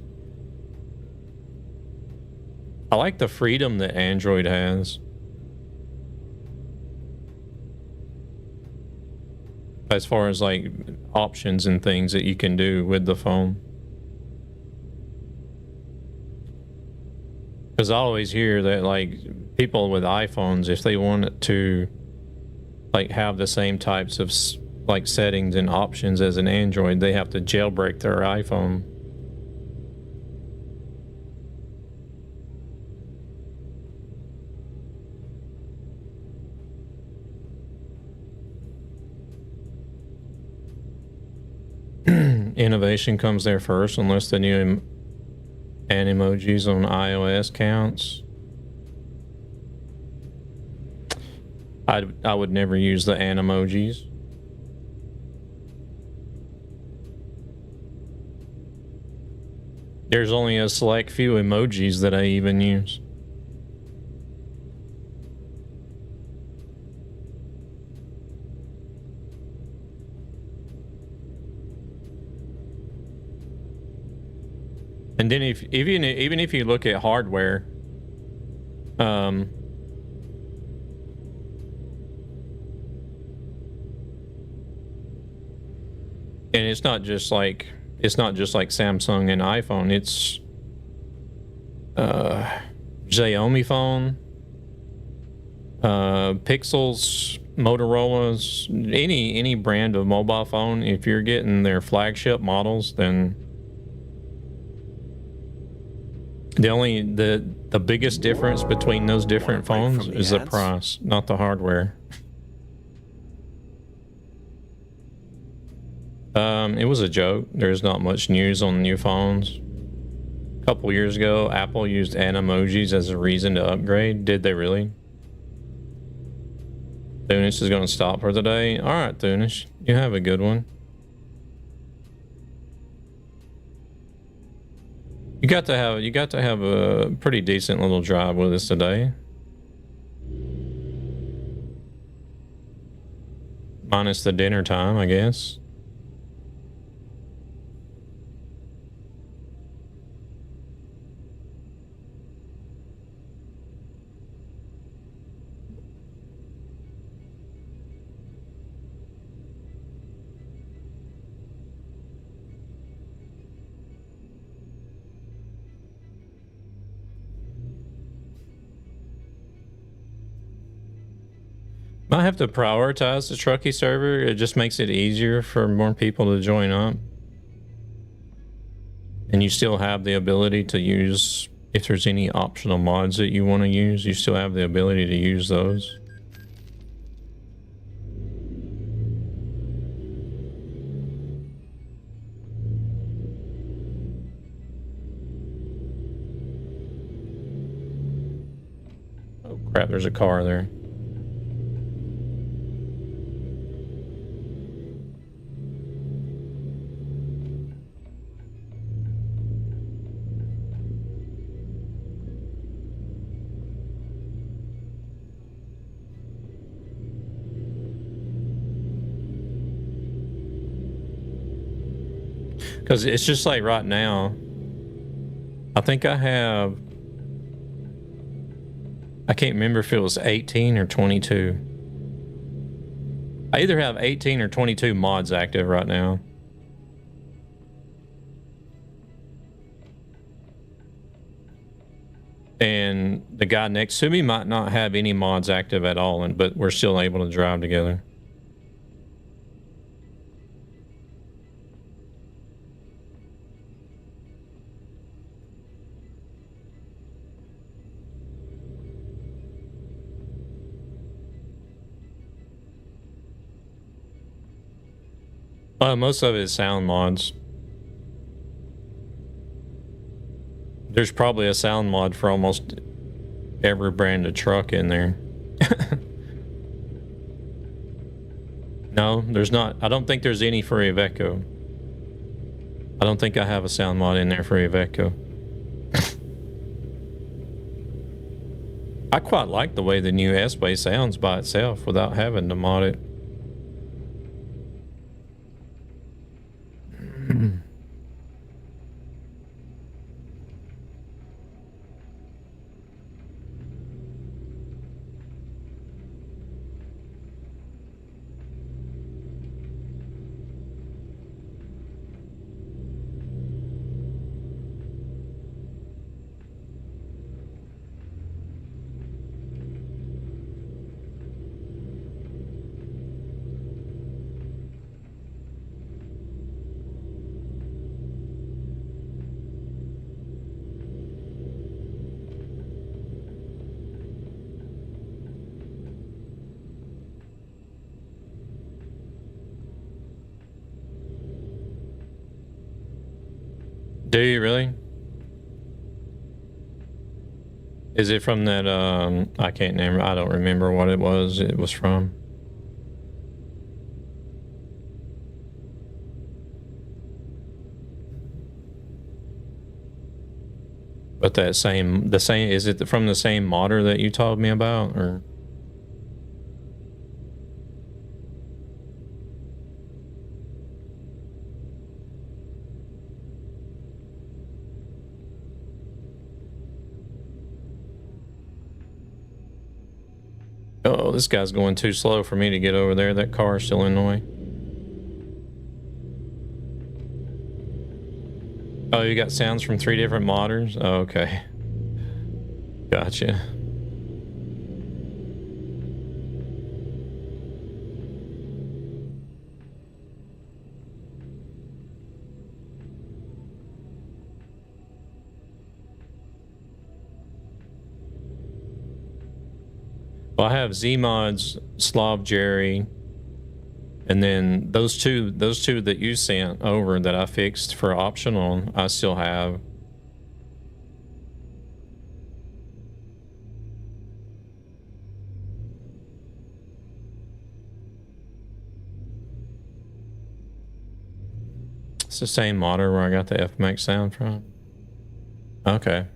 I like the freedom that Android has. As far as like options and things that you can do with the phone. Because I always hear that like people with iPhones, if they want to like have the same types of like settings and options as an Android, they have to jailbreak their iPhone. Innovation comes there first, unless the new Animojis on iOS counts. I would never use the Animojis. There's only a select few emojis that I even use. And then even if you look at hardware, and it's not just like Samsung and iPhone. It's Xiaomi phone, Pixels, Motorola's, any brand of mobile phone. If you're getting their flagship models, then the biggest difference between those different phones is the price, not the hardware. It was a joke. There's not much news on new phones. A couple years ago, Apple used Animojis as a reason to upgrade. Did they really? Thunis is going to stop for the day. All right, Thunis, you have a good one. You got to have a pretty decent little drive with us today. Minus the dinner time, I guess. Might have to prioritize the Truckee server. It just makes it easier for more people to join up. And you still have the ability to use, if there's any optional mods that you want to use, you still have the ability to use those. Oh crap, there's a car there. Because it's just like right now, I think I can't remember if it was 18 or 22. I either have 18 or 22 mods active right now. And the guy next to me might not have any mods active at all, but we're still able to drive together. Most of it is sound mods. There's probably a sound mod for almost every brand of truck in there. No, there's not. I don't think there's any for Iveco. I don't think I have a sound mod in there for Iveco. I quite like the way the new S-Way sounds by itself without having to mod it. Do you really? Is it from that, I can't name, I don't remember what it was from. But the same, is it from the same modder that you told me about, or? Oh, this guy's going too slow for me to get over there. That car's still in the way. Oh, you got sounds from 3 different modders? Oh, okay. Gotcha. Well, I have Z-Mods, Slav Jerry, And then those two that you sent over that I fixed for optional, I still have. It's the same modder where I got the FMAX sound from. Okay.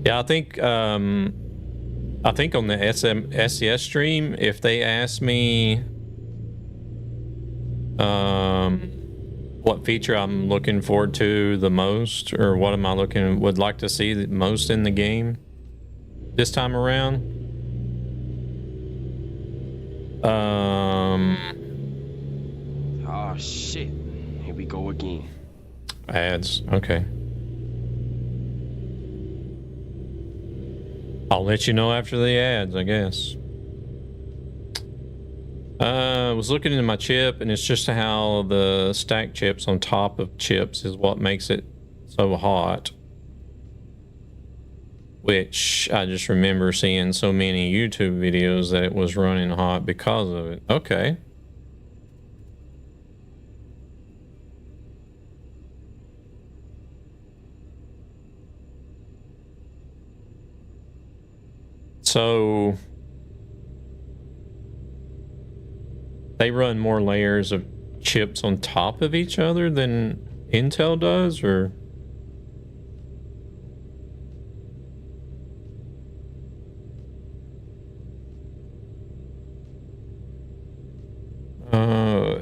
Yeah, I think on the SES stream, if they ask me what feature I'm looking forward to the most, or what am I would like to see the most in the game this time around, Oh shit. Here we go again. ads. Okay. I'll let you know after the ads, I guess. I was looking into my chip, and it's just how the stack chips on top of chips is what makes it so hot. Which I just remember seeing so many YouTube videos that it was running hot because of it. Okay. So they run more layers of chips on top of each other than Intel does, or?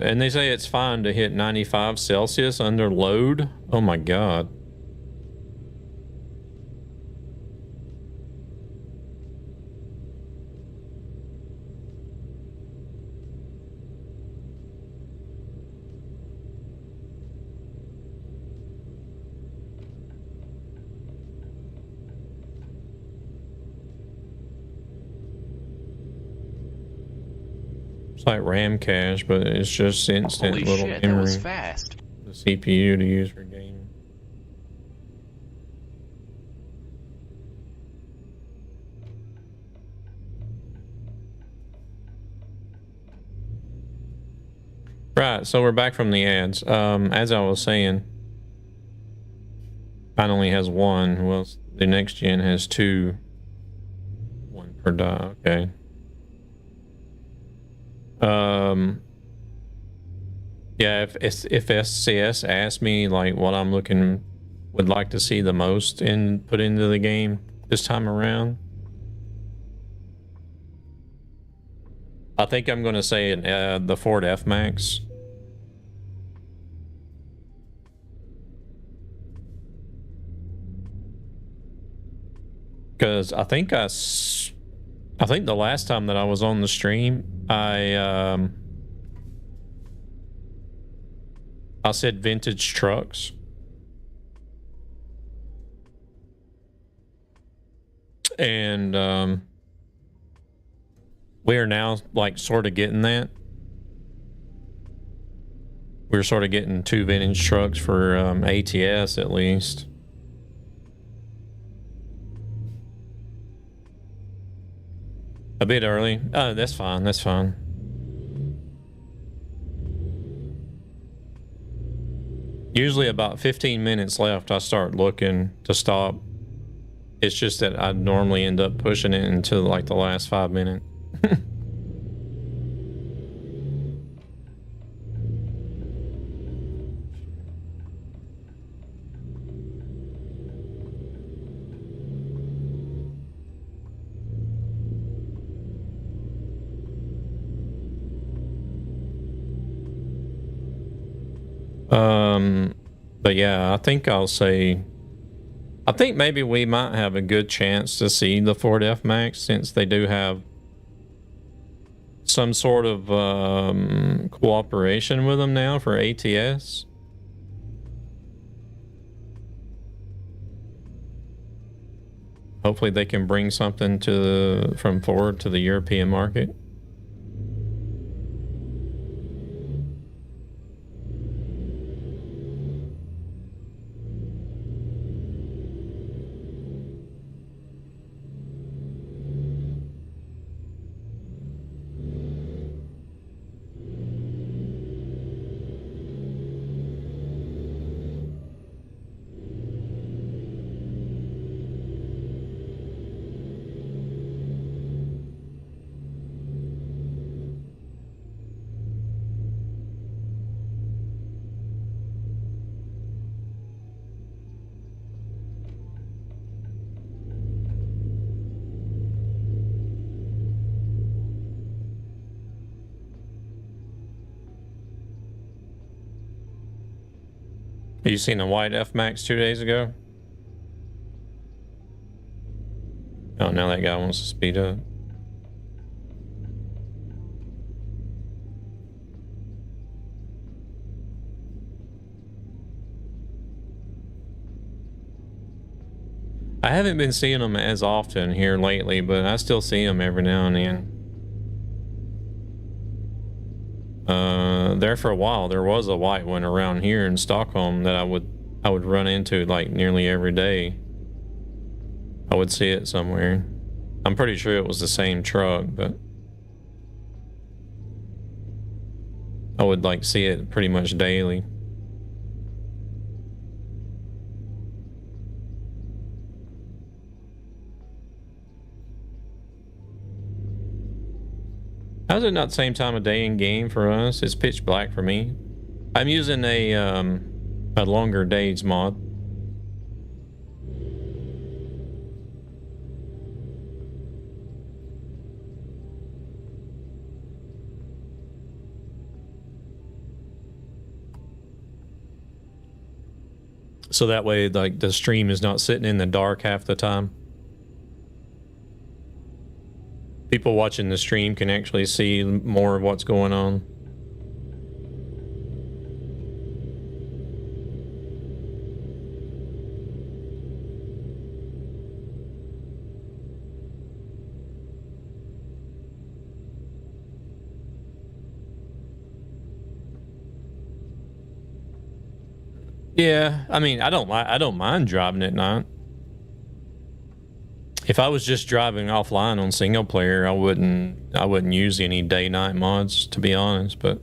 And they say it's fine to hit 95 Celsius under load. Oh my God. It's like RAM cache, but it's just instant Holy little shit, that memory. was fast. The CPU to use for gaming. Right, so we're back from the ads. As I was saying, mine only has one. Well, the next gen has two. One per die. Okay. Yeah, if SCS asks me like what I'm would like to see the most put into the game this time around, I think I'm going to say the Ford F-Max. Because I think the last time that I was on the stream, I said vintage trucks. And we are now like sort of getting that. We're sort of getting 2 vintage trucks for ATS at least. A bit early. Oh, that's fine. That's fine. Usually about 15 minutes left, I start looking to stop. It's just that I normally end up pushing it into like the last 5 minutes. But yeah, I think maybe we might have a good chance to see the Ford F-Max, since they do have some sort of cooperation with them now for ATS. Hopefully they can bring something from Ford to the European market. You seen the white F Max 2 days ago? Oh, now that guy wants to speed up. I haven't been seeing them as often here lately, but I still see them every now and then. There for a while, there was a white one around here in Stockholm that I would run into like nearly every day. I would see it somewhere. I'm pretty sure it was the same truck, but I would like see it pretty much daily. How's it not the same time of day in game for us? It's pitch black for me. I'm using a longer days mod. So that way, like, the stream is not sitting in the dark half the time. People watching the stream can actually see more of what's going on. Yeah, I mean, I don't mind driving at night. If I was just driving offline on single player, I wouldn't use any day-night mods, to be honest, but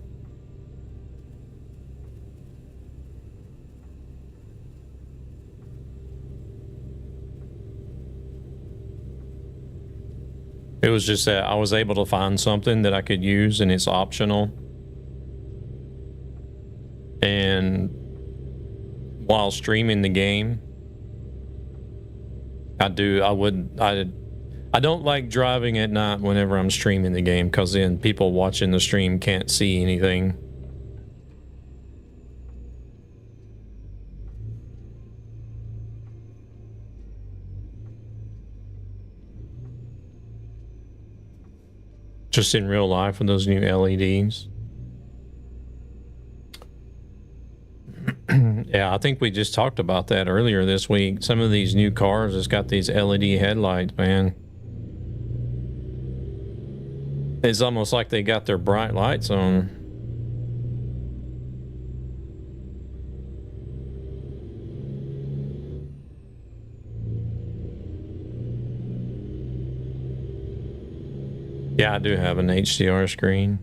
it was just that I was able to find something that I could use and it's optional. And while streaming the game, I don't like driving at night whenever I'm streaming the game, because then people watching the stream can't see anything. Just in real life with those new LEDs. Yeah, I think we just talked about that earlier this week. Some of these new cars has got these LED headlights, man. It's almost like they got their bright lights on. Yeah, I do have an HDR screen.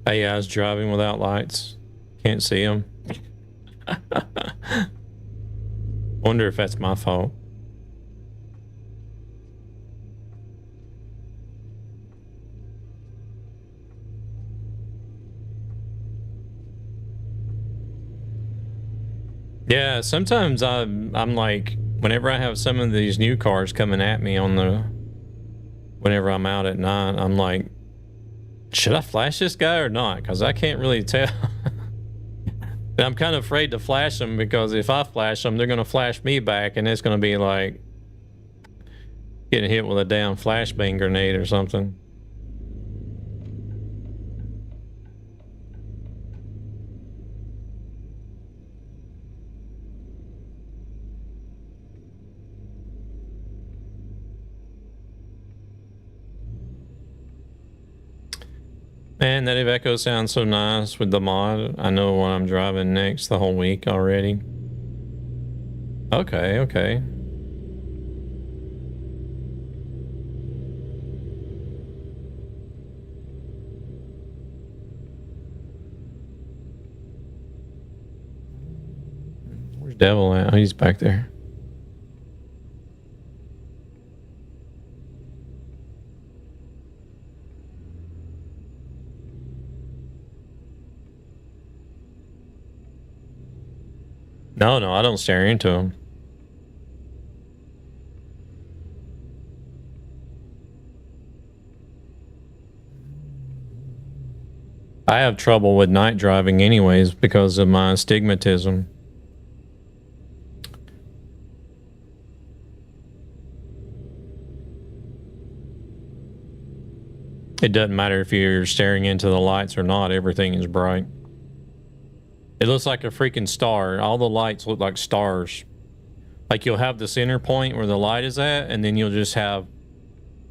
Hey, I was driving without lights. Can't see them. Wonder if that's my fault. Yeah, sometimes I'm like, whenever I have some of these new cars coming at me whenever I'm out at night, I'm like, should I flash this guy or not? Because I can't really tell. And I'm kind of afraid to flash them, because if I flash them, they're going to flash me back, and it's going to be like getting hit with a damn flashbang grenade or something. Man, that Iveco sounds so nice with the mod. I know what I'm driving next the whole week already. Okay, okay. Where's Devil at? Oh, he's back there. No, I don't stare into them. I have trouble with night driving anyways because of my astigmatism. It doesn't matter if you're staring into the lights or not, everything is bright. It looks like a freaking star. All the lights look like stars. Like you'll have the center point where the light is at, and then you'll just have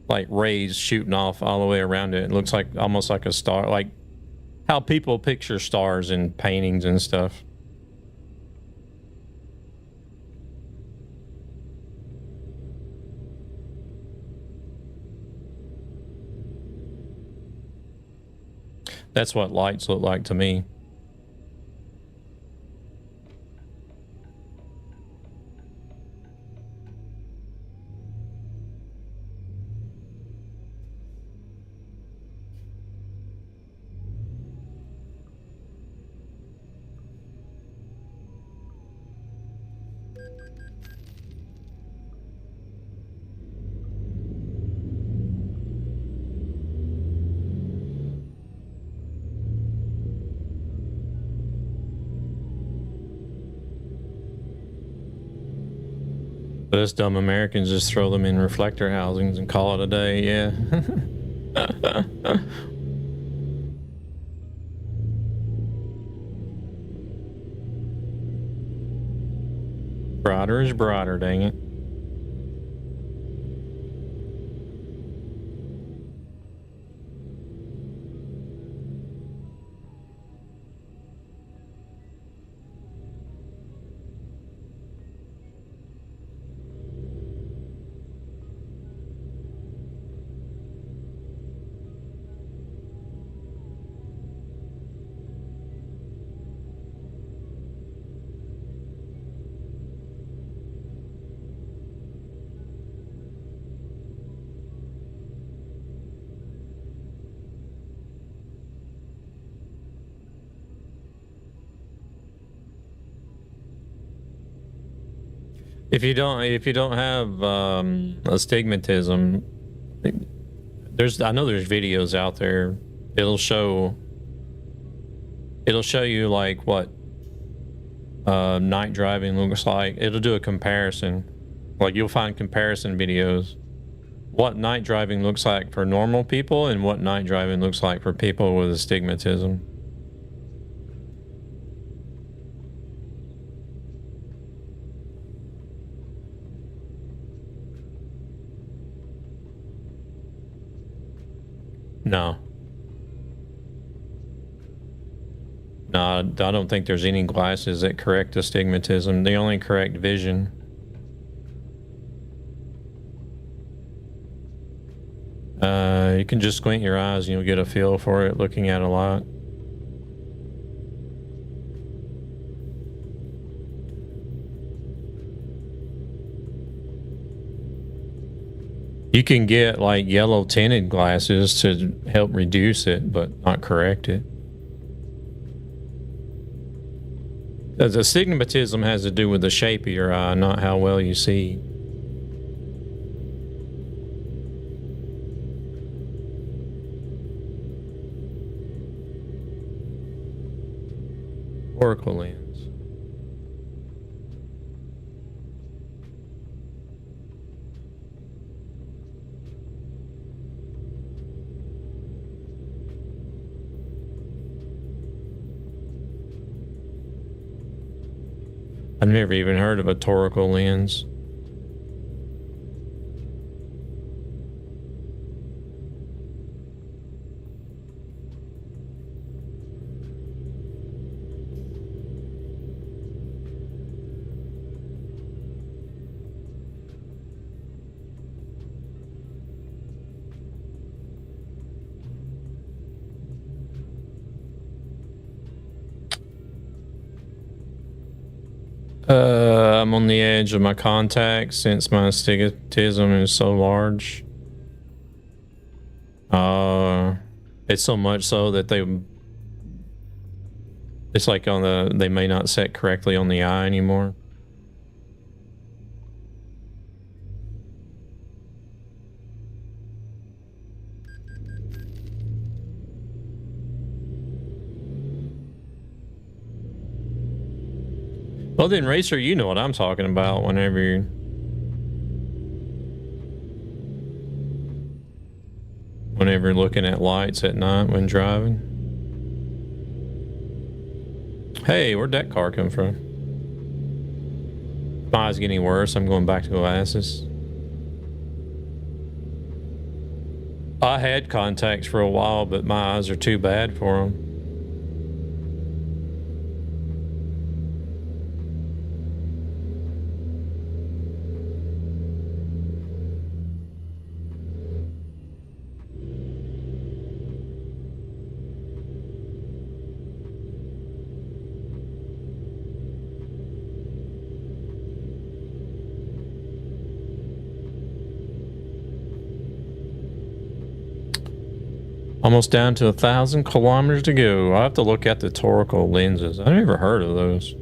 like rays shooting off all the way around it. It looks like almost like a star, like how people picture stars in paintings and stuff. That's what lights look like to me. Us dumb Americans just throw them in reflector housings and call it a day, yeah. Brighter is brighter, dang it. If you don't have astigmatism, I know there's videos out there. It'll show you like what night driving looks like. It'll do a comparison. Like you'll find comparison videos. What night driving looks like for normal people and what night driving looks like for people with astigmatism. No, I don't think there's any glasses that correct astigmatism. They only correct vision. You can just squint your eyes and you'll get a feel for it looking at a lot. You can get like yellow tinted glasses to help reduce it, but not correct it. The astigmatism has to do with the shape of your eye, not how well you see. Oracle lens. I've never even heard of a torical lens. I'm on the edge of my contacts since my astigmatism is so large. It's so much so that It's like on the, they may not set correctly on the eye anymore. Well then, Racer, you know what I'm talking about whenever looking at lights at night when driving. Hey, where'd that car come from? My eyes getting worse. I'm going back to Oasis. I had contacts for a while, but my eyes are too bad for them. Almost down to 1,000 kilometers to go. I have to look at the torical lenses. I never heard of those.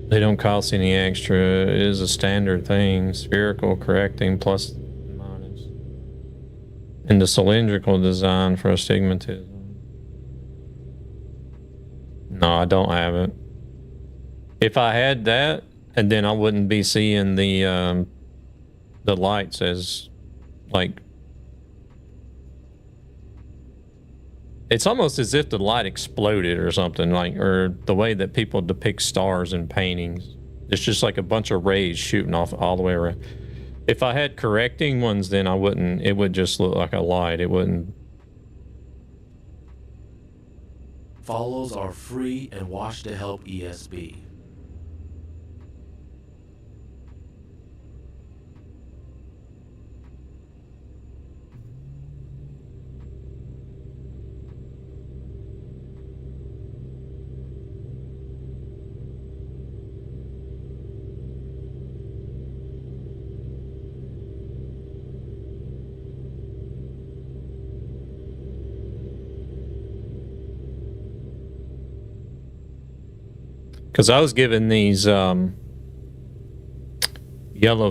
They don't cost any extra. It is a standard thing. Spherical correcting plus minus. And the cylindrical design for astigmatism. No, I don't have it. If I had that, and then I wouldn't be seeing the lights as like, it's almost as if the light exploded or something, like, or the way that people depict stars in paintings. It's just like a bunch of rays shooting off all the way around. If I had correcting ones, then I wouldn't, it would just look like a light. It wouldn't. Follows are free and watch to help ESB. Because I was given these yellow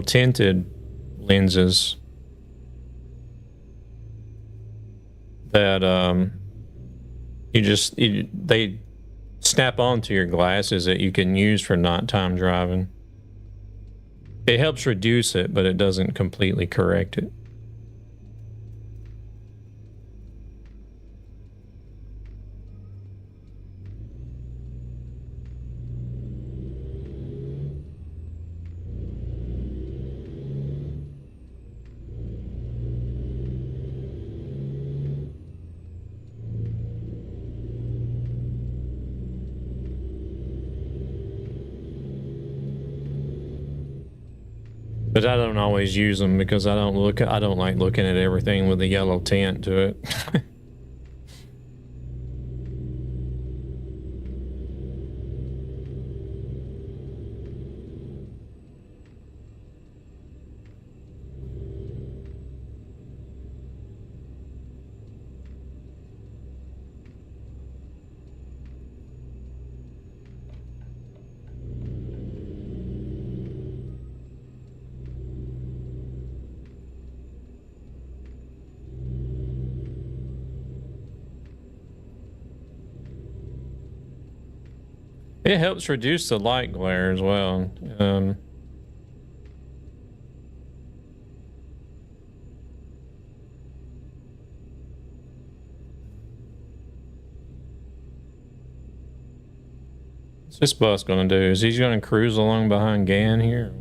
tinted lenses that they snap onto your glasses that you can use for nighttime driving. It helps reduce it, but it doesn't completely correct it. But I don't always use them because I don't like looking at everything with a yellow tint to it. It helps reduce the light glare as well. What's this bus gonna do? Is he gonna cruise along behind Gan here?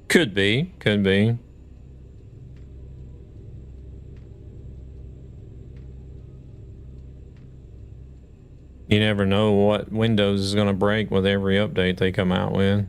Could be, could be. You never know what Windows is going to break with every update they come out with.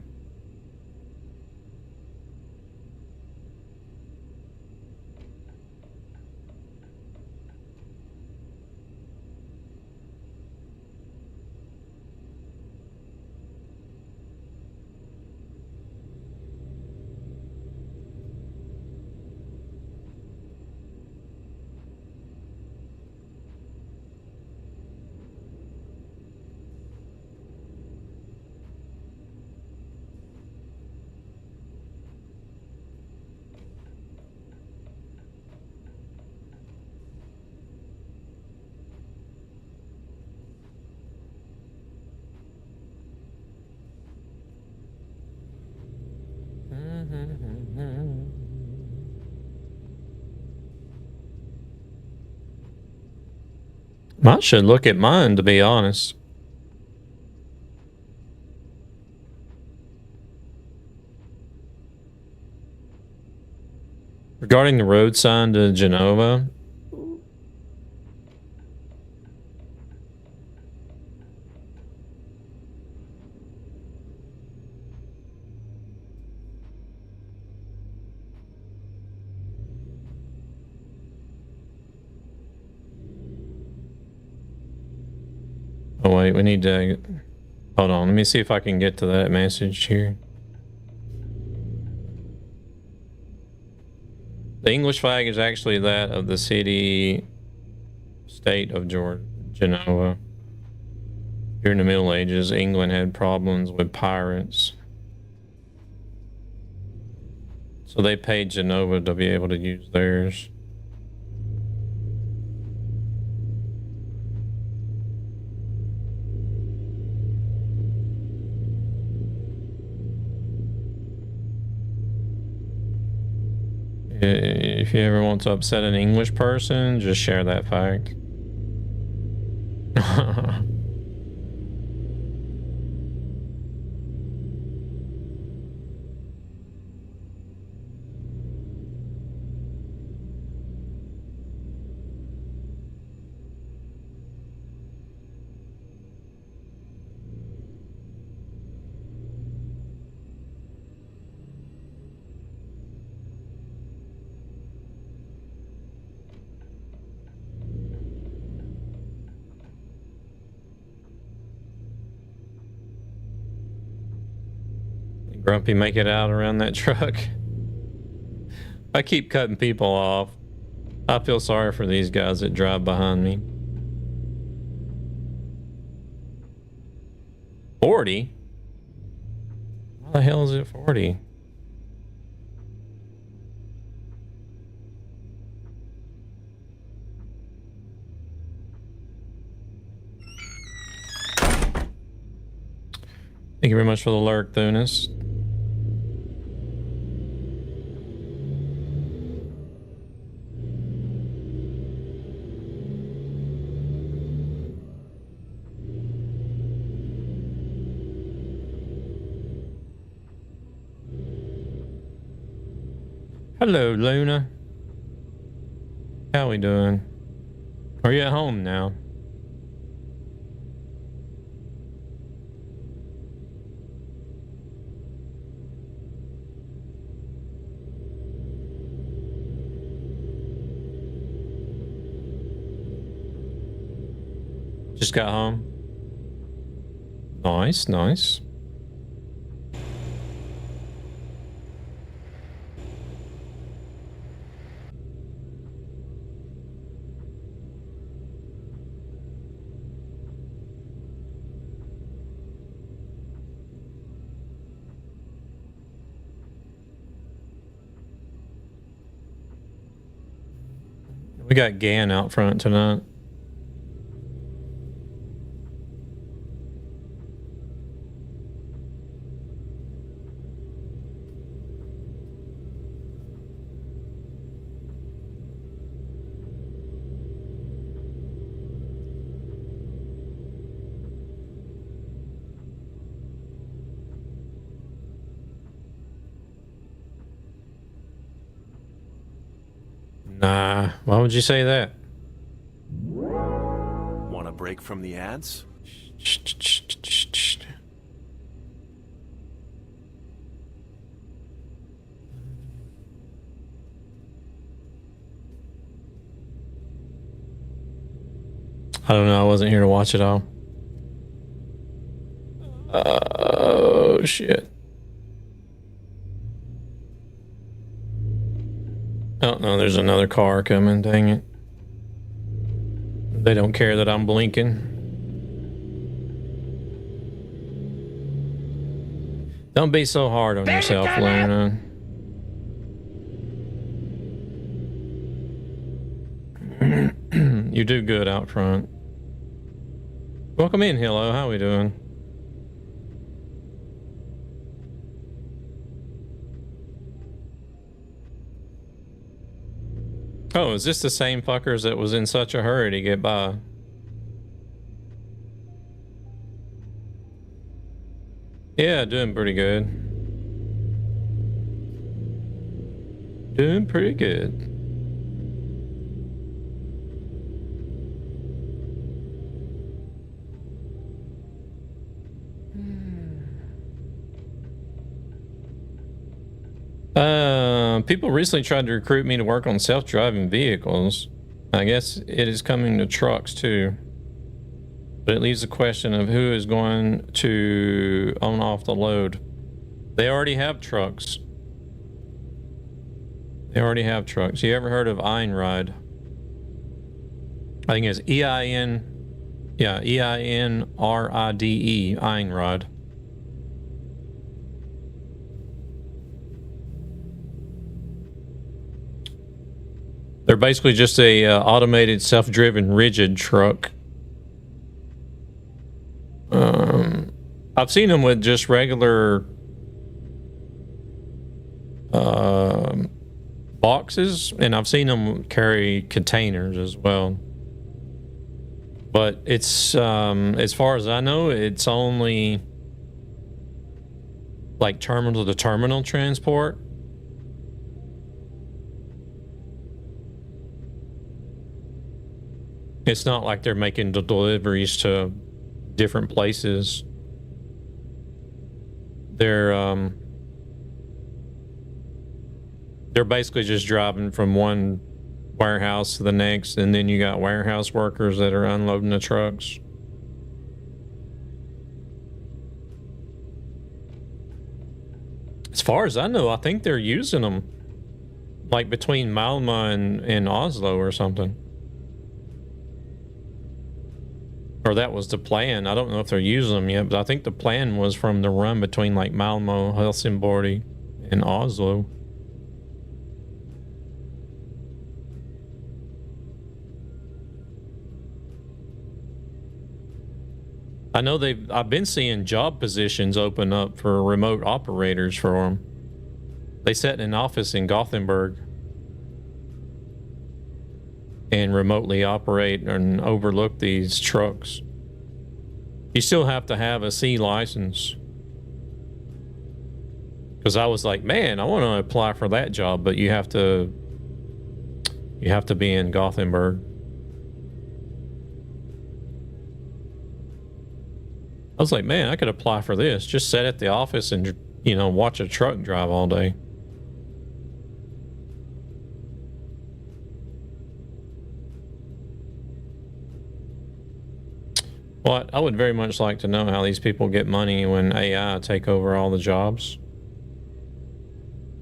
I should look at mine, to be honest. Regarding the road sign to Genova. Oh wait, we need to, hold on, let me see if I can get to that message here. The English flag is actually that of the city-state of Genova. During the Middle Ages, England had problems with pirates. So they paid Genova to be able to use theirs. If you ever want to upset an English person, just share that fact. Grumpy make it out around that truck. I keep cutting people off. I feel sorry for these guys that drive behind me. 40? Why the hell is it 40? Thank you very much for the lurk, Thunis. Hello, Luna. How we doing? Are you at home now? Just got home. Nice, nice. We got Gan out front tonight. Nah, why would you say that? Want a break from the ads? I don't know. I wasn't here to watch it all. Oh, shit. Oh, no, there's another car coming. Dang it. They don't care that I'm blinking. Don't be so hard on yourself, Luna. You do good out front. Welcome in, Hello. How we doing? Oh, is this the same fuckers that was in such a hurry to get by? Yeah, doing pretty good. Doing pretty good. People recently tried to recruit me to work on self-driving vehicles. I guess it is coming to trucks too. But it leaves the question of who is going to own off the load. They already have trucks. They already have trucks. You ever heard of Einride? I think it's E-I-N. Yeah, E-I-N-R-I-D-E. Einride. They're basically just a automated, self-driven, rigid truck. I've seen them with just regular boxes, and I've seen them carry containers as well. But it's as far as I know, it's only like terminal to terminal transport. It's not like they're making the deliveries to different places. They're basically just driving from one warehouse to the next, and then you got warehouse workers that are unloading the trucks. As far as I know, I think they're using them like between Malmö and Oslo or something. Or that was the plan. I don't know if they're using them yet, but I think the plan was from the run between like Malmö, Helsingborg, and Oslo. I know I've been seeing job positions open up for remote operators for them. They sat in an office in Gothenburg and remotely operate and overlook these trucks. You still have to have a C license. Because I was like, man, I want to apply for that job, but you have to be in Gothenburg. I was like, man, I could apply for this. Just sit at the office and, you know, watch a truck drive all day. Well, I would very much like to know how these people get money when AI take over all the jobs.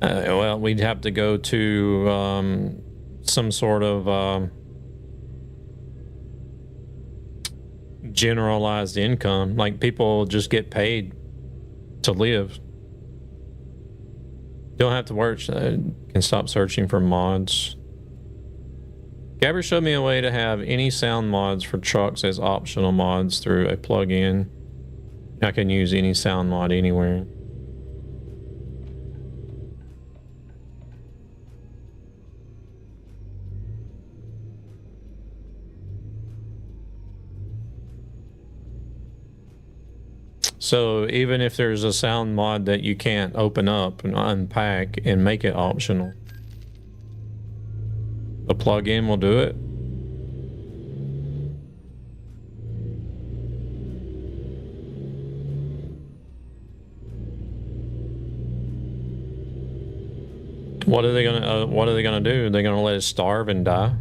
Well, we'd have to go to some sort of generalized income. Like people just get paid to live. Don't have to work. Can stop searching for mods. Gabber showed me a way to have any sound mods for trucks as optional mods through a plugin. I can use any sound mod anywhere. So even if there's a sound mod that you can't open up and unpack and make it optional, the plugin will do it. What are they gonna do? Are they gonna let us starve and die?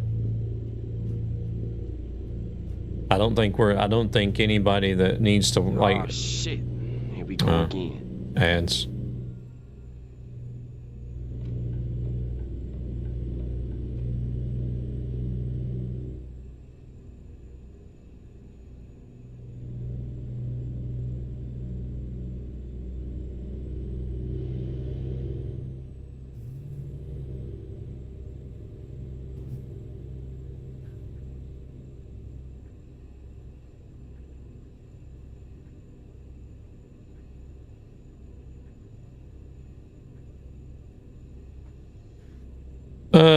I don't think anybody that needs to like Oh shit. Here we go again. ads.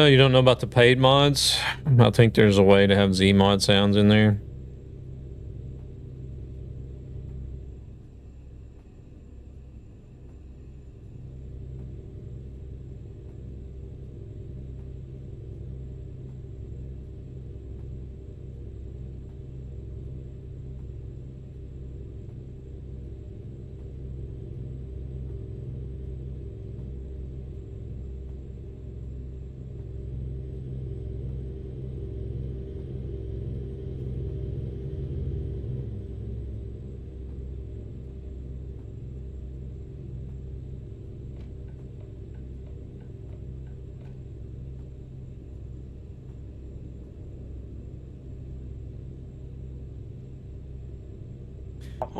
You don't know about the paid mods? I think there's a way to have Zmod sounds in there.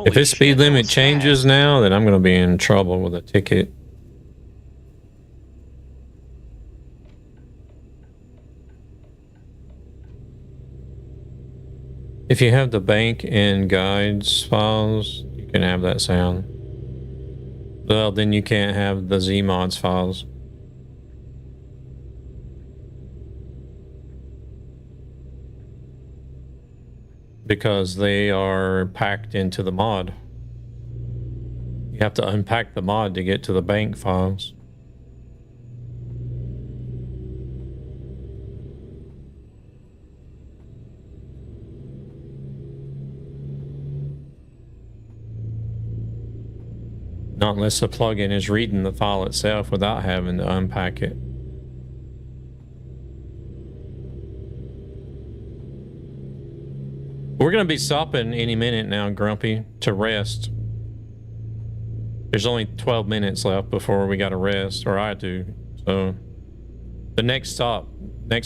If his speed limit changes now, then I'm going to be in trouble with a ticket. If you have the bank and guides files, you can have that sound. Well, then you can't have the Zmods files. Because they are packed into the mod. You have to unpack the mod to get to the bank files. Not unless the plugin is reading the file itself without having to unpack it. We're going to be stopping any minute now, Grumpy, to rest. There's only 12 minutes left before we got to rest, or I do. So the next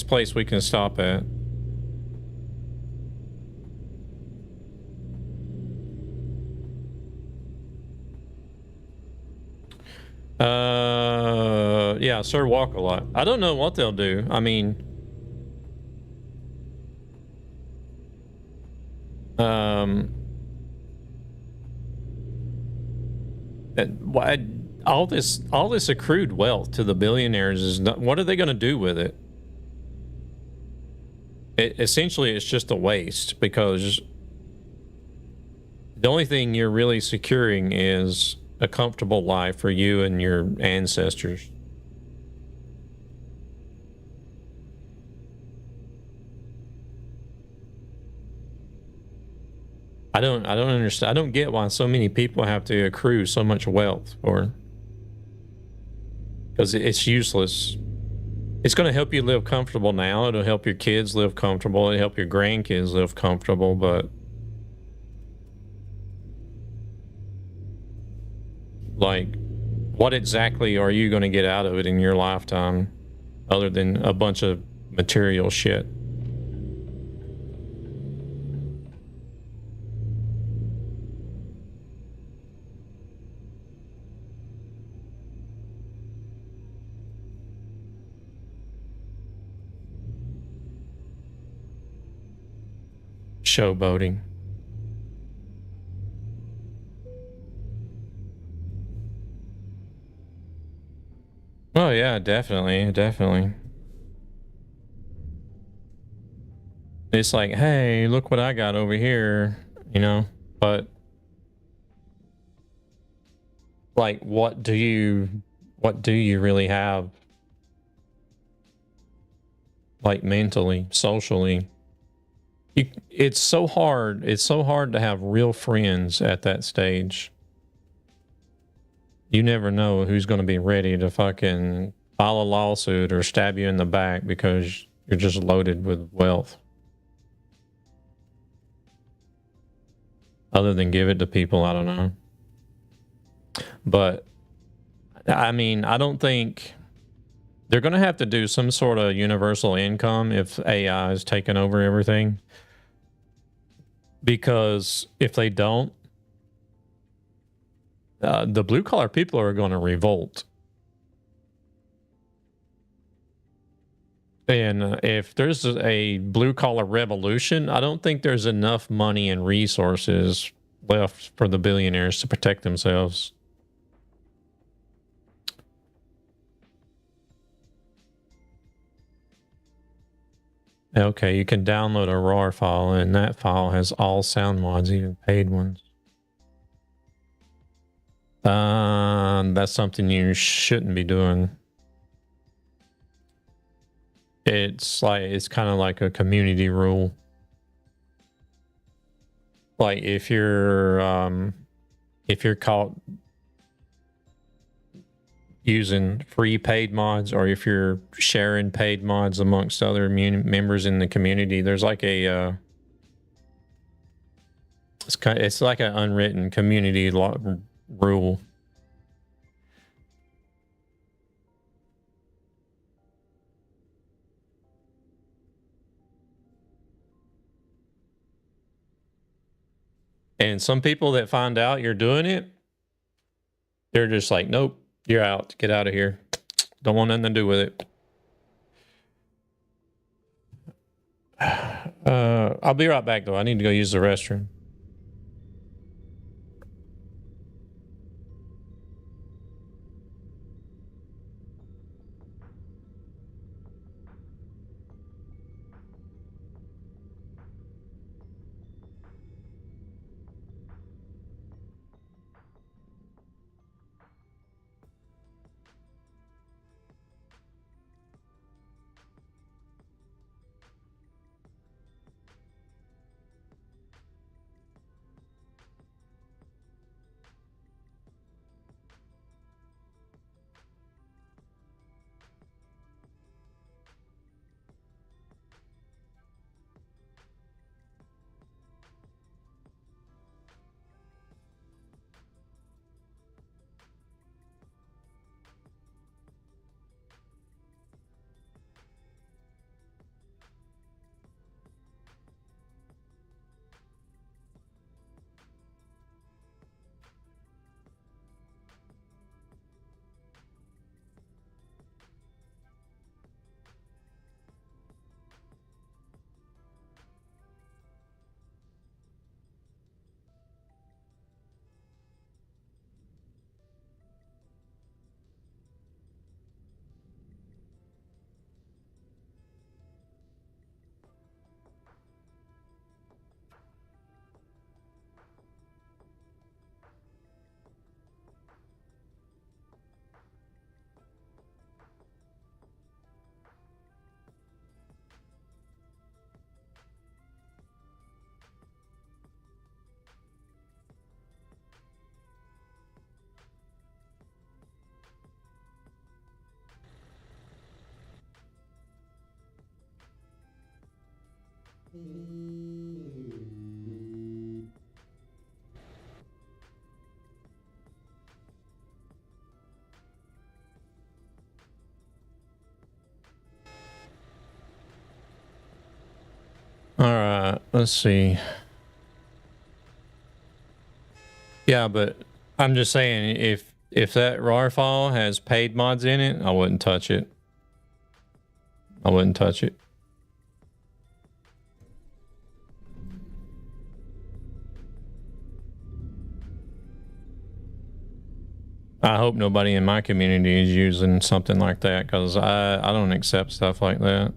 place we can stop at. Yeah, Sir Walk a Lot. I don't know what they'll do. I mean, all this accrued wealth to the billionaires is not, what are they going to do with it? Essentially, it's just a waste, because the only thing you're really securing is a comfortable life for you and your ancestors. I don't understand. I don't get why so many people have to accrue so much wealth for, because it's useless. It's going to help you live comfortable now. It'll help your kids live comfortable. It'll help your grandkids live comfortable, but like, what exactly are you going to get out of it in your lifetime other than a bunch of material shit? Showboating. Oh yeah, definitely. It's like, hey, look what I got over here, you know? But like, what do you really have? Like, mentally, socially? It's so hard to have real friends at that stage. You never know who's going to be ready to fucking file a lawsuit or stab you in the back because you're just loaded with wealth. Other than give it to people, I don't know. But I mean, I don't think they're going to have to do some sort of universal income if AI is taking over everything. Because if they don't, the blue collar people are going to revolt. And if there's a blue collar revolution, I don't think there's enough money and resources left for the billionaires to protect themselves. Okay, you can download a RAR file, and that file has all sound mods, even paid ones. That's something you shouldn't be doing. It's kind of like a community rule. Like if you're caught using free paid mods, or if you're sharing paid mods amongst other members in the community, there's like a it's like an unwritten community law rule. And some people that find out you're doing it, they're just like, nope, you're out. Get out of here. Don't want nothing to do with it. I'll be right back, though. I need to go use the restroom. All right, let's see. Yeah, but I'm just saying, if that RAR file has paid mods in it, I wouldn't touch it. I wouldn't touch it. I hope nobody in my community is using something like that, because I don't accept stuff like that.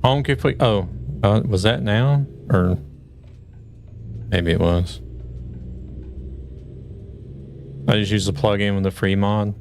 Home complete. Oh, was that now? Or maybe it was. I just used the plugin with the free mod.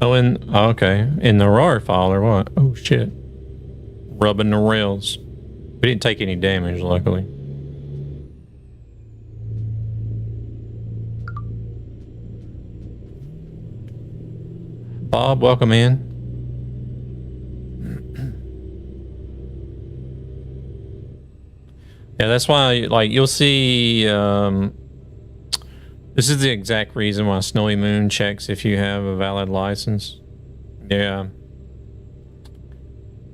Oh, okay. In the RAR file or what? Oh shit. Rubbing the rails. We didn't take any damage, luckily. Bob, welcome in. Yeah, that's why, like, you'll see, this is the exact reason why Snowy Moon checks if you have a valid license. Yeah.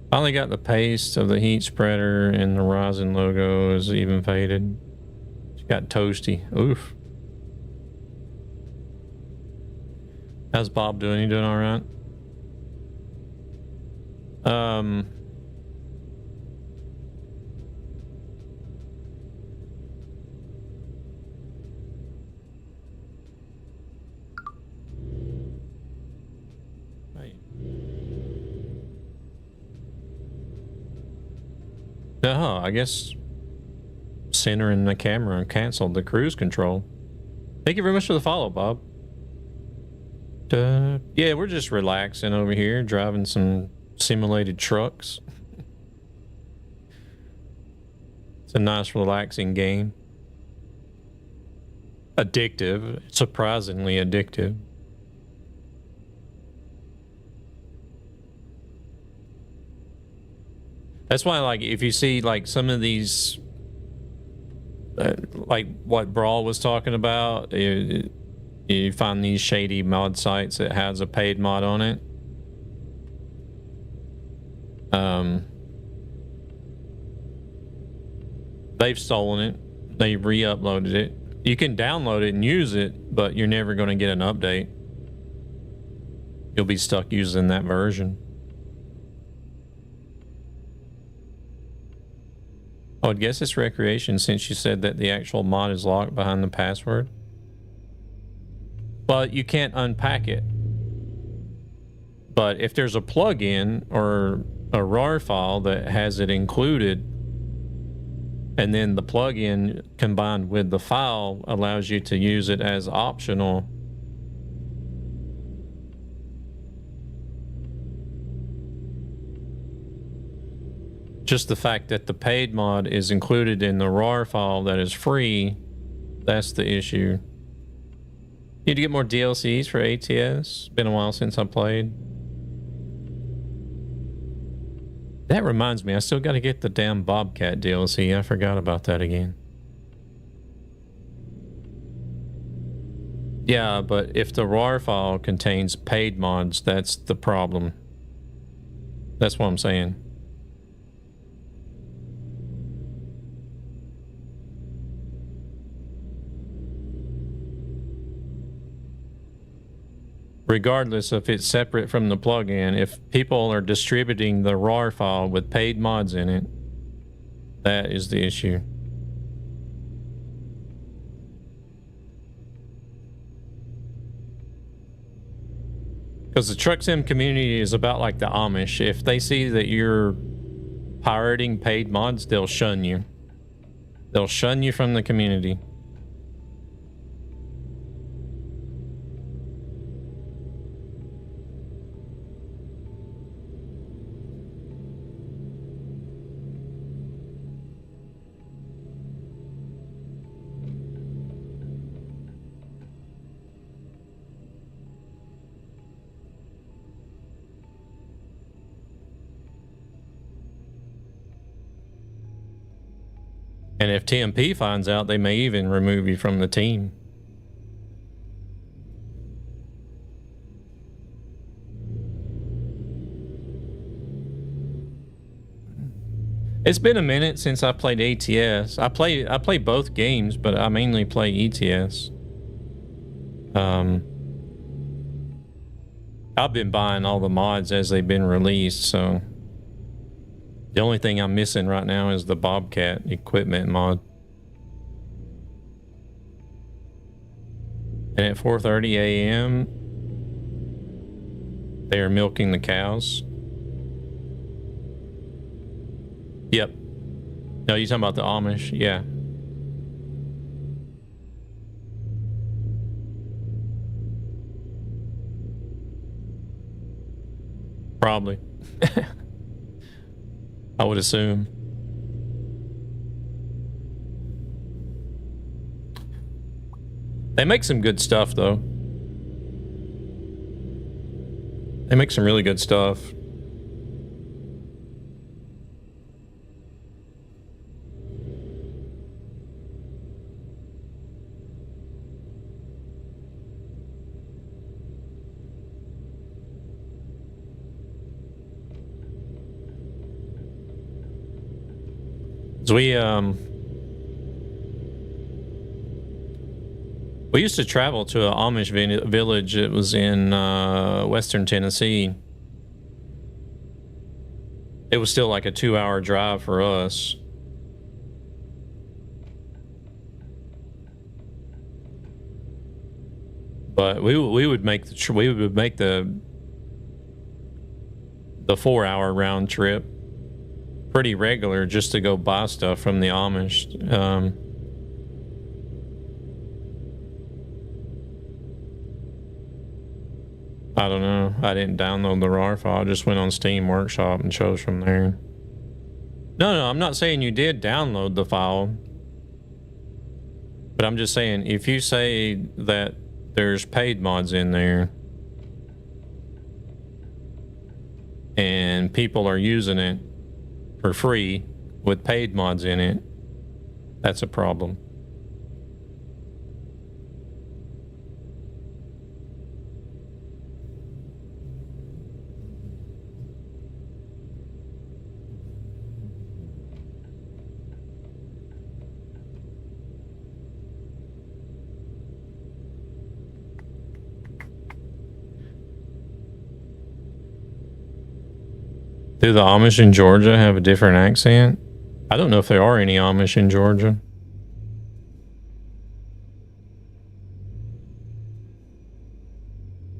Finally got the paste of the heat spreader, and the Ryzen logo is even faded. It's got toasty. Oof. How's Bob doing? You doing all right? Oh, I guess centering the camera canceled the cruise control. Thank you very much for the follow, Bob. Yeah, we're just relaxing over here, driving some simulated trucks. It's a nice, relaxing game. Addictive, surprisingly addictive. That's why, like, if you see, like, some of these, like what Brawl was talking about, you find these shady mod sites that has a paid mod on it. They've stolen it. They re-uploaded it. You can download it and use it, but you're never going to get an update. You'll be stuck using that version. I would guess it's recreation, since you said that the actual mod is locked behind the password. But you can't unpack it. But if there's a plugin or a RAR file that has it included, and then the plugin combined with the file allows you to use it as optional, just the fact that the paid mod is included in the RAR file that is free, that's the issue. Need to get more DLCs for ATS. Been a while since I played. That reminds me, I still got to get the damn Bobcat DLC. I forgot about that again. Yeah, but if the RAR file contains paid mods, that's the problem. That's what I'm saying. Regardless if it's separate from the plugin, if people are distributing the RAR file with paid mods in it, that is the issue. Because the Truck Sim community is about like the Amish. If they see that you're pirating paid mods, they'll shun you. They'll shun you from the community. And if TMP finds out, they may even remove you from the team. It's been a minute since I played ATS. I play both games, but I mainly play ETS. I've been buying all the mods as they've been released, so the only thing I'm missing right now is the Bobcat equipment mod. And at 4:30 a.m. they are milking the cows. Yep. No, you talking about the Amish? Yeah. Probably. I would assume. They make some good stuff, though. They make some really good stuff. So we used to travel to an Amish village. It was in western Tennessee. It was still like a 2-hour drive for us. But we would make the 4-hour round trip pretty regular just to go buy stuff from the Amish. I don't know. I didn't download the RAR file. I just went on Steam Workshop and chose from there. No, I'm not saying you did download the file. But I'm just saying, if you say that there's paid mods in there and people are using it for free with paid mods in it, that's a problem. Do the Amish in Georgia have a different accent? I don't know if there are any Amish in Georgia.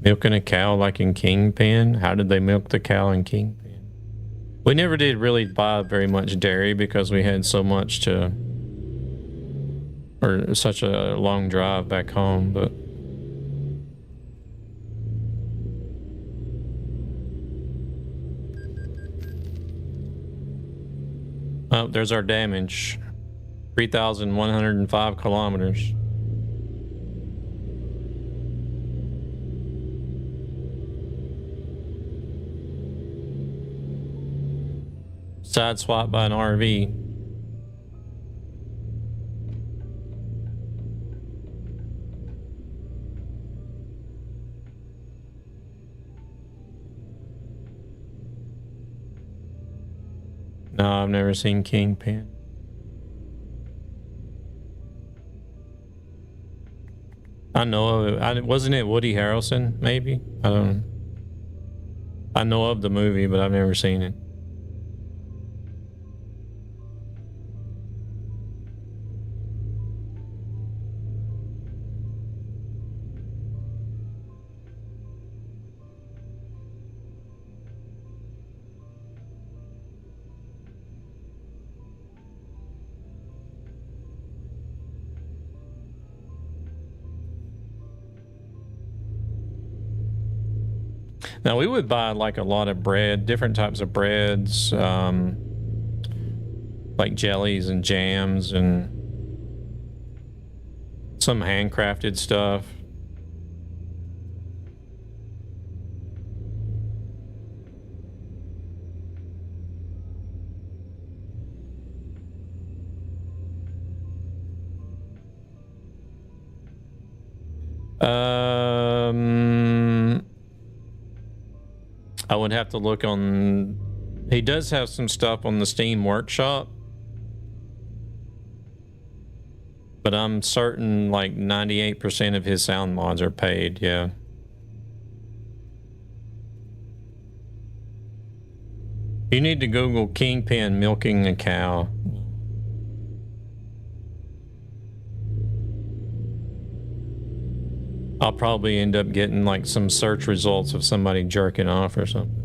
Milking a cow like in Kingpin? How did they milk the cow in Kingpin? We never did really buy very much dairy because we had so much to, or such a long drive back home, but oh, there's our damage. 3,105 kilometers. Sideswiped by an RV. No, I've never seen Kingpin. I know of it. Wasn't it Woody Harrelson, maybe? I don't know. I know of the movie, but I've never seen it. Now we would buy like a lot of bread, different types of breads, like jellies and jams and some handcrafted stuff. I would have to look on. He does have some stuff on the Steam Workshop, but I'm certain like 98% of his sound mods are paid. Yeah. You need to Google Kingpin milking a cow. I'll probably end up getting like some search results of somebody jerking off or something.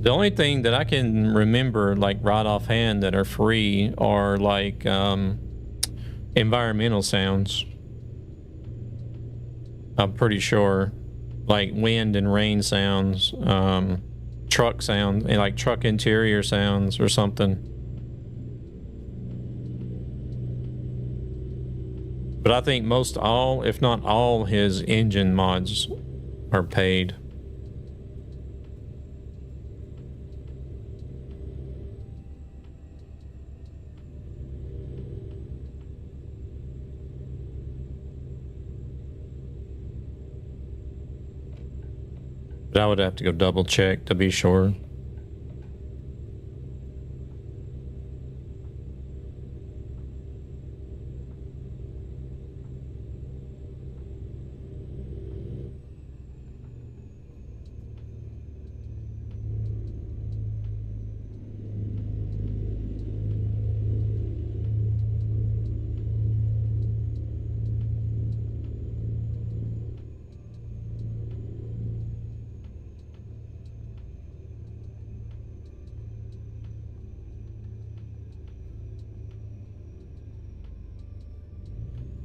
The only thing that I can remember, like right offhand, that are free are like environmental sounds. I'm pretty sure, like wind and rain sounds, truck sounds, and like truck interior sounds or something. But I think most all, if not all, his engine mods are paid. But I would have to go double check to be sure.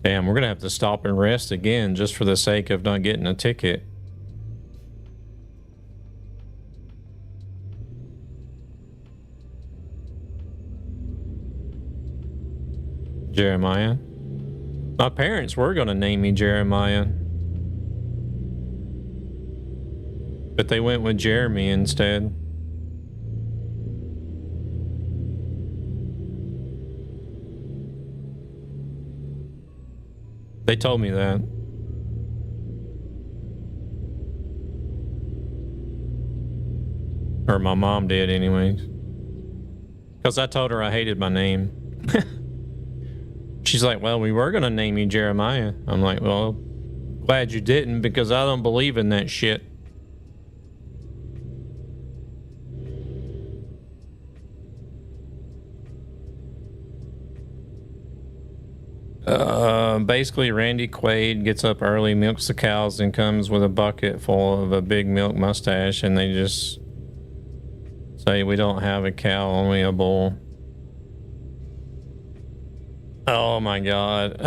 Damn, we're gonna have to stop and rest again just for the sake of not getting a ticket. Jeremiah. My parents were gonna name me Jeremiah, but they went with Jeremy instead. They told me that. Or my mom did anyways. Because I told her I hated my name. She's like, well, we were going to name you Jeremiah. I'm like, well, glad you didn't because I don't believe in that shit. Basically, Randy Quaid gets up early, milks the cows, and comes with a bucket full of a big milk mustache, and they just say, we don't have a cow, only a bull. Oh my god.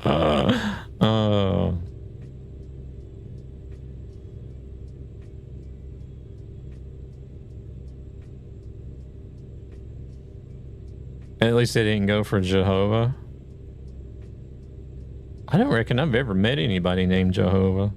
Oh. At least they didn't go for Jehovah. I don't reckon I've ever met anybody named Jehovah.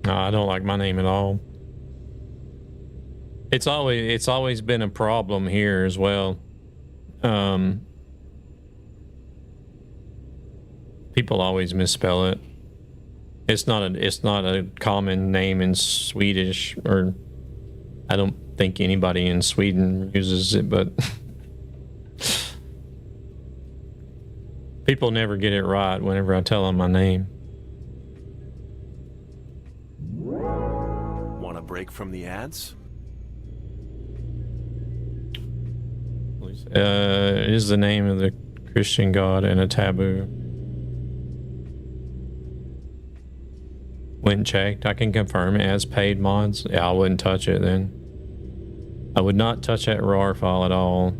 No, I don't like my name at all. It's always been a problem here as well. People always misspell it. It's not a common name in Swedish, or I don't think anybody in Sweden uses it, but people never get it right whenever I tell them my name. Want a break from the ads? Is the name of the Christian god and a taboo. Went and checked. I can confirm it as paid mods. Yeah, I wouldn't touch it then. I would not touch that RAR file at all.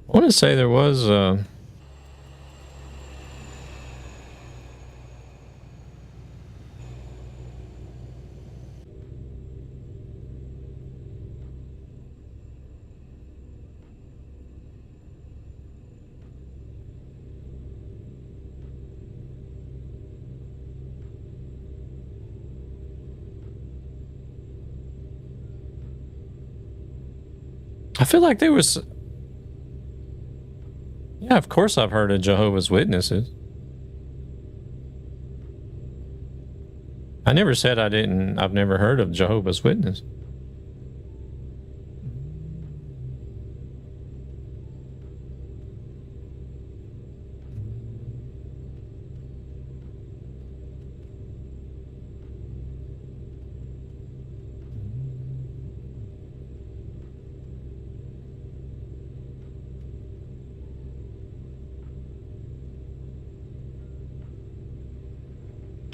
I want to say there was I feel like there was. Yeah, of course I've heard of Jehovah's Witnesses. I never said I didn't. I've never heard of Jehovah's Witness.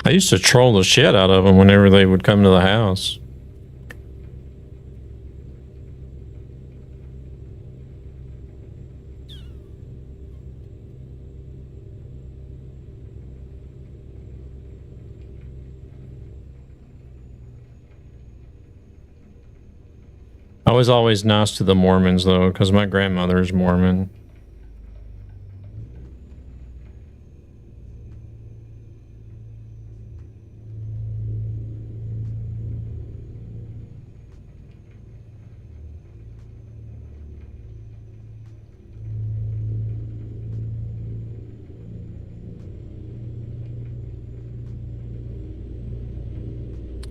I used to troll the shit out of them whenever they would come to the house. I was always nice to the Mormons, though, because my grandmother is Mormon.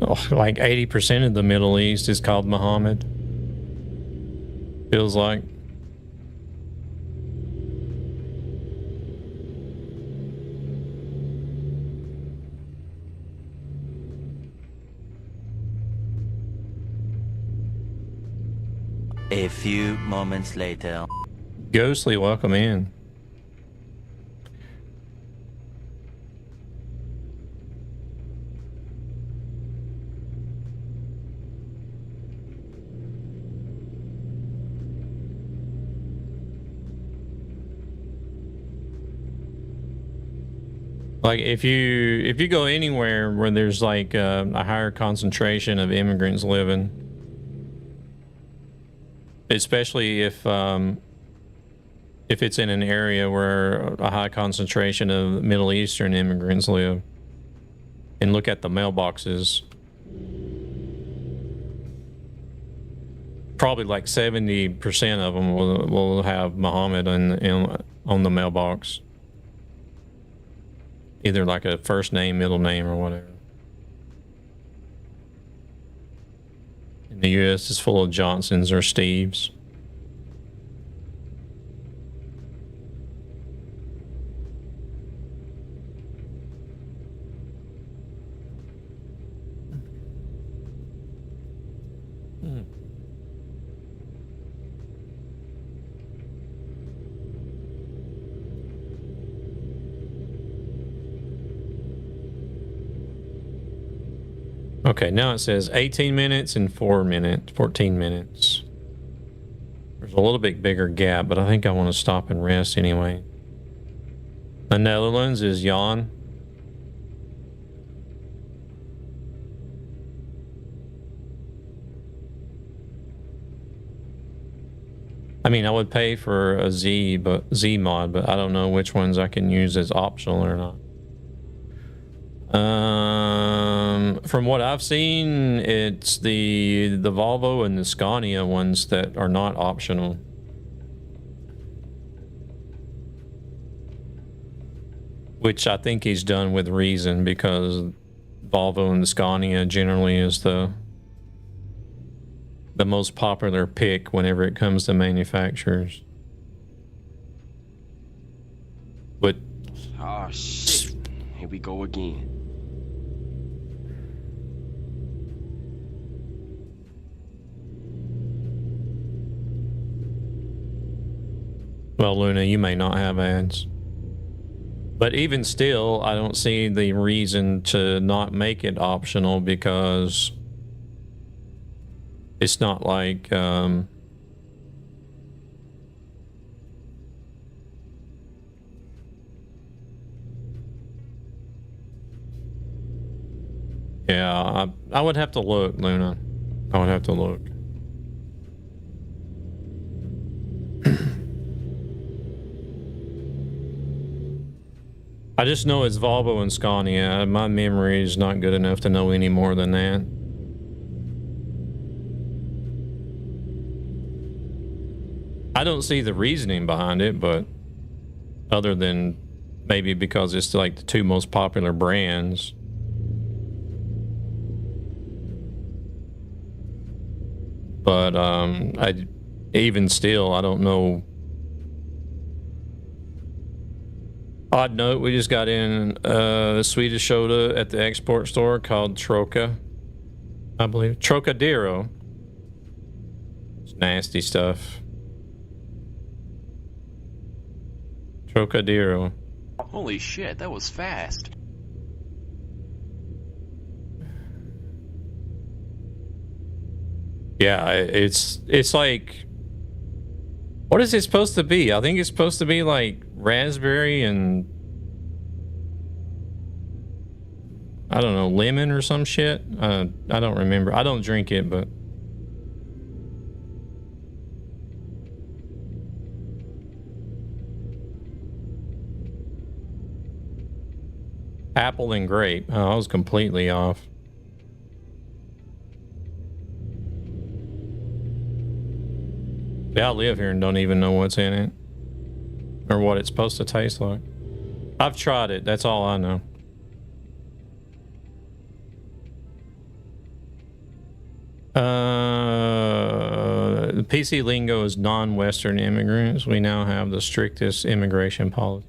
Oh, like 80% of the Middle East is called Muhammad. Feels like. A few moments later. Ghostly, welcome in. Like if you go anywhere where there's like a higher concentration of immigrants living, especially if it's in an area where a high concentration of Middle Eastern immigrants live, and look at the mailboxes, probably like 70% of them will have Muhammad on the mailbox. Either like a first name, middle name, or whatever. And the U.S. is full of Johnsons or Steves. Okay, now it says 18 minutes and 14 minutes. There's a little bit bigger gap, but I think I want to stop and rest anyway. The Netherlands is Jan. I mean, I would pay for a Z mod, but I don't know which ones I can use as optional or not. From what I've seen, it's the Volvo and the Scania ones that are not optional. Which I think he's done with reason, because Volvo and the Scania generally is the most popular pick whenever it comes to manufacturers. But oh shit, here we go again. well, Luna, you may not have ads. But even still, I don't see the reason to not make it optional, because it's not like Yeah, I would have to look, Luna. I would have to look. I just know it's Volvo and Scania. My memory is not good enough to know any more than that. I don't see the reasoning behind it, but other than maybe because it's like the two most popular brands. But even still, I don't know. Odd note, we just got in a Swedish soda at the export store called Troca, I believe. Trocadero. It's nasty stuff. Trocadero. Holy shit, that was fast. Yeah, it's like, what is it supposed to be? I think it's supposed to be like raspberry and I don't know, lemon or some shit. I don't remember. I don't drink it, but apple and grape. Oh, I was completely off. Yeah, I live here and don't even know what's in it or what it's supposed to taste like. I've tried it. That's all I know. The PC lingo is non-Western immigrants. We now have the strictest immigration policy.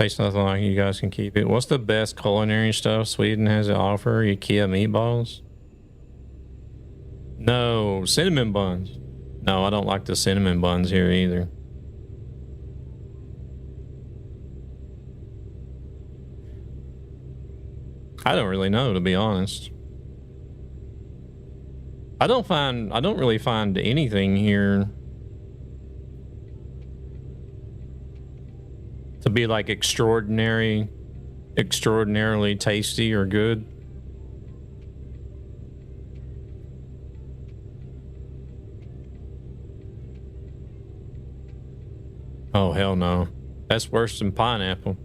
Tastes nothing like you guys can keep it. What's the best culinary stuff Sweden has to offer? IKEA meatballs? No, cinnamon buns. No, I don't like the cinnamon buns here either. I don't really know, to be honest. I don't really find anything here to be like extraordinarily tasty or good. Oh, hell no. That's worse than pineapple.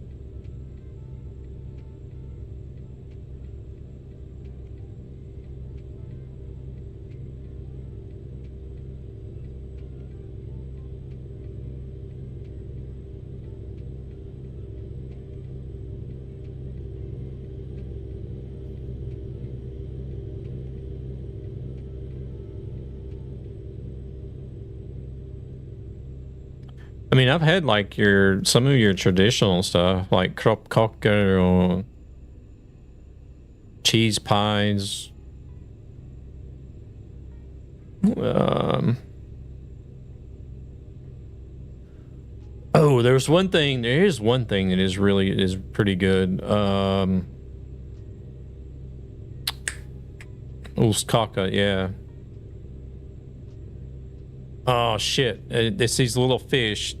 I mean, I've had like some of your traditional stuff, like kroppkakor or cheese pies. Oh, there is one thing that is pretty good. Ostkaka, yeah. Oh shit, it's these little fish.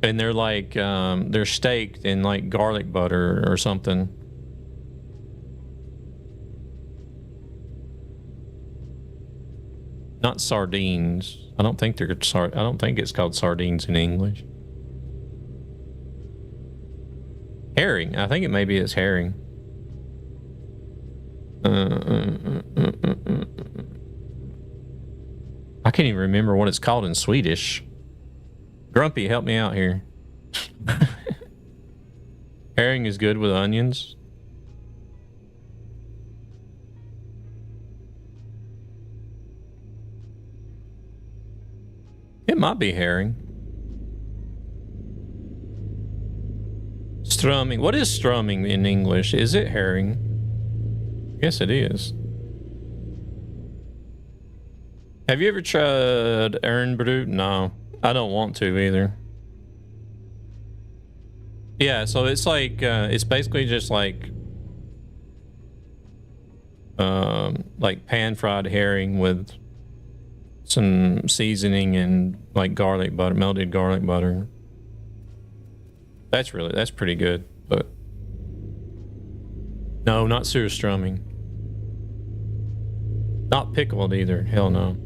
And they're like, they're staked in like garlic butter or something. Not sardines. I don't think it's called sardines in English. Herring. I think maybe it's herring. I can't even remember what it's called in Swedish. Grumpy, help me out here. Herring is good with onions. It might be herring. Strumming. What is strumming in English? Is it herring? Yes, it is. Have you ever tried Ernbrut? No, I don't want to either. Yeah, so it's like, it's basically just like pan-fried herring with some seasoning and like garlic butter, melted garlic butter. That's pretty good, but no, not surstrumming. Not pickled either. Hell no.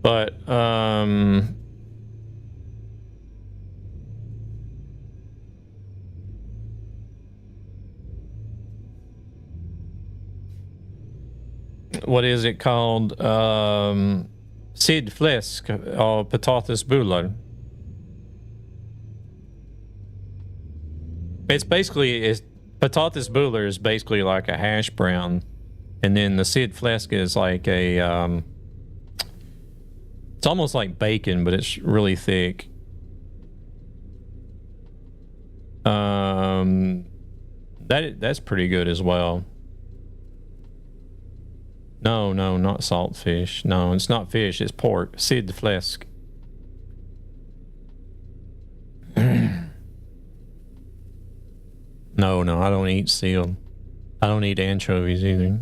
But what is it called? Sidfläsk or potatisbullar. Potatisbullar is basically like a hash brown, and then the sidfläsk is like a it's almost like bacon, but it's really thick. That's pretty good as well. No, not saltfish. No, it's not fish. It's pork. Sidfläsk. No, I don't eat seal. I don't eat anchovies either.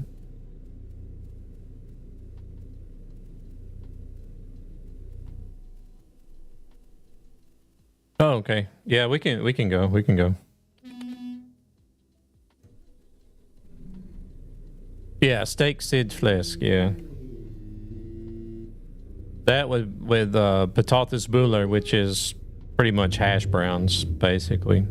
Oh, okay. Yeah, we can go. We can go. Yeah, steak sidfläsk, yeah. That with potatisbullar, which is pretty much hash browns, basically.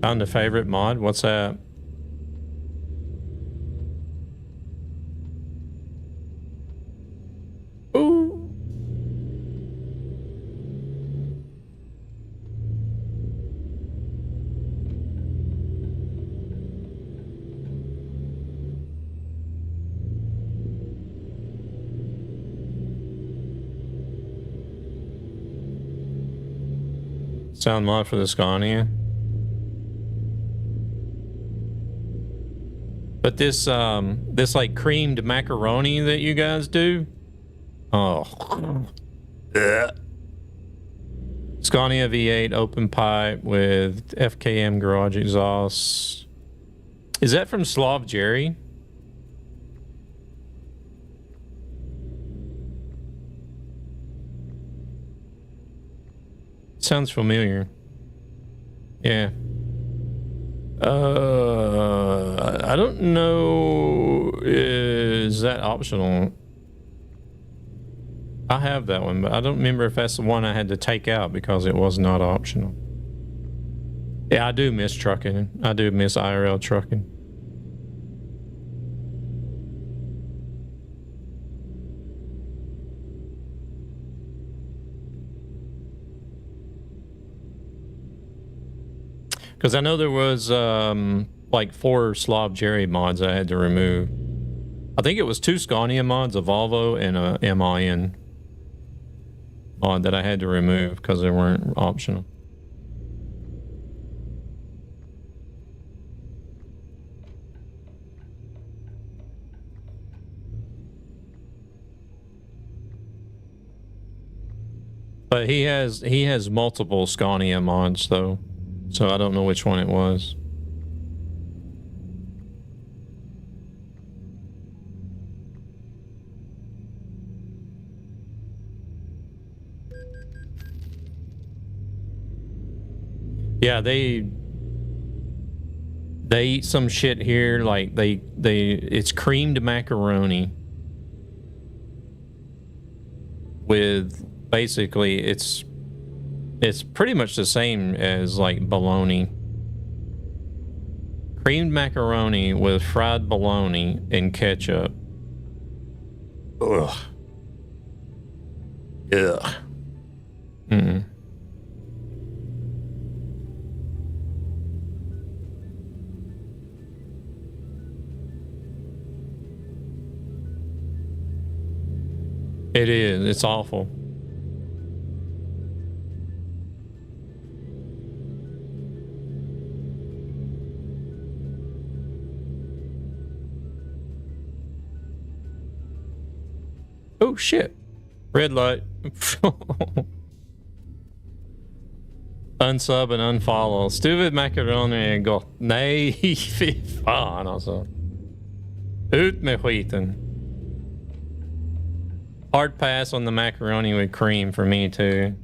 Found a favorite mod. What's that? Ooh. Sound mod for the Scania. But this like creamed macaroni that you guys do, oh, Scania V8 open pipe with FKM garage exhaust. Is that from Slav Jerry? Sounds familiar. Yeah. I don't know. Is that optional? I have that one, but I don't remember if that's the one I had to take out because it was not optional. Yeah, I do miss trucking. I do miss IRL trucking. Because I know there was like 4 Slav Jerry mods I had to remove. I think it was 2 Scania mods, a Volvo and a MIN mod that I had to remove because they weren't optional. But he has multiple Scania mods though. So I don't know which one it was. Yeah, they eat some shit here like it's creamed macaroni with basically it's pretty much the same as like bologna. Creamed macaroni with fried bologna and ketchup. Ugh. Ugh. Mm-mm. It is. It's awful. Oh shit. Red light. Unsub and unfollow. Stupid macaroni går. Nej, fy fan alltså. Ut med skiten. Hard pass on the macaroni with cream for me too.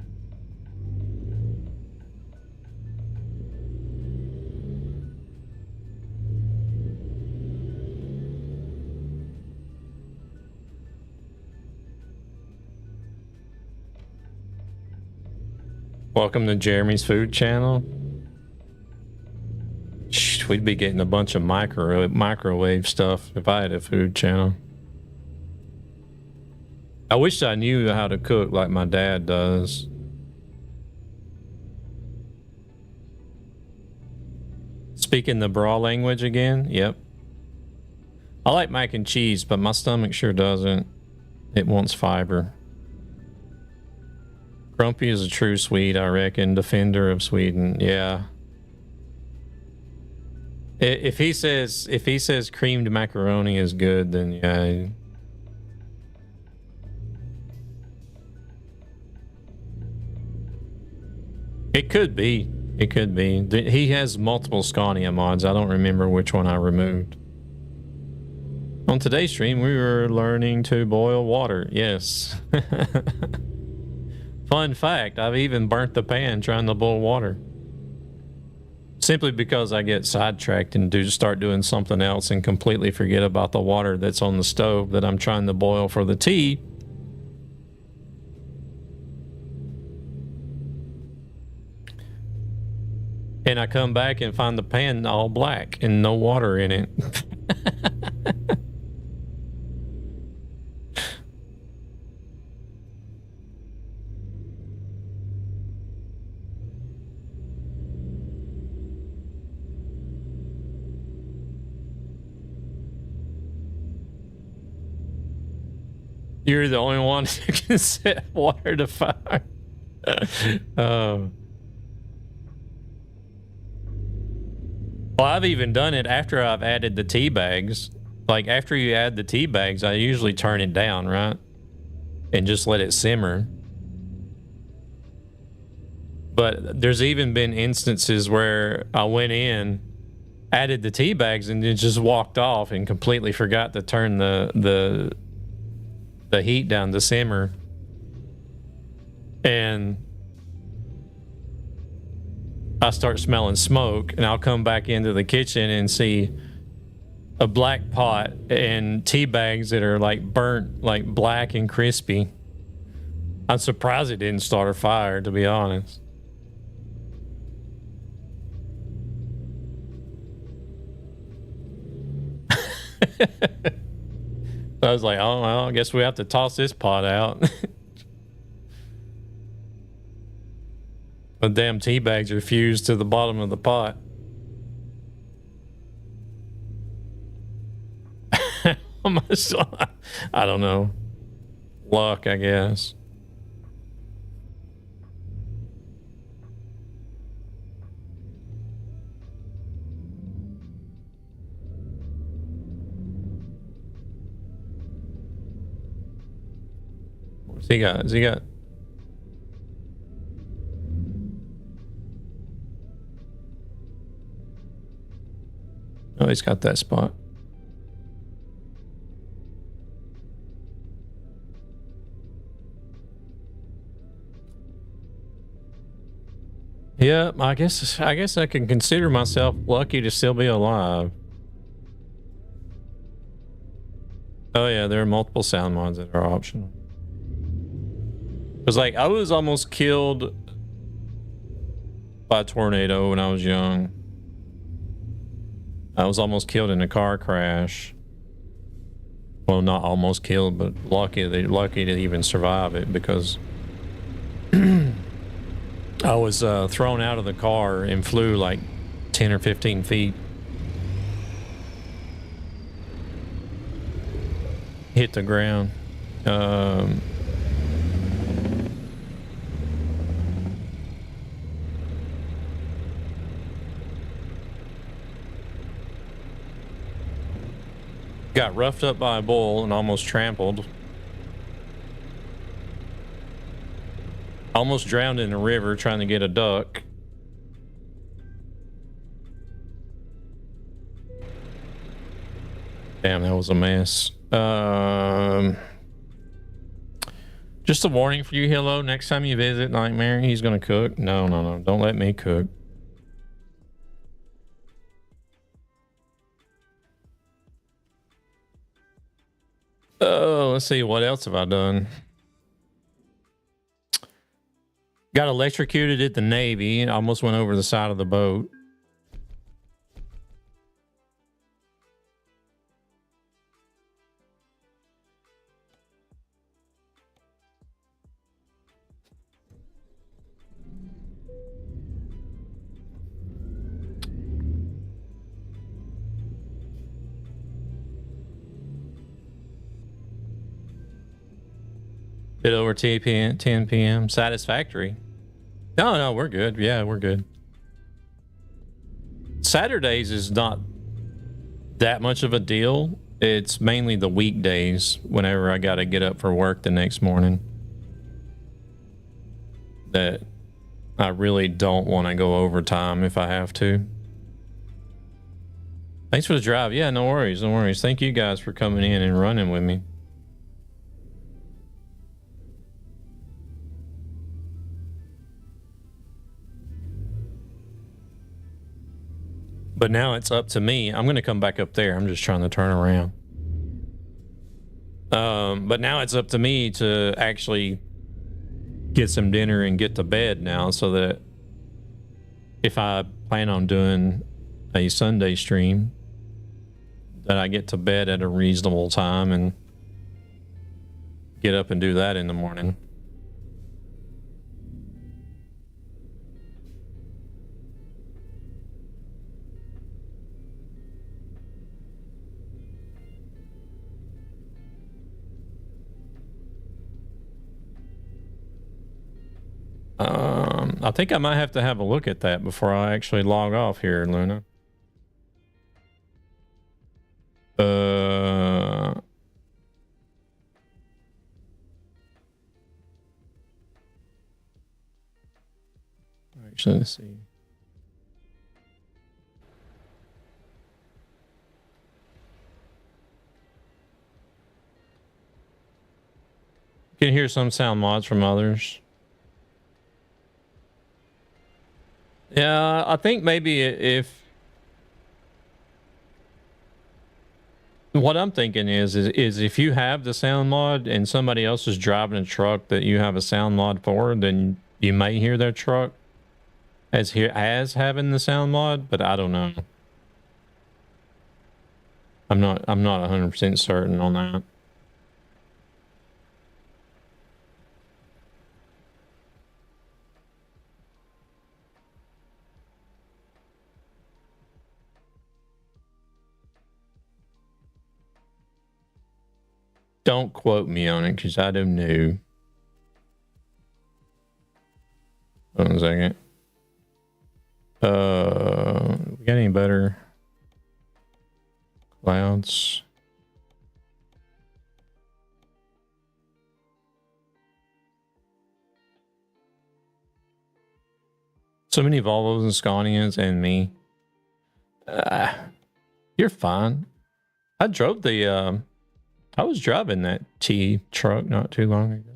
Welcome to Jeremy's Food Channel. Shh, we'd be getting a bunch of microwave stuff if I had a food channel. I wish I knew how to cook like my dad does. Speaking the bra language again? Yep. I like mac and cheese, but my stomach sure doesn't. It wants fiber. Grumpy is a true Swede, I reckon. Defender of Sweden. Yeah. If he says creamed macaroni is good, then yeah. It could be. It could be. He has multiple Scania mods. I don't remember which one I removed. On today's stream, we were learning to boil water. Yes. Fun fact, I've even burnt the pan trying to boil water. Simply because I get sidetracked and start doing something else and completely forget about the water that's on the stove that I'm trying to boil for the tea. And I come back and find the pan all black and no water in it. You're the only one who can set water to fire. Well, I've even done it after I've added the tea bags. Like after you add the tea bags, I usually turn it down, right? And just let it simmer. But there's even been instances where I went in, added the tea bags, and then just walked off and completely forgot to turn the heat down to simmer. And I start smelling smoke, and I'll come back into the kitchen and see a black pot and tea bags that are like burnt, like black and crispy. I'm surprised it didn't start a fire, to be honest. I was like, oh, well, I guess we have to toss this pot out. The damn tea bags are fused to the bottom of the pot. I don't know. Luck, I guess. What's he got? Has he got? Oh, he's got that spot. Yeah, I guess I can consider myself lucky to still be alive. Oh yeah, there are multiple sound mods that are optional. It was like I was almost killed by a tornado when I was young. I was almost killed in a car crash. Well, not almost killed, but lucky to even survive it, because I was thrown out of the car and flew like 10 or 15 feet. Hit the ground. Got roughed up by a bull and almost trampled. Almost drowned in a river trying to get a duck. Damn, that was a mess. Just a warning for you, Hilo. Next time you visit Nightmare, he's gonna cook. No. Don't let me cook. Oh, let's see. What else have I done? Got electrocuted at the Navy. Almost went over the side of the boat. Bit over 10 p.m. Satisfactory. No, we're good. Yeah, we're good. Saturdays is not that much of a deal. It's mainly the weekdays whenever I got to get up for work the next morning that I really don't want to go overtime if I have to. Thanks for the drive. Yeah, no worries. Thank you guys for coming in and running with me. But now it's up to me. I'm going to come back up there. I'm just trying to turn around. But now it's up to me to actually get some dinner and get to bed now, so that if I plan on doing a Sunday stream, that I get to bed at a reasonable time and get up and do that in the morning. I think I might have to have a look at that before I actually log off here, Luna. Actually, let's see. You can hear some sound mods from others. Yeah, I think maybe if what I'm thinking is if you have the sound mod and somebody else is driving a truck that you have a sound mod for, then you may hear their truck as having the sound mod, but I don't know. I'm not 100% certain on that. Don't quote me on it because I don't know. Hold on a second. We got any better clouds? So many Volvos and Scanias and me. You're fine. I drove the I was driving that T truck not too long ago.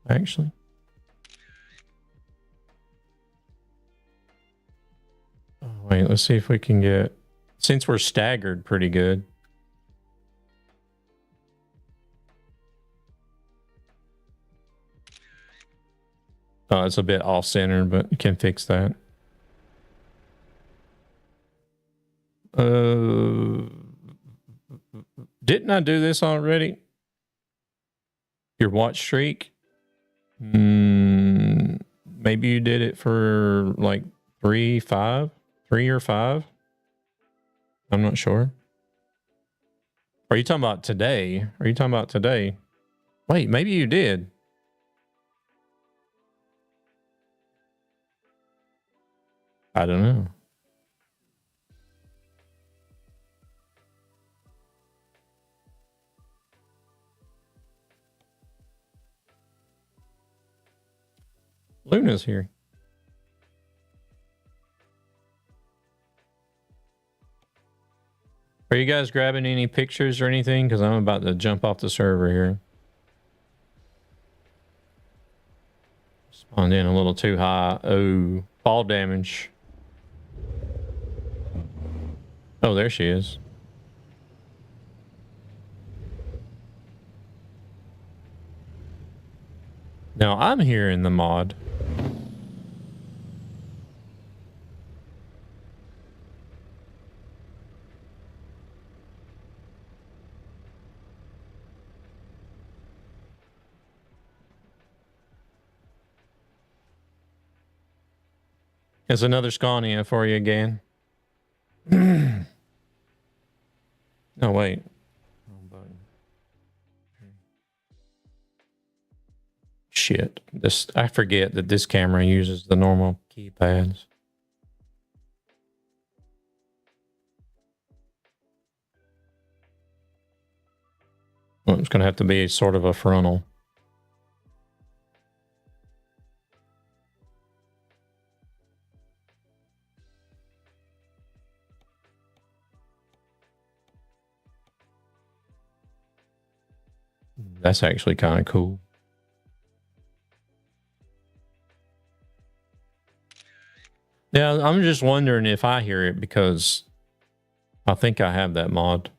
Actually. Oh, wait, let's see if we can get, since we're staggered pretty good. Oh, it's a bit off center, but you can fix that. Didn't I do this already? Your watch streak? Maybe you did it for like 3 or 5. I'm not sure. Are you talking about today? Wait, maybe you did. I don't know. Luna's here. Are you guys grabbing any pictures or anything? Because I'm about to jump off the server here. Spawned in a little too high. Oh, fall damage. Oh, there she is. Now I'm here in the mod. It's another Scania for you again. No, wait. Wrong button. Shit. This, I forget that this camera uses the normal keypads. Well, it's going to have to be sort of a frontal. That's actually kind of cool. Yeah, I'm just wondering if I hear it because I think I have that mod.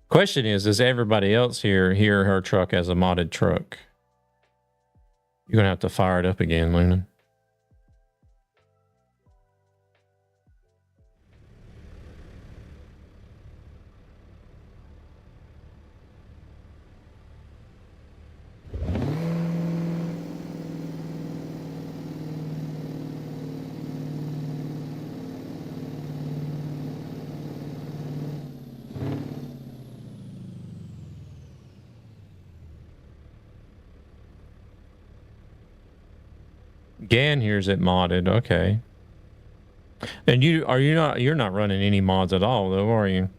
Question is, does everybody else here hear her truck as a modded truck? You're going to have to fire it up again, Luna. Gan hears it modded. Okay. And you're not running any mods at all though, are you?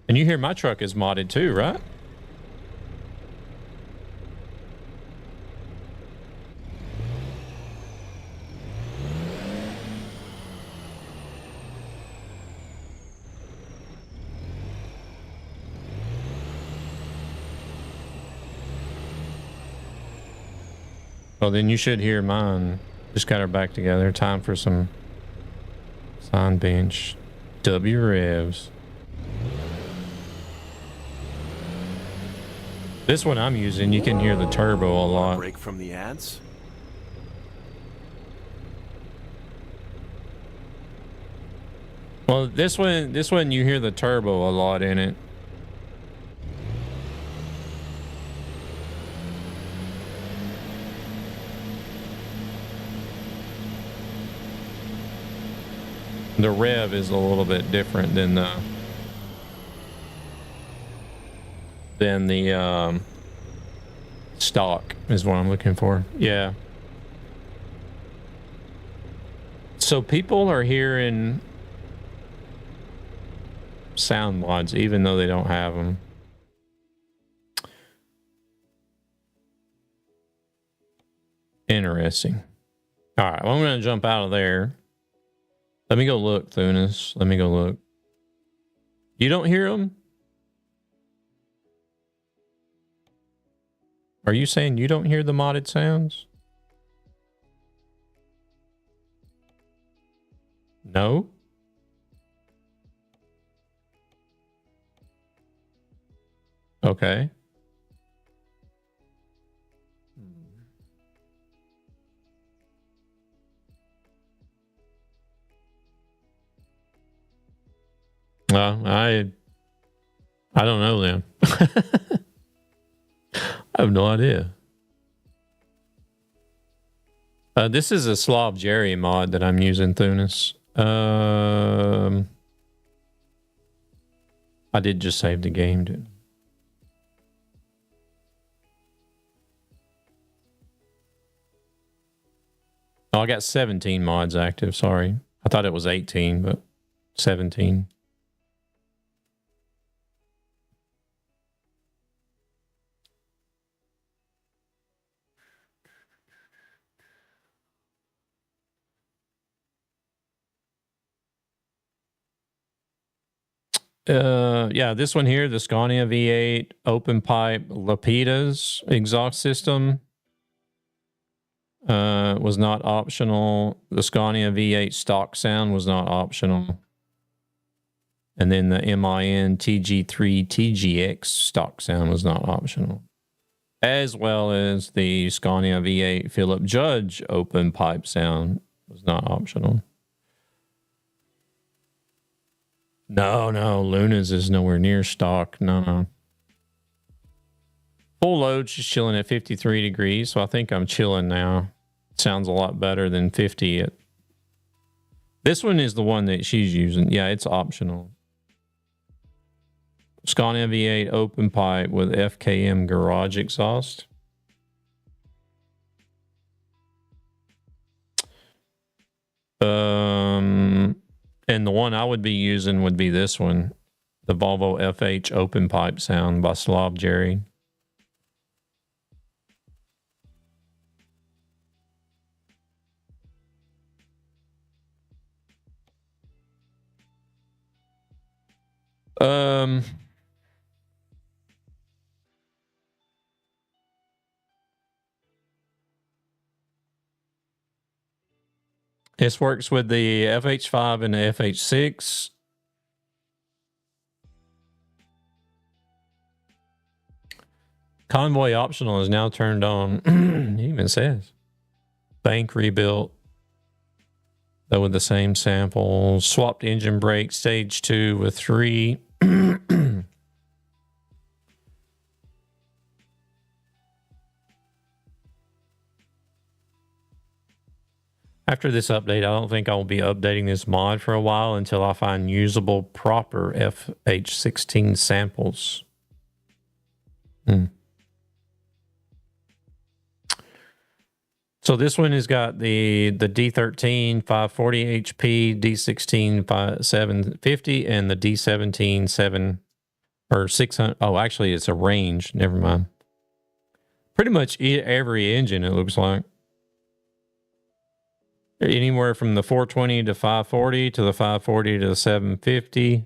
And you hear my truck is modded too, right? Well, then you should hear mine. Just got her back together. Time for some sign bench. W revs. This one I'm using, you can hear the turbo a lot. Break from the ads? Well, this one you hear the turbo a lot in it. The rev is a little bit different than the stock is what I'm looking for. Yeah. So people are hearing sound mods even though they don't have them. Interesting. All right, well, I'm going to jump out of there. Let me go look, Thunis. Let me go look. You don't hear them? Are you saying you don't hear the modded sounds? No? Okay. Well, I don't know then. I have no idea. This is a Slav Jerry mod that I'm using, Thunis. I did just save the game, dude. Oh, I got 17 mods active. Sorry. I thought it was 18, but 17. Yeah, this one here, the Scania V8 open pipe Lapidas exhaust system was not optional. The Scania V8 stock sound was not optional. And then the MIN TG3 TGX stock sound was not optional. As well as the Scania V8 Philip Judge open pipe sound was not optional. No, Luna's is nowhere near stock. No. Full load, she's chilling at 53 degrees, so I think I'm chilling now. Sounds a lot better than 50. This one is the one that she's using. Yeah, it's optional. Scania V8 open pipe with FKM garage exhaust. And the one I would be using would be this one, the Volvo FH open pipe sound by Slav Jerry. This works with the FH5 and the FH6. Convoy optional is now turned on. It even says bank rebuilt. Though with the same samples. Swapped engine brake, stage 2 with 3. After this update, I don't think I will be updating this mod for a while until I find usable proper FH16 samples. So this one has got the D13 540 HP, D16 750, and the D17 7 or 600. Oh, actually, it's a range. Never mind. Pretty much every engine, it looks like. Anywhere from the 420 to 540 to the 540 to the 750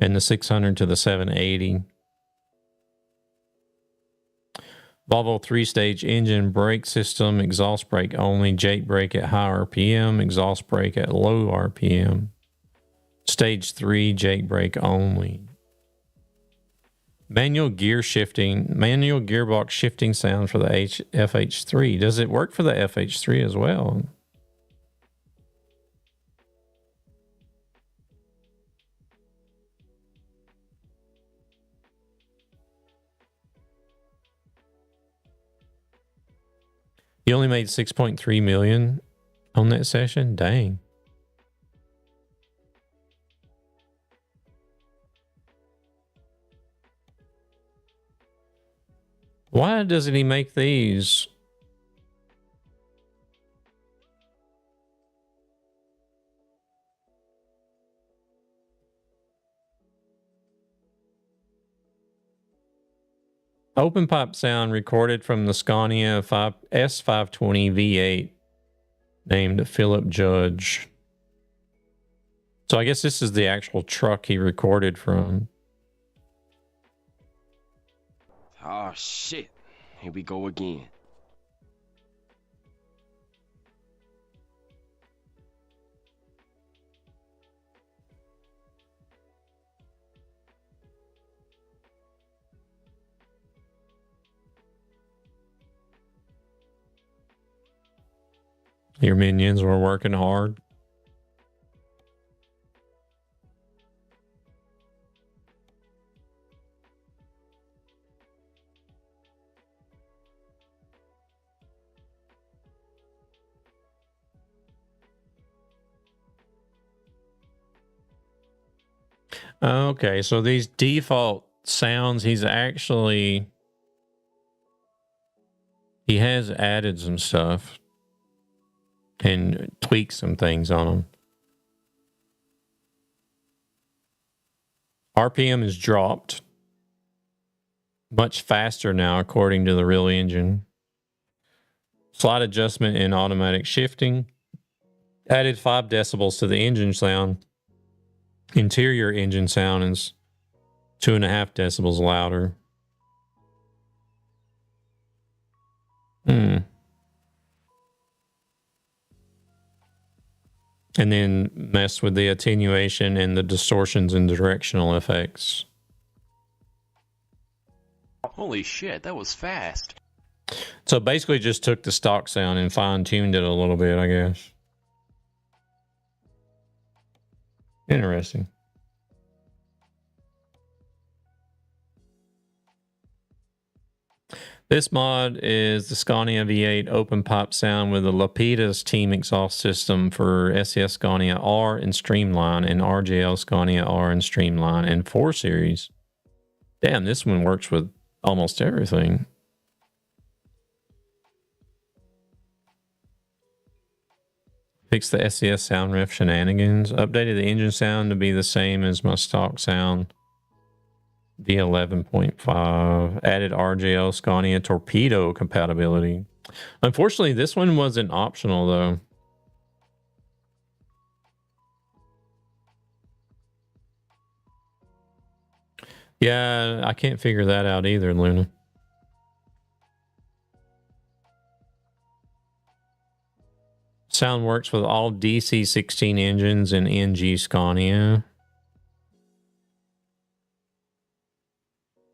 and the 600 to the 780. Volvo 3-stage engine brake system, exhaust brake only, Jake brake at high RPM, exhaust brake at low RPM. Stage 3, Jake brake only. Manual gear shifting, manual gearbox shifting sound for the FH3. Does it work for the FH3 as well? You only made 6.3 million on that session? Dang. Why doesn't he make these? Open pipe sound recorded from the Scania S520 V8 named Philip Judge. So I guess this is the actual truck he recorded from. Oh, shit. Here we go again. Your minions were working hard. Okay, so these default sounds, he has added some stuff and tweaked some things on them. RPM is dropped much faster now, according to the real engine. Slight adjustment in automatic shifting. Added 5 decibels to the engine sound. Interior engine sound is 2.5 decibels louder. And then mess with the attenuation and the distortions and directional effects. Holy shit, that was fast. So basically just took the stock sound and fine-tuned it a little bit, I guess. Interesting. This mod is the Scania V8 open pipe sound with the Lapidus team exhaust system for SES Scania R and Streamline and RJL Scania R and Streamline and 4 Series. Damn, this one works with almost everything. Fix the SES sound ref shenanigans. Updated the engine sound to be the same as my stock sound. V11.5. Added RJL Scania torpedo compatibility. Unfortunately, this one wasn't optional though. Yeah, I can't figure that out either, Luna. Sound works with all DC-16 engines and NG Scania.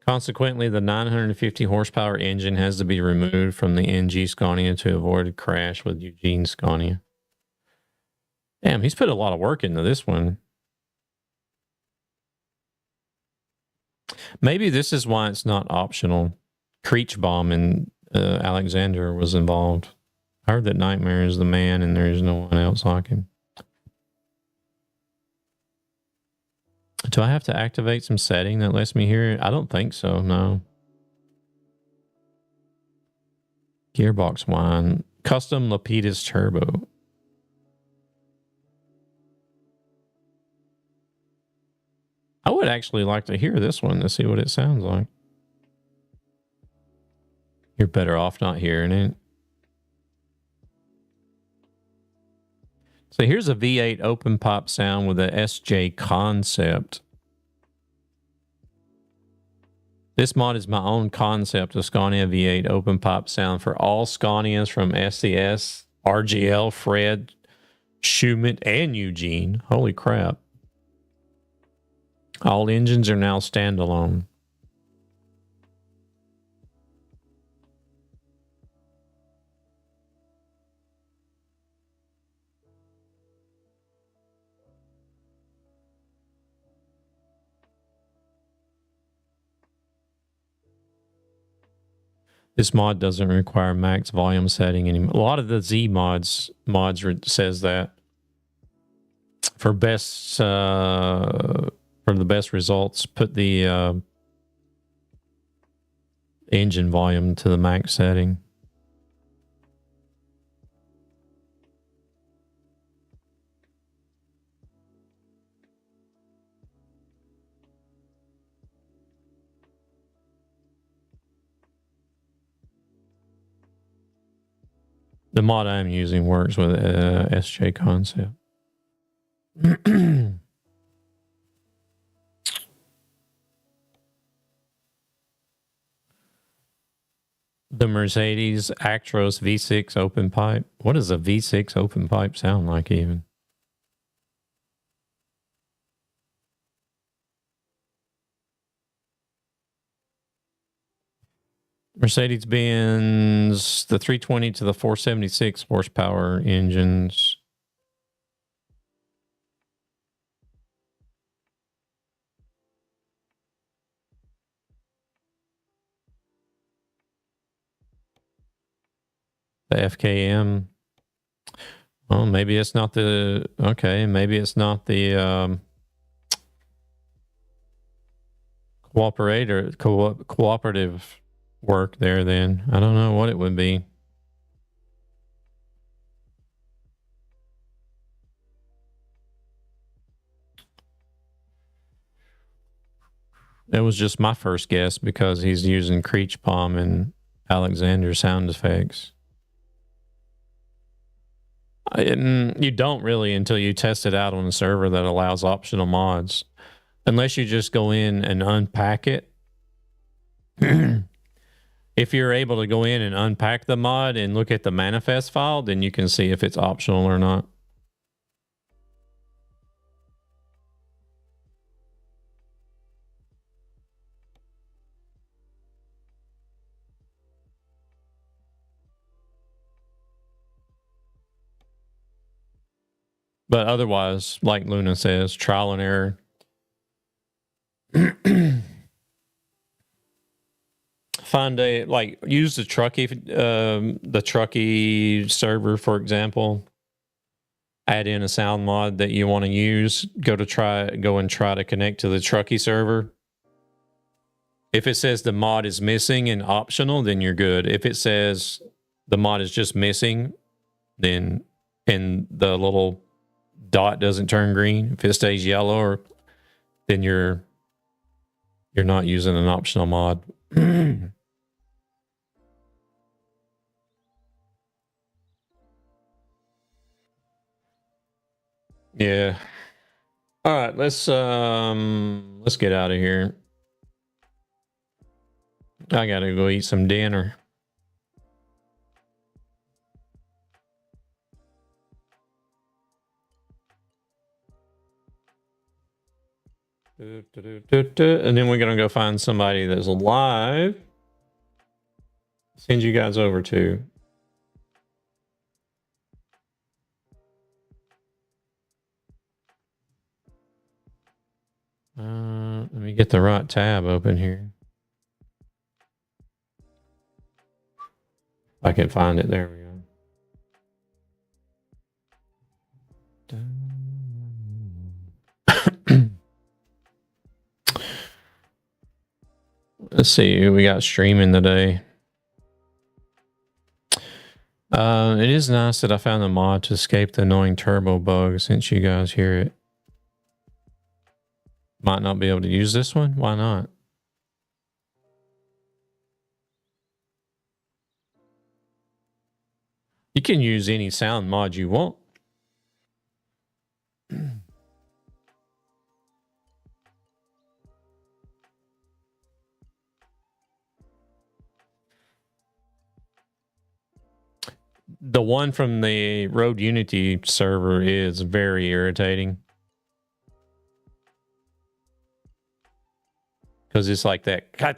Consequently, the 950 horsepower engine has to be removed from the NG Scania to avoid a crash with Eugene Scania. Damn, he's put a lot of work into this one. Maybe this is why it's not optional. Creechbaum and Alexander was involved. I heard that Nightmare is the man and there's no one else like him. Do I have to activate some setting that lets me hear it? I don't think so, no. Gearbox whine. Custom Lapidus Turbo. I would actually like to hear this one to see what it sounds like. You're better off not hearing it. So here's a V8 open pipe sound with a SJ concept. This mod is my own concept of Scania V8 open pipe sound for all Scanias from SES, RGL, Fred, Schumett, and Eugene. Holy crap. All engines are now standalone. This mod doesn't require max volume setting anymore. A lot of the Z mods says that for best for the best results, put the engine volume to the max setting. The mod I'm using works with SJ concept. The Mercedes Actros V6 open pipe. What does a V6 open pipe sound like even? Mercedes-Benz, the 320 to the 476 horsepower engines. The FKM. Well, maybe it's not the... Okay, maybe it's not the... cooperative work there then. I don't know what it would be. It was just my first guess because he's using Creechbaum and Alexander sound effects. You don't really until you test it out on a server that allows optional mods. Unless you just go in and unpack it. If you're able to go in and unpack the mod and look at the manifest file, then you can see if it's optional or not. But otherwise, like Luna says, trial and error. Find a, like, use the Truckee server, for example. Add in a sound mod that you want to use. Go and try to connect to the Truckee server. If it says the mod is missing and optional, then you're good. If it says the mod is just missing, then and the little dot doesn't turn green, if it stays yellow, then you're not using an optional mod. Yeah. All right, let's get out of here. I gotta go eat some dinner. And then we're gonna go find somebody that's alive. Send you guys over to. Let me get the right tab open here. If I can find it. There we go. Let's see who we got streaming today. It is nice that I found the mod to escape the annoying turbo bug since you guys hear it. Might not be able to use this one. Why not? You can use any sound mod you want. The one from the Road Unity server is very irritating. Because it's like that. I'm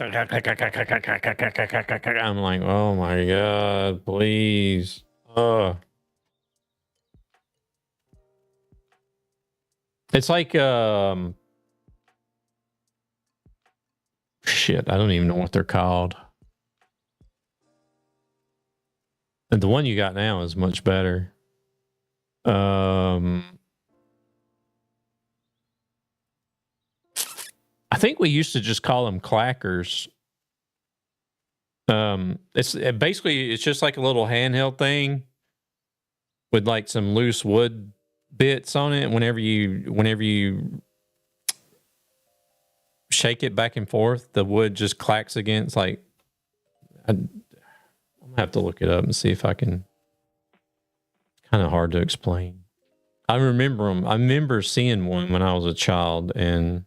like, oh my God, please. It's like, shit, I don't even know what they're called. And the one you got now is much better. I think we used to just call them clackers. It's just like a little handheld thing with like some loose wood bits on it. Whenever you shake it back and forth, the wood just clacks against. Like, I'm gonna have to look it up and see if I can. It's kind of hard to explain. I remember them. I remember seeing one when I was a child, and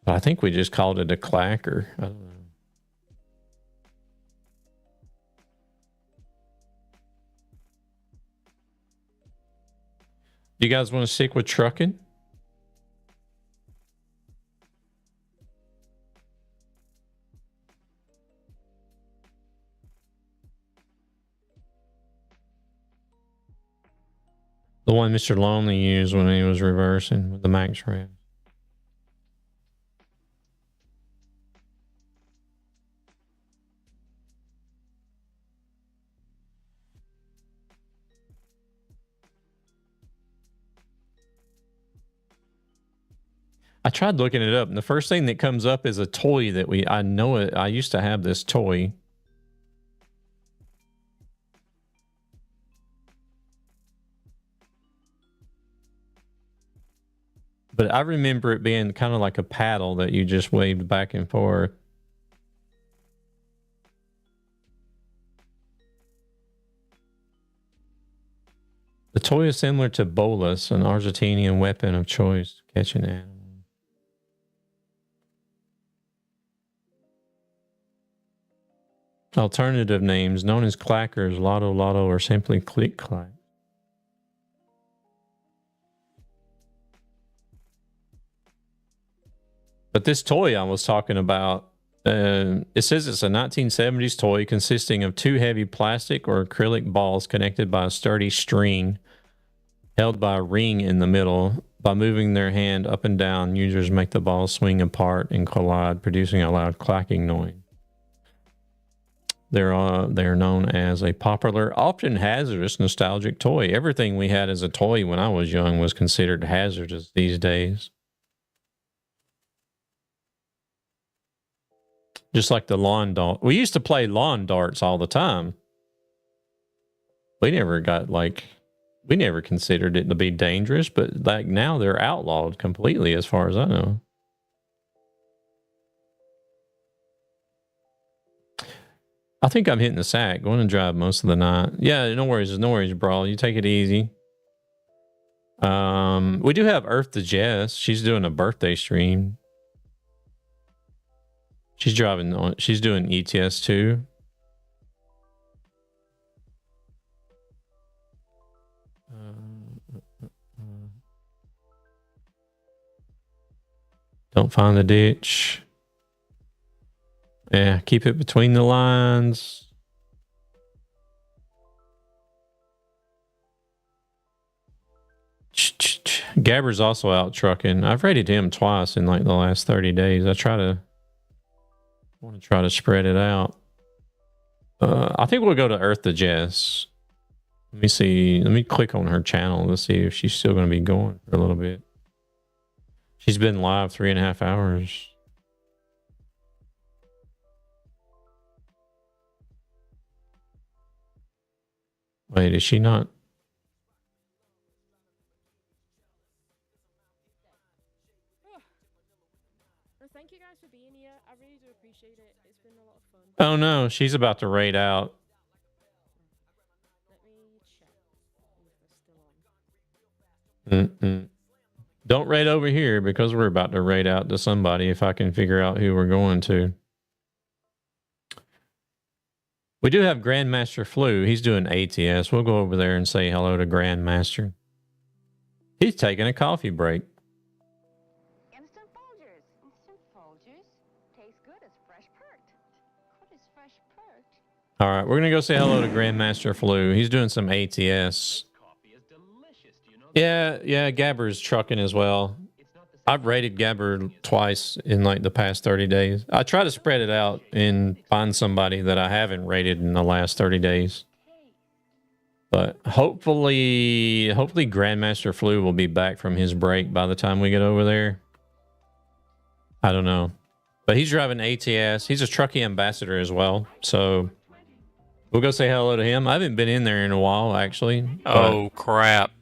I think we just called it a clacker. I don't know. You guys want to stick with trucking? The one Mr. Lonely used when he was reversing with the max rev. I tried looking it up, and the first thing that comes up is a toy that I know it. I used to have this toy. But I remember it being kind of like a paddle that you just waved back and forth. toy is similar to Bolus, an Argentinian weapon of choice, catching animals. Alternative names known as clackers, Lotto Lotto, or simply Click Clack. But this toy I was talking about, it says it's a 1970s toy consisting of two heavy plastic or acrylic balls connected by a sturdy string held by a ring in the middle. By moving their hand up and down, users make the balls swing apart and collide, producing a loud clacking noise. They're known as a popular, often hazardous, nostalgic toy. Everything we had as a toy when I was young was considered hazardous these days. Just like the lawn dart. We used to play lawn darts all the time. We never considered it to be dangerous, but like now they're outlawed completely as far as I know. I think I'm hitting the sack. Going to drive most of the night. Yeah, no worries, bro. You take it easy. We do have Earth to Jess. She's doing a birthday stream. She's doing ETS too. Don't find the ditch. Yeah, keep it between the lines. Gabber's also out trucking. I've rated him twice in like the last 30 days. I want to try to spread it out. I think we'll go to Earth to Jess. Let me see. Let me click on her channel to see if she's still going to be going for a little bit. She's been live 3.5 hours. Wait, is she not? Thank you guys for being here. I really do appreciate it. It's been a lot of fun. Oh no, she's about to raid out. Let me check if they're still on. Don't raid over here because we're about to raid out to somebody if I can figure out who we're going to. We do have Grandmaster Flu. He's doing ATS. We'll go over there and say hello to Grandmaster. He's taking a coffee break. Instant Folgers. Instant Folgers. Tastes good as fresh perked. What is fresh perked? All right, we're going to go say hello to Grandmaster Flu. He's doing some ATS. Yeah, Gabber's trucking as well. I've rated Gabber twice in like the past 30 days. I try to spread it out and find somebody that I haven't rated in the last 30 days. But hopefully Grandmaster Flu will be back from his break by the time we get over there. I don't know. But he's driving ATS. He's a Truckee ambassador as well. So we'll go say hello to him. I haven't been in there in a while, actually. Oh, crap.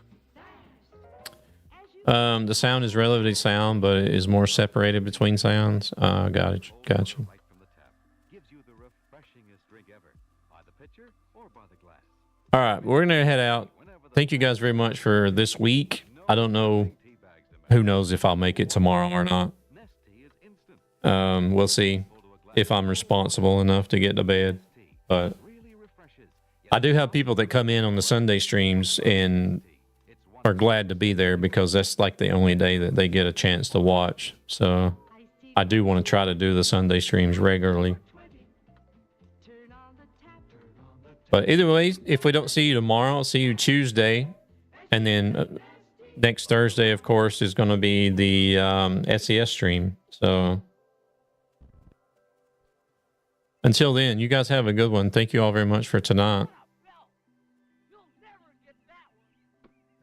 The sound is relatively sound, but it is more separated between sounds. Got you. All right, we're gonna head out. Thank you guys very much for this week. I don't know. Who knows if I'll make it tomorrow or not. We'll see if I'm responsible enough to get to bed. But I do have people that come in on the Sunday streams and are glad to be there because that's like the only day that they get a chance to watch. So I do want to try to do the Sunday streams regularly. But either way, if we don't see you tomorrow, I'll see you Tuesday. And then next Thursday, of course, is going to be the SES stream. So until then, you guys have a good one. Thank you all very much for tonight.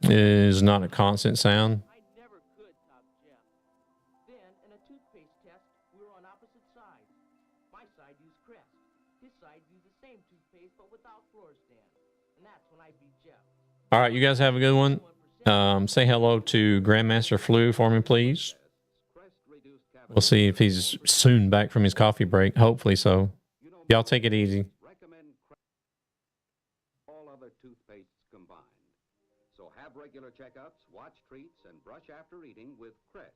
It is not a constant sound. I never could top Jeff. Then, in a toothpaste test, we were on opposite sides. My side used Crest. His side used the same toothpaste, but without Floristan. And that's when I beat Jeff. All right, you guys have a good one. Say hello to Grandmaster Flu for me, please. We'll see if he's soon back from his coffee break. Hopefully so. Y'all take it easy. All other toothpastes combined. So have regular checkups, watch treats, and brush after eating with Crest.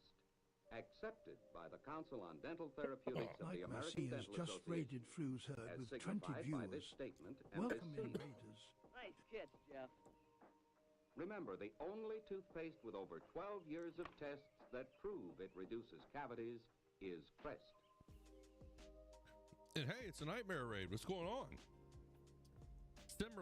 Accepted by the Council on Dental Therapeutics of the American has Dental just rated Association, Fru's herd as with 20 signified by this viewers. statement and Welcome this in, seal. Raiders. Nice catch, Jeff. Remember, the only toothpaste with over 12 years of tests that prove it reduces cavities is Crest. And hey, it's a Nightmare Raid. What's going on? Timberlake.